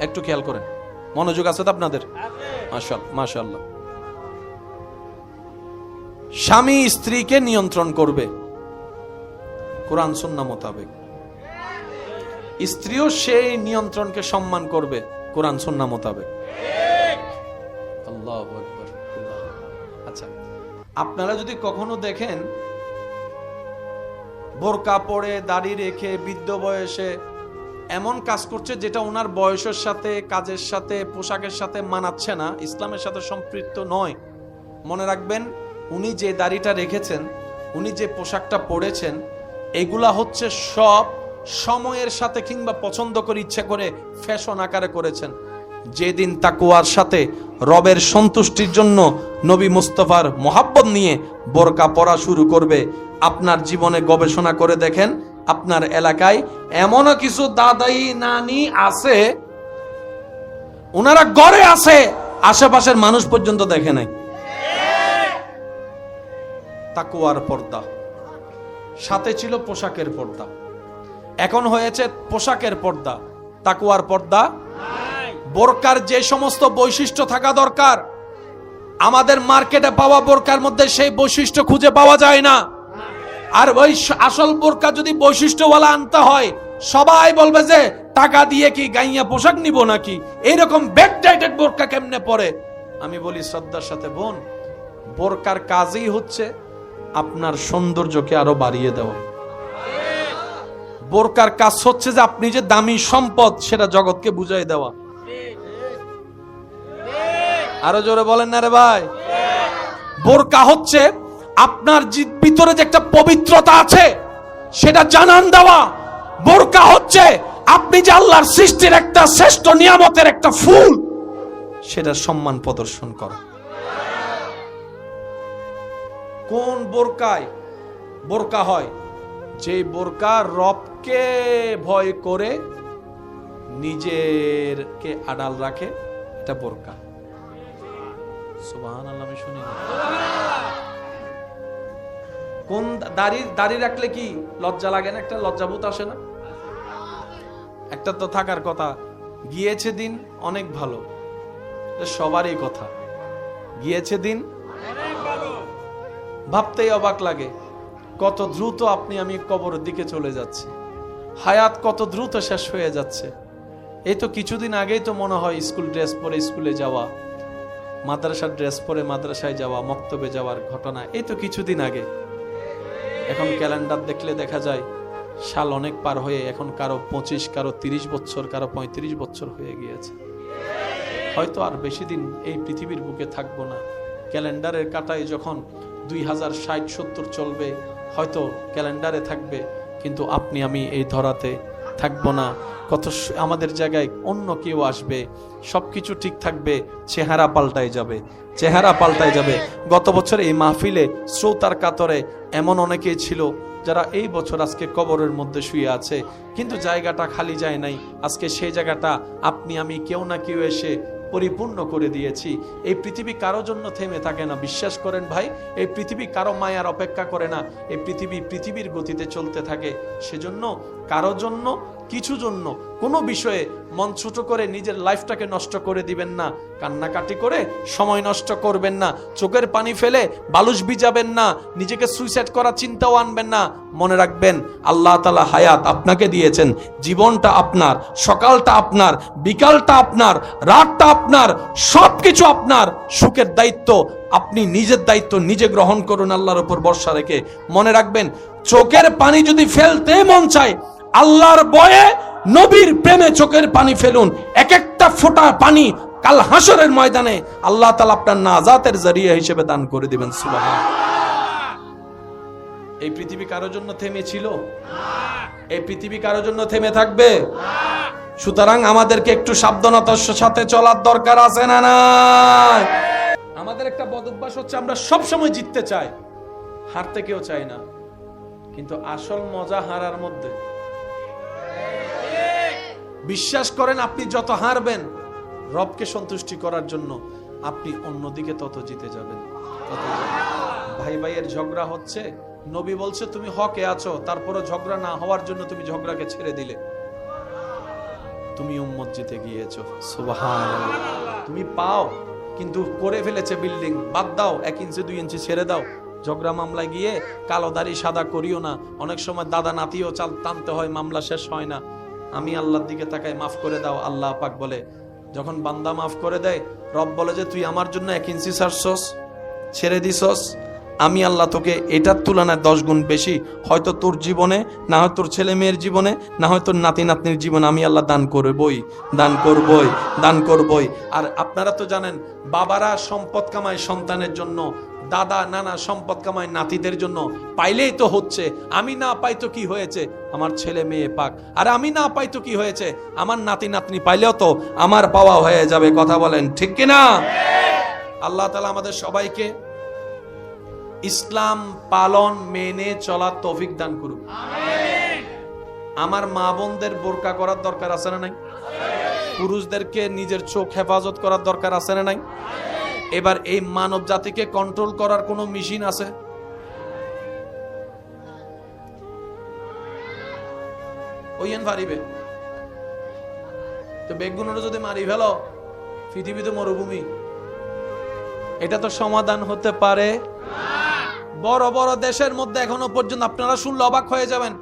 একটু খেয়াল করেন। মনোযোগ আছে তো আপনাদের? মাশাআল্লাহ। স্বামী স্ত্রীকে নিয়ন্ত্রণ করবে কোরআন সুন্নাহ মোতাবেক, স্ত্রীও সেই নিয়ন্ত্রণকে সম্মান করবে কোরআন সুন্নাহ মোতাবেক। আল্লাহু আকবার। আচ্ছা, আপনারা যদি কখনো দেখেন বোরকা পরে দাড়ি রেখে বৃদ্ধ বয়সে এমন কাজ করছে যেটা ওনার বয়সের সাথে, কাজের সাথে, পোশাকের সাথে মানাচ্ছে না, ইসলামের সাথে সম্পৃক্ত নয়, মনে রাখবেন উনি যে দাড়িটা রেখেছেন, উনি যে পোশাকটা পরেছেন, এগুলা হচ্ছে সব সময়ের সাথে কিংবা পছন্দ করে, ইচ্ছা করে, ফ্যাশন আকারে করেছেন। যেদিন তাকওয়ার সাথে রবের সন্তুষ্টির জন্য নবী মুস্তাফার মোহাব্বত নিয়ে বোরকা পরা শুরু করবে, আপনার জীবনে গবেষণা করে দেখেন, আপনার এলাকায় এমনও কিছু দাদাই নানি আছে, ওনারা ঘরে আছে, আশেপাশের মানুষ পর্যন্ত দেখে নাই। তাকওয়ার পর্দা সাথে ছিল পোশাকের পর্দা, এখন হয়েছে পোশাকের পর্দা, তাকওয়ার পর্দা। বোরকার যে সমস্ত বৈশিষ্ট্য থাকা দরকার, আমাদের মার্কেটে পাওয়া বোরকার মধ্যে সেই বৈশিষ্ট্য খুঁজে পাওয়া যায় না। আর ওই আসল বোরকা যদি বৈশিষ্ট্যওয়ালা আনতে হয়, সবাই বলবে যে টাকা দিয়ে কি গাইয়া পোশাক নিব নাকি, এইরকম ব্যাকডেটেড বোরকা কেমনে পরে। আমি বলি শ্রদ্ধার সাথে, বোন, বোরকার কাজই হচ্ছে আপনার সৌন্দর্যকে আরো বাড়িয়ে দেওয়া। বোরকার কাজ হচ্ছে যে আপনি যে দামি সম্পদ, সেটা জগৎকে বুঝাই দেওয়া। আরো জোরে বলেন না রে ভাই। বোরকা হচ্ছে আপনার ভিতরে যে একটা পবিত্রতা আছে সেটা জানান দেওয়া। বোরকা হচ্ছে আপনি যে আল্লাহর সৃষ্টির একটা শ্রেষ্ঠ নিয়ামতের একটা ফুল, সেটা সম্মান প্রদর্শন করা। কোন বোরকায় বোরকা হয়? যে বোরকা রবকে ভয় করে নিজেরকে আড়াল রাখে, এটা বোরকা। সুবহানাল্লাহ, আমি শুনি না। কোন দাড়ি রাখলে কি লজ্জা লাগে না? একটা লজ্জাবোধ আসে না? একটা তো থাকার কথা। গিয়েছে দিন অনেক ভালো, সবারই কথা, গিয়েছে দিন ভাবতেই অবাক লাগে কত দ্রুত আপনি আমি কবরের দিকে চলে যাচ্ছি, হায়াত কত দ্রুত শেষ হয়ে যাচ্ছে। এই তো কিছুদিন আগেই তো মনে হয় স্কুল ড্রেস পরে স্কুলে যাওয়া, মাদ্রাসার ড্রেস পরে মাদ্রাসায় যাওয়া, মক্তবে যাওয়ার ঘটনা এই তো কিছুদিন আগে। এখন ক্যালেন্ডার দেখলে দেখা যায় সাল অনেক পার হয়ে এখন কারো 25, কারো 30 বছর, কারো 35 বছর হয়ে গিয়েছে। হয়তো আর বেশি দিন এই পৃথিবীর বুকে থাকবো না। ক্যালেন্ডারের কাটায় যখন 2060-70 চলবে, হয়তো ক্যালেন্ডারে থাকবে, কিন্তু আপনি আমি এই ধরাতে থাকবো না। আমাদের জায়গায় অন্য কেউ আসবে, সবকিছু ঠিক থাকবে, চেহারা পাল্টায় যাবে, চেহারা পাল্টায় যাবে। গত বছর এই মাহফিলে শ্রোতার কাতরে এমন অনেকেই ছিল যারা এই বছর আজকে কবরের মধ্যে শুয়ে আছে, কিন্তু জায়গাটা খালি যায় নাই। আজকে সেই জায়গাটা আপনি আমি কেউ না কেউ এসে পরিপূর্ণ করে দিয়েছি। এই পৃথিবী কারো জন্য থেমে থাকে না, বিশ্বাস করেন ভাই। এই পৃথিবী কারো মায়ার অপেক্ষা করে না। এই পৃথিবী পৃথিবীর গতিতে চলতে থাকে। সেজন্য কারো জন্য, কিছু জন্য, কোনো বিষয়ে মন ছোট করে নিজের লাইফটাকে নষ্ট করে দিবেন না। কান্নাকাটি করে সময় নষ্ট করবেন না। চোখের পানি ফেলে বালুশ ভিজাবেন না। নিজেকে সুইসাইড করার চিন্তাও আনবেন না। মনে রাখবেন, আল্লাহ তাআলা হায়াত আপনাকে দিয়েছেন। জীবনটা আপনার, সকালটা আপনার, বিকালটা আপনার, রাতটা আপনার, সবকিছু আপনার। সুখের দায়িত্ব আপনি নিজের দায়িত্ব নিজে গ্রহণ করুন আল্লাহর উপর ভরসা রেখে। মনে রাখবেন, চোখের পানি যদি ফেলতে মন চায়, আল্লাহর ভয়ে নবীর প্রেমে চোখের পানি ফেলুন। এক একটা ফোঁটা পানি কাল হাসরের ময়দানে আল্লাহ তাআলা আপনার নাজাতের জরিয়া হিসেবে দান করে দিবেন। সুবহানাল্লাহ। এই পৃথিবী কারোর জন্য থেমে ছিল? এই পৃথিবী কারোর জন্য থেমে থাকবে? সুতরাং আমাদেরকে একটু সাবধানতার সাথে চলার দরকার আছে না নাই? আমাদের একটা বদ অভ্যাস হচ্ছে, আমরা সব সময় জিততে চাই, হারতে কেউ চাই না। কিন্তু আসল মজা হারার মধ্যে। বিশ্বাস করেন, আপনি যত হারবেন রবকে সন্তুষ্টি করার জন্য, আপনি অন্যদিকে তত জিতে যাবেন। ভাই ভাইয়ের ঝগড়া হচ্ছে, নবী বলছে তুমি হকে আছো, তারপরে ঝগড়া না হওয়ার জন্য তুমি ঝগড়াকে ছেড়ে দিলে, তুমি উম্মত জিতে গিয়েছো। সুবহানাল্লাহ। তুমি পাও, কিন্তু করে ফেলেছে বিল্ডিং, বাদ দাও, 1 ইঞ্চি 2 ইঞ্চি ছেড়ে দাও। ঝগড়া মামলায় গিয়ে কালো দাড়ি সাদা করিও না। অনেক সময় দাদা নাতিও চাল টানতে হয়, মামলা শেষ হয় না। আমি আল্লাহর দিকে তাকাই, মাফ করে দাও। আল্লাহ পাক বলে, যখন বান্দা মাফ করে দেয়, রব বলে যে তুই আমার জন্য 1 ইঞ্চি ছাড়ছস, ছেড়ে দিছস, আমি আল্লাহ তোকে এটার তুলনায় 10 গুণ বেশি, হয়তো তোর জীবনে, না হয় তোর ছেলে মেয়ের জীবনে, না হয় তোর নাতি নাতনির জীবনে আমি আল্লাহ দান করবই, দান করবই, দান করবই। আর আপনারা তো জানেন, বাবারা সম্পদ কামায় সন্তানের জন্য, দাদা নানা সম্পদ কামায় নাতিদের জন্য। পাইলেই তো হচ্ছে, আমি না পাই তো কি হয়েছে, আমার ছেলে মেয়ে পাক। আর আমি না পাই তো কি হয়েছে, আমার নাতি নাতনি পাইলেও তো আমার পাওয়া হয়ে যাবে। কথা বলেন ঠিক কিনা? আল্লাহ তাআলা আমাদের সবাইকে ইসলাম পালন মেনে চলার তৌফিক দান করুন। আমার মা বোনদের বোরকা করার দরকার আছে না নাই? পুরুষদেরকে নিজের চোখ হেফাজত করার দরকার আছে না নাই? এবার এই মানব জাতিকে কন্ট্রোল করার কোন মেশিন আছে? ওইন পারিবে তো বেগুনের যদি মারি ফেলো, পৃথিবীতে মরুভূমি। এটা তো সমাধান হতে পারে। বড় বড় দেশের মধ্যে এখনো পর্যন্ত আপনারা শুনলে অবাক হয়ে যাবেন।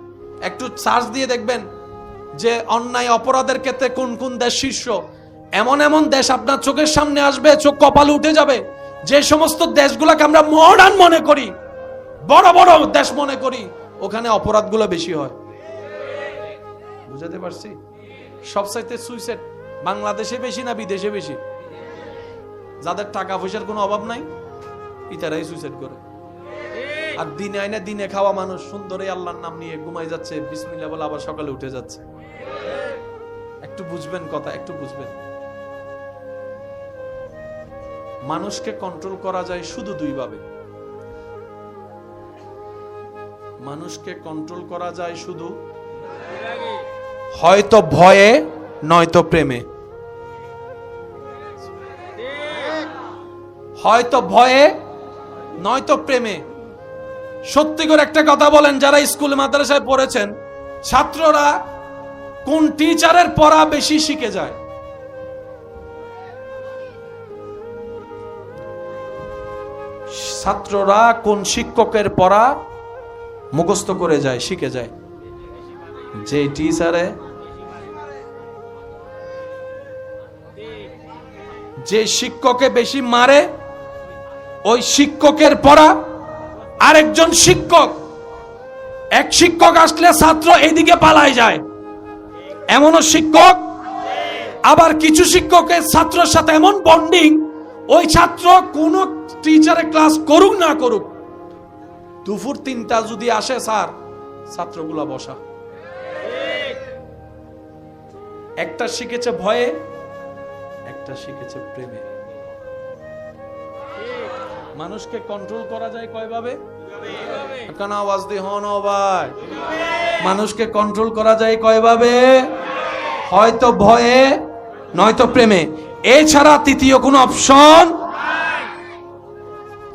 একটু সার্চ দিয়ে দেখবেন যে অন্যায় অপরাধের ক্ষেত্রে কোন কোন দেশ শীর্ষ। এমন এমন দেশ আপনার চোখের সামনে আসবে, চোখ কপালে উঠে যাবে। যে সমস্ত দেশগুলোকে আমরা মডার্ন মনে করি, বড় বড় দেশ মনে করি, ওখানে অপরাধগুলো বেশি হয়। বুঝাতে পারছি? সবচাইতে সুইসাইড বাংলাদেশে বেশি না বিদেশে বেশি? যাদের টাকা পয়সার কোনো অভাব নাই, ইতারাই সুইসাইড করে। আর দিনে আইনে দিনে খাওয়া মানুষ সুন্দরই আল্লাহর নাম নিয়ে ঘুমাই যাচ্ছে, বিসমিল্লাহ বলে আবার সকালে উঠে যাচ্ছে। একটু বুঝবেন কথা, একটু বুঝবেন। মানুষকে কন্ট্রোল করা যায় শুধু 2 ভাবে। মানুষকে কন্ট্রোল করা যায় শুধু হয়তো ভয়ে, নয়তো প্রেমে। হয়তো ভয়ে, নয়তো প্রেমে। সত্যি করে একটা কথা বলেন, যারা স্কুল মাদ্রাসায় পড়েছেন, ছাত্ররা কোন টিচারের পড়া বেশি শিখে যায়? ছাত্ররা কোন শিক্ষকের পড়া মুখস্থ করে যায়, শিখে যায়? যে টিচারে যে শিক্ষকে বেশি মারে ওই শিক্ষকের পড়া আরেকজন শিক্ষক, এক শিক্ষক আসলে ছাত্র এদিকে পালায় যায়, এমনও শিক্ষক। আবার কিছু শিক্ষকের ছাত্রের সাথে এমন বন্ডিং, ওই ছাত্র কোন টিচারে ক্লাস করুক না করুক, দুপুর 3টা যদি আসে স্যার, ছাত্রগুলা বসা। একটা শিখেছে ভয়ে, একটা শিখেছে প্রেমে। মানুষকে কন্ট্রোল করা যায় কয়ভাবে? কেন আওয়াজ দিয়ে হন ভাই? মানুষকে কন্ট্রোল করা যায় কয়ভাবে? হয়তো ভয়ে, নয়তো প্রেমে, এছাড়া তৃতীয় কোনো অপশন।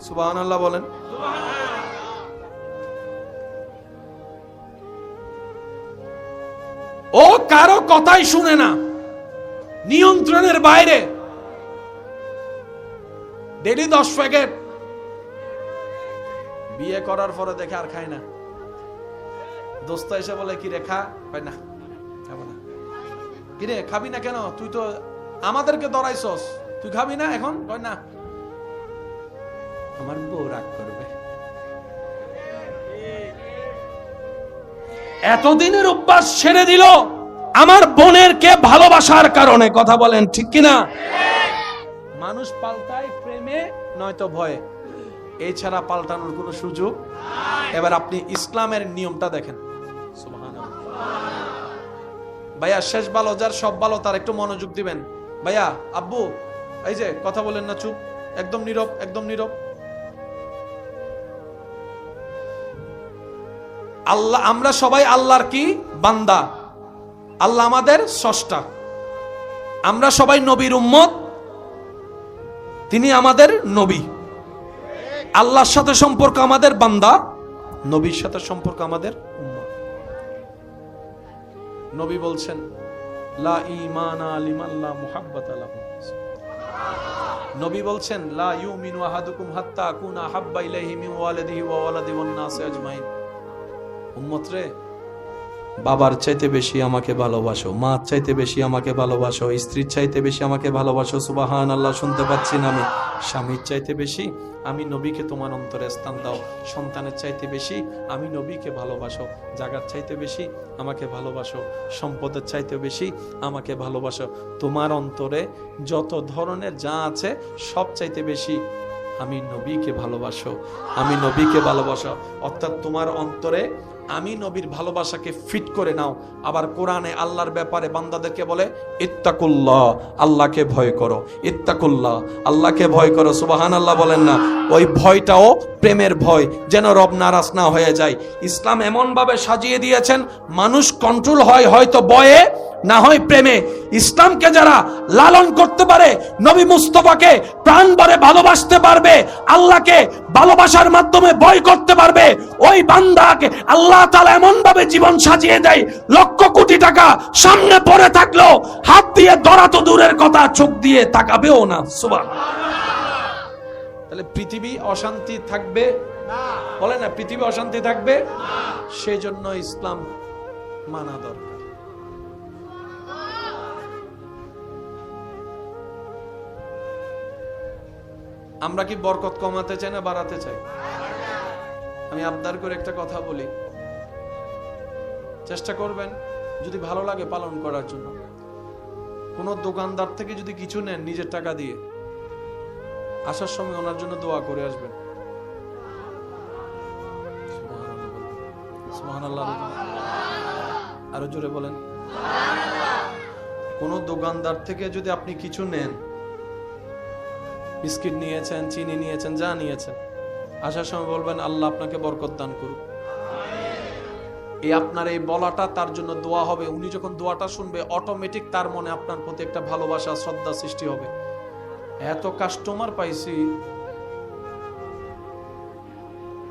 সুবহানাল্লাহ বলেন। ও কারো কথাই শুনে না, নিয়ন্ত্রণের বাইরে। ডেলি 10 প্যাকেট, বিয়ে করার পরে দেখে আর খায় না। দোস্ত এসে বলে কি রেখা, হয় না খাবো না। কিরে খাবি না কেন? তুই তো আমাদেরকে ধরাইছস, তুই খাবি না এখন? কয় না, আমার বউ রাগ করবে। এতদিনের অভ্যাস ছেড়ে দিল আমার বোনের কে ভালোবাসার কারণে। কথা বলেন ঠিক কিনা? মানুষ পাল্টায় প্রেমে নয়তো ভয়ে, এছাড়া পাল্টানোর কোনো সুযোগ। এবার আপনি ইসলামের নিয়মটা দেখেন। সুবহানাল্লাহ। ভাইয়া শেষ ভালো যার সব ভালো তার একটু মনোযোগ দিবেন। ভাইয়া, আব্বু, এই যে কথা বলেন না, চুপ, একদম নীরব, একদম নীরব। আল্লাহ, আমরা সবাই আল্লাহর কি বান্দা, আল্লাহ আমাদের স্রষ্টা, আমরা সবাই নবীর উম্মত, তিনি আমাদের নবী। আল্লাহর সাথে সম্পর্ক আমাদের বান্দা, নবীর সাথে সম্পর্ক আমাদের উম্মত। নবী বলছেন লা ঈমানা লিমান লা মুহাব্বাতা লাহু। নবী বলছেন লা ইউমিনু আহাদুকুম হাত্তা আকুনা হাব্বা ইলাইহি মিন ওয়ালিদিহি ওয়া ওয়ালাদিহি ওয়ান নাসি আজমাইন। উম্মত রে, বাবার চাইতে বেশি আমাকে ভালোবাসো, মা চাইতে বেশি আমাকে ভালোবাসো, স্ত্রীর চাইতে বেশি আমাকে ভালোবাসো। সুবহানাল্লাহ, শুনতে পাচ্ছি না আমি? স্বামীর চাইতে বেশি আমি নবীকে তোমার অন্তরে স্থান দাও। সন্তানের চাইতে বেশি আমি নবীকে ভালোবাসো। জাগার চাইতে বেশি আমাকে ভালোবাসো। সম্পদের চাইতে বেশি আমাকে ভালোবাসো। তোমার অন্তরে যত ধরনের যা আছে সব চাইতে বেশি আমি নবীকে ভালোবাসো, আমি নবীকে ভালোবাসো। অর্থাৎ তোমার অন্তরে আমি নবীর ভালোবাসাকে ফিট করে নাও। আবার কোরআনে আল্লাহর ব্যাপারে বান্দাদেরকে বলে ইত্তাকুল্লাহ, আল্লাহকে ভয় করো। ইত্তাকুল্লাহ, আল্লাহকে ভয় করো। সুবহানাল্লাহ বলেন না? ওই ভয়টাও প্রেমের ভয়, যেন রব নারাজ না হয়ে যায়। ইসলাম এমন ভাবে সাজিয়ে দিয়েছেন মানুষ কন্ট্রোল হয় হয়তো ভয়ে, না হয় প্রেমে। ইসলামকে যারা লালন করতে পারে, নবী মুস্তাফাকে প্রাণ ভরে ভালোবাসতে পারবে, আল্লাহকে ভালোবাসার মাধ্যমে ভয় করতে পারবে, ওই বান্দাকে আল্লাহ তাআলা এমন ভাবে জীবন সাজিয়ে দেয়, লক্ষ কোটি টাকা সামনে পড়ে থাকলেও হাত দিয়ে ধরা তো দূরের কথা, চোখ দিয়ে তাকাবেও না। সুবহানাল্লাহ। তাহলে পৃথিবী অশান্তি থাকবে না? বলে না, পৃথিবী অশান্তি থাকবে না। সেই জন্য ইসলাম মানা দরকার। আমরা কি বরকত কমাতে চাই না বাড়াতে চাই? আমি আবদার করে একটা কথা বলি, চেষ্টা করবেন যদি ভালো লাগে পালন করার জন্য। কোন দোকানদার থেকে যদি কিছু নেন নিজের টাকা দিয়ে, আসার সময় ওনার জন্য দোয়া করে আসবেন। সুবহানাল্লাহ। আরো জোরে বলেন। কোন দোকানদার থেকে যদি আপনি কিছু নেন, বিস্কিট নিয়েছেন, চিনি নিয়েছেন, যা নিয়েছেন, আসার সময় বলবেন আল্লাহ আপনাকে বরকত দান করুক। এই আপনার এই বলাটা তার জন্য দোয়া হবে। উনি যখন দোয়াটা শুনবে অটোমেটিক তার মনে আপনার প্রতি একটা ভালোবাসা, শ্রদ্ধা সৃষ্টি হবে। এত কাস্টমার পাইছি,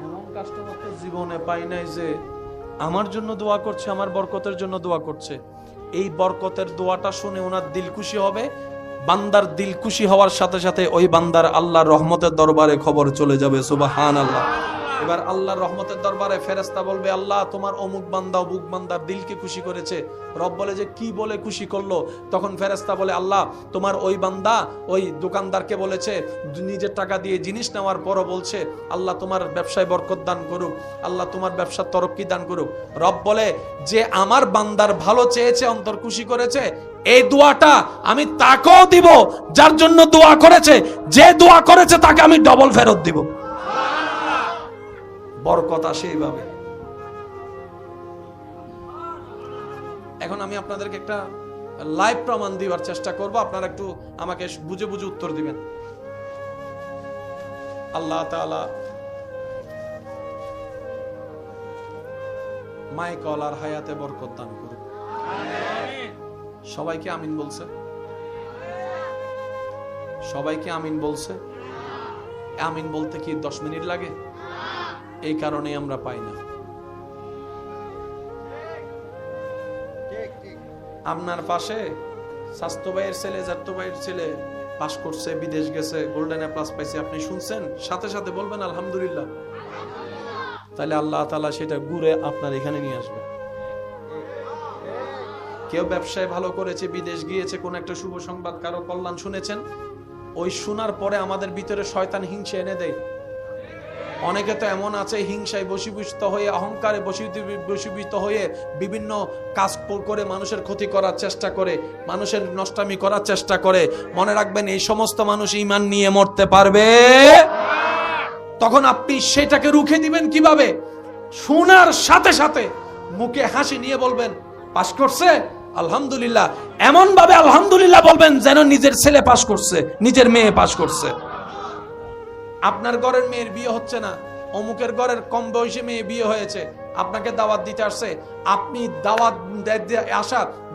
এমন কাস্টমার তো জীবনে পাই নাই যে আমার জন্য দোয়া করছে, আমার বরকতের জন্য দোয়া করছে। এই বরকতের দোয়াটা শুনে ওনার দিল খুশি হবে। বান্দার দিল খুশি হওয়ার সাথে সাথে ওই বান্দার আল্লাহর রহমতের দরবারে খবর চলে যাবে। সুবহানাল্লাহ। এবার আল্লাহর রহমতের দরবারে ফেরেশতা বলবে, আল্লাহ তোমার অমুক বান্দা অমুক বান্দার দিলকে খুশি করেছে। রব বলে যে কি বলে খুশি করলো? তখন ফেরেশতা বলে, আল্লাহ তোমার ওই বান্দা ওই দোকানদারকে বলেছে, নিজের টাকা দিয়ে জিনিস নেওয়ার পরও বলছে আল্লাহ তোমার ব্যবসায় বরকত দান করুক, আল্লাহ তোমার ব্যবসার তরক্কি দান করুক। রব বলে যে আমার বান্দার ভালো চেয়েছে, অন্তর খুশি করেছে, এই দোয়াটা আমি তাকেও দিব যার জন্য দোয়া করেছে, যে দোয়া করেছে তাকে আমি ডবল ফেরত দিব। বরকত আসে এইভাবে। এখন আমি আপনাদেরকে একটা লাইভ প্রমাণ দেওয়ার চেষ্টা করব, আপনারা একটু আমাকে বুঝে বুঝে উত্তর দিবেন। আল্লাহ তাআলা মাইকল আর হায়াতে বরকত দান করুন। সবাইকে আমিন বলছে? সবাইকে আমিন বলছে? আমিন বলতে কি 10 মিনিট লাগে? এই কারণে আমরা পাই না। আপনার পাশে স্বাস্থ্য ভাইয়ের ছেলে, জাত্তো ভাইয়ের ছেলে পাস করছে, বিদেশ গেছে, গোল্ডেন এ প্লাস পাইছে, আপনি শুনছেন, সাথে সাথে বলবেন আলহামদুলিল্লাহ। তাহলে আল্লাহ তাআলা সেটা ঘুরে আপনার এখানে নিয়ে আসবে। কেউ ব্যবসায় ভালো করেছে, বিদেশ গিয়েছে, কোন একটা শুভ সংবাদ, কারো কল্যাণ শুনেছেন, ওই শোনার পরে আমাদের ভিতরে শয়তান হিংসা এনে দেয়। অনেকে তো এমন আছে হিংসায় বশীভূত হয়ে, অহংকারে বশীভূত হয়ে বিভিন্ন কাজ করে মানুষের ক্ষতি করার চেষ্টা করে, মানুষের নষ্টামি করার চেষ্টা করে। মনে রাখবেন এই সমস্ত মানুষ ঈমান নিয়ে মরতে পারবে। তখন আপনি সেটাকে রুখে দিবেন কিভাবে? শোনার সাথে সাথে মুখে হাসি নিয়ে বলবেন পাস করছে আলহামদুলিল্লাহ, এমন ভাবে আলহামদুলিল্লাহ বলবেন যেন নিজের ছেলে পাস করছে, নিজের মেয়ে পাস করছে। আপনার ঘরের মেয়ের বিয়ে হচ্ছে না, অমুকের ঘরের কম বয়সী মেয়ে বিয়ে হয়েছে, আপনাকে দাওয়াত দিতে আসছে, আপনি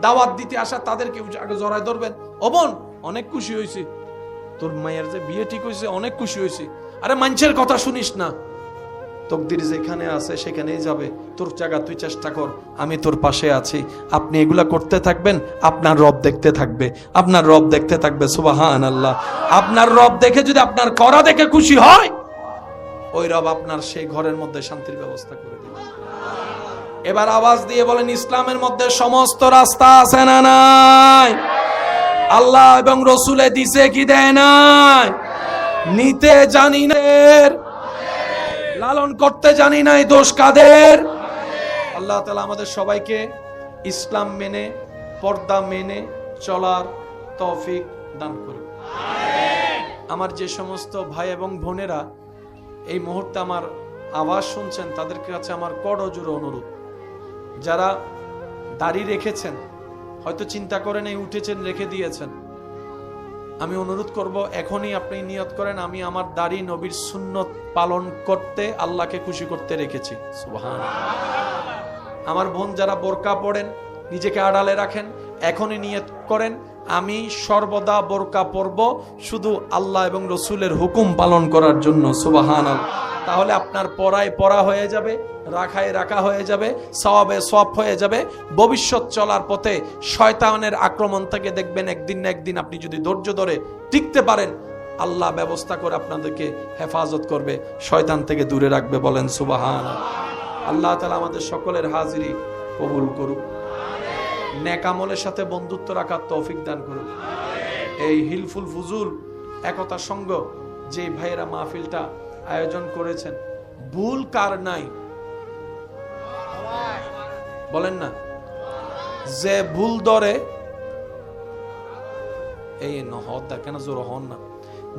দাওয়াত দিতে আসা তাদেরকে আগে জড়ায় ধরবেন। ও বোন অনেক খুশি হয়েছি, তোর মায়ের যে বিয়ে ঠিক হয়েছে, অনেক খুশি হয়েছি। আরে মানুষের কথা শুনিস না, তকদির যেখানে আছে সেখানেই যাবে, তোর জায়গা তুই চেষ্টা কর, আমি তোর পাশে আছি। আপনি এগুলা করতে থাকবেন, আপনার রব দেখতে থাকবে, আপনার রব দেখতে থাকবে। সুবহানাল্লাহ। আপনার রব দেখে যদি আপনার করা দেখে খুশি হয়, ওই রব আপনার সেই ঘরের মধ্যে শান্তির ব্যবস্থা করে দেবে। এবার আওয়াজ দিয়ে বলেন, ইসলামের মধ্যে সমস্ত রাস্তা আছে না নাই? আল্লাহ এবং রসুলে দিছে কি দেয় নাই? নিতে জানি না, লালন করতে জানি নাই, দোষ কাদের? আল্লাহ তাআলা আমাদের সবাইকে ইসলাম মেনে, পর্দা মেনে চলার তৌফিক দান করুন। আমার যে সমস্ত ভাই এবং বোনেরা এই মুহূর্তে আমার আওয়াজ শুনছেন, তাদের কাছে আমার করজোড়ে অনুরোধ, যারা দাড়ি রেখেছেন, হয়তো চিন্তা করেন এই উঠেছেন রেখে দিয়েছেন, আমি অনুরোধ করব এখনই আপনি নিয়ত করেন আমি আমার দাড়ি নবীর সুন্নত পালন করতে, আল্লাহকে খুশি করতে রেখেছি। সুবহানাল্লাহ। আমার বোন যারা বোরকা পড়েন, নিজেকে আড়ালে রাখেন, এখনই নিয়ত করেন আমি সর্বদা বোরকা পরব শুধু আল্লাহ এবং রসুলের হুকুম পালন করার জন্য। সুবহানাল্লাহ। তাহলে আপনার পরায় পরা হয়ে যাবে, রাখায় রাখা হয়ে যাবে, সওয়াবে সওয়াব হয়ে যাবে। ভবিষ্যৎ চলার পথে শয়তানের আক্রমণ থেকে দেখবেন একদিন না একদিন আপনি যদি ধৈর্য ধরে টিকতে পারেন, আল্লাহ ব্যবস্থা করে আপনাদেরকে হেফাজত করবে, শয়তান থেকে দূরে রাখবে। বলেন সুবহানাল্লাহ। আল্লাহ তাআলা আমাদের সকলের হাজিরি কবুল করুক, নেক আমলের সাথে বন্ধুত্ব রাখার তৌফিক দান করুক। এই হিলফুল ফুজুল একতা সঙ্গ যে ভাইয়েরা মাহফিলটা আয়োজন করেছেন, ভুল কার নাই বলেন না? যে ভুল ধরে এই নহদা কেন জোর হন না,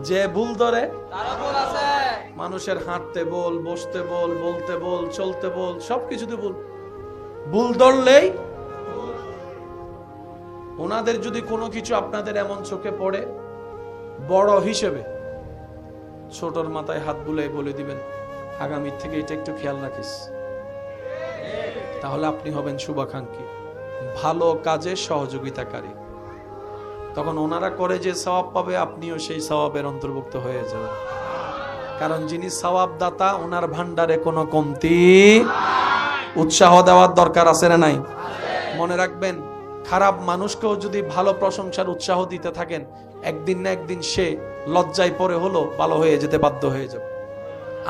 যে ভুল ধরে মানুষের হাঁটতে বল, বসতে বল, বলতে বল, চলতে বল, সবকিছুতে ভুল। ভুল ধরলেই ওনাদের যদি কোনো কিছু আপনাদের এমন চোখে পড়ে বড় হিসেবে, ছোটর মাথায় হাত বুলাই বলে দিবেন আগামী থেকে এটা একটু খেয়াল রাখিস, তাহলে আপনি হবেন শুভাকাঙ্ক্ষী, ভালো কাজে সহযোগিতাকারী। তখন ওনারা করে যে সওয়াব পাবে, আপনিও সেই সওয়াবের অন্তর্ভুক্ত হয়ে যাবেন। কারণ যিনি সওয়াব দাতা, ওনার ভান্ডারে কোনো কমতি। উৎসাহ দেওয়ার দরকার আছে না নাই? মনে রাখবেন, খারাপ মানুষকেও যদি ভালো প্রশংসার উৎসাহ দিতে থাকেন, একদিন না একদিন সে লজ্জায় পড়ে হলো ভালো হয়ে যেতে বাধ্য হয়ে যাবে।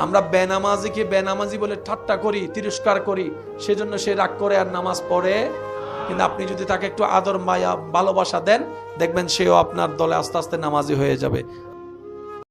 আমরা বেনামাজিকে বেনামাজি বলে ঠাট্টা করি, তিরস্কার করি, সেজন্য সে রাগ করে আর নামাজ পড়ে। কিন্তু আপনি যদি তাকে একটু আদর মায়া ভালোবাসা দেন, দেখবেন সেও আপনার দলে আস্তে আস্তে নামাজি হয়ে যাবে।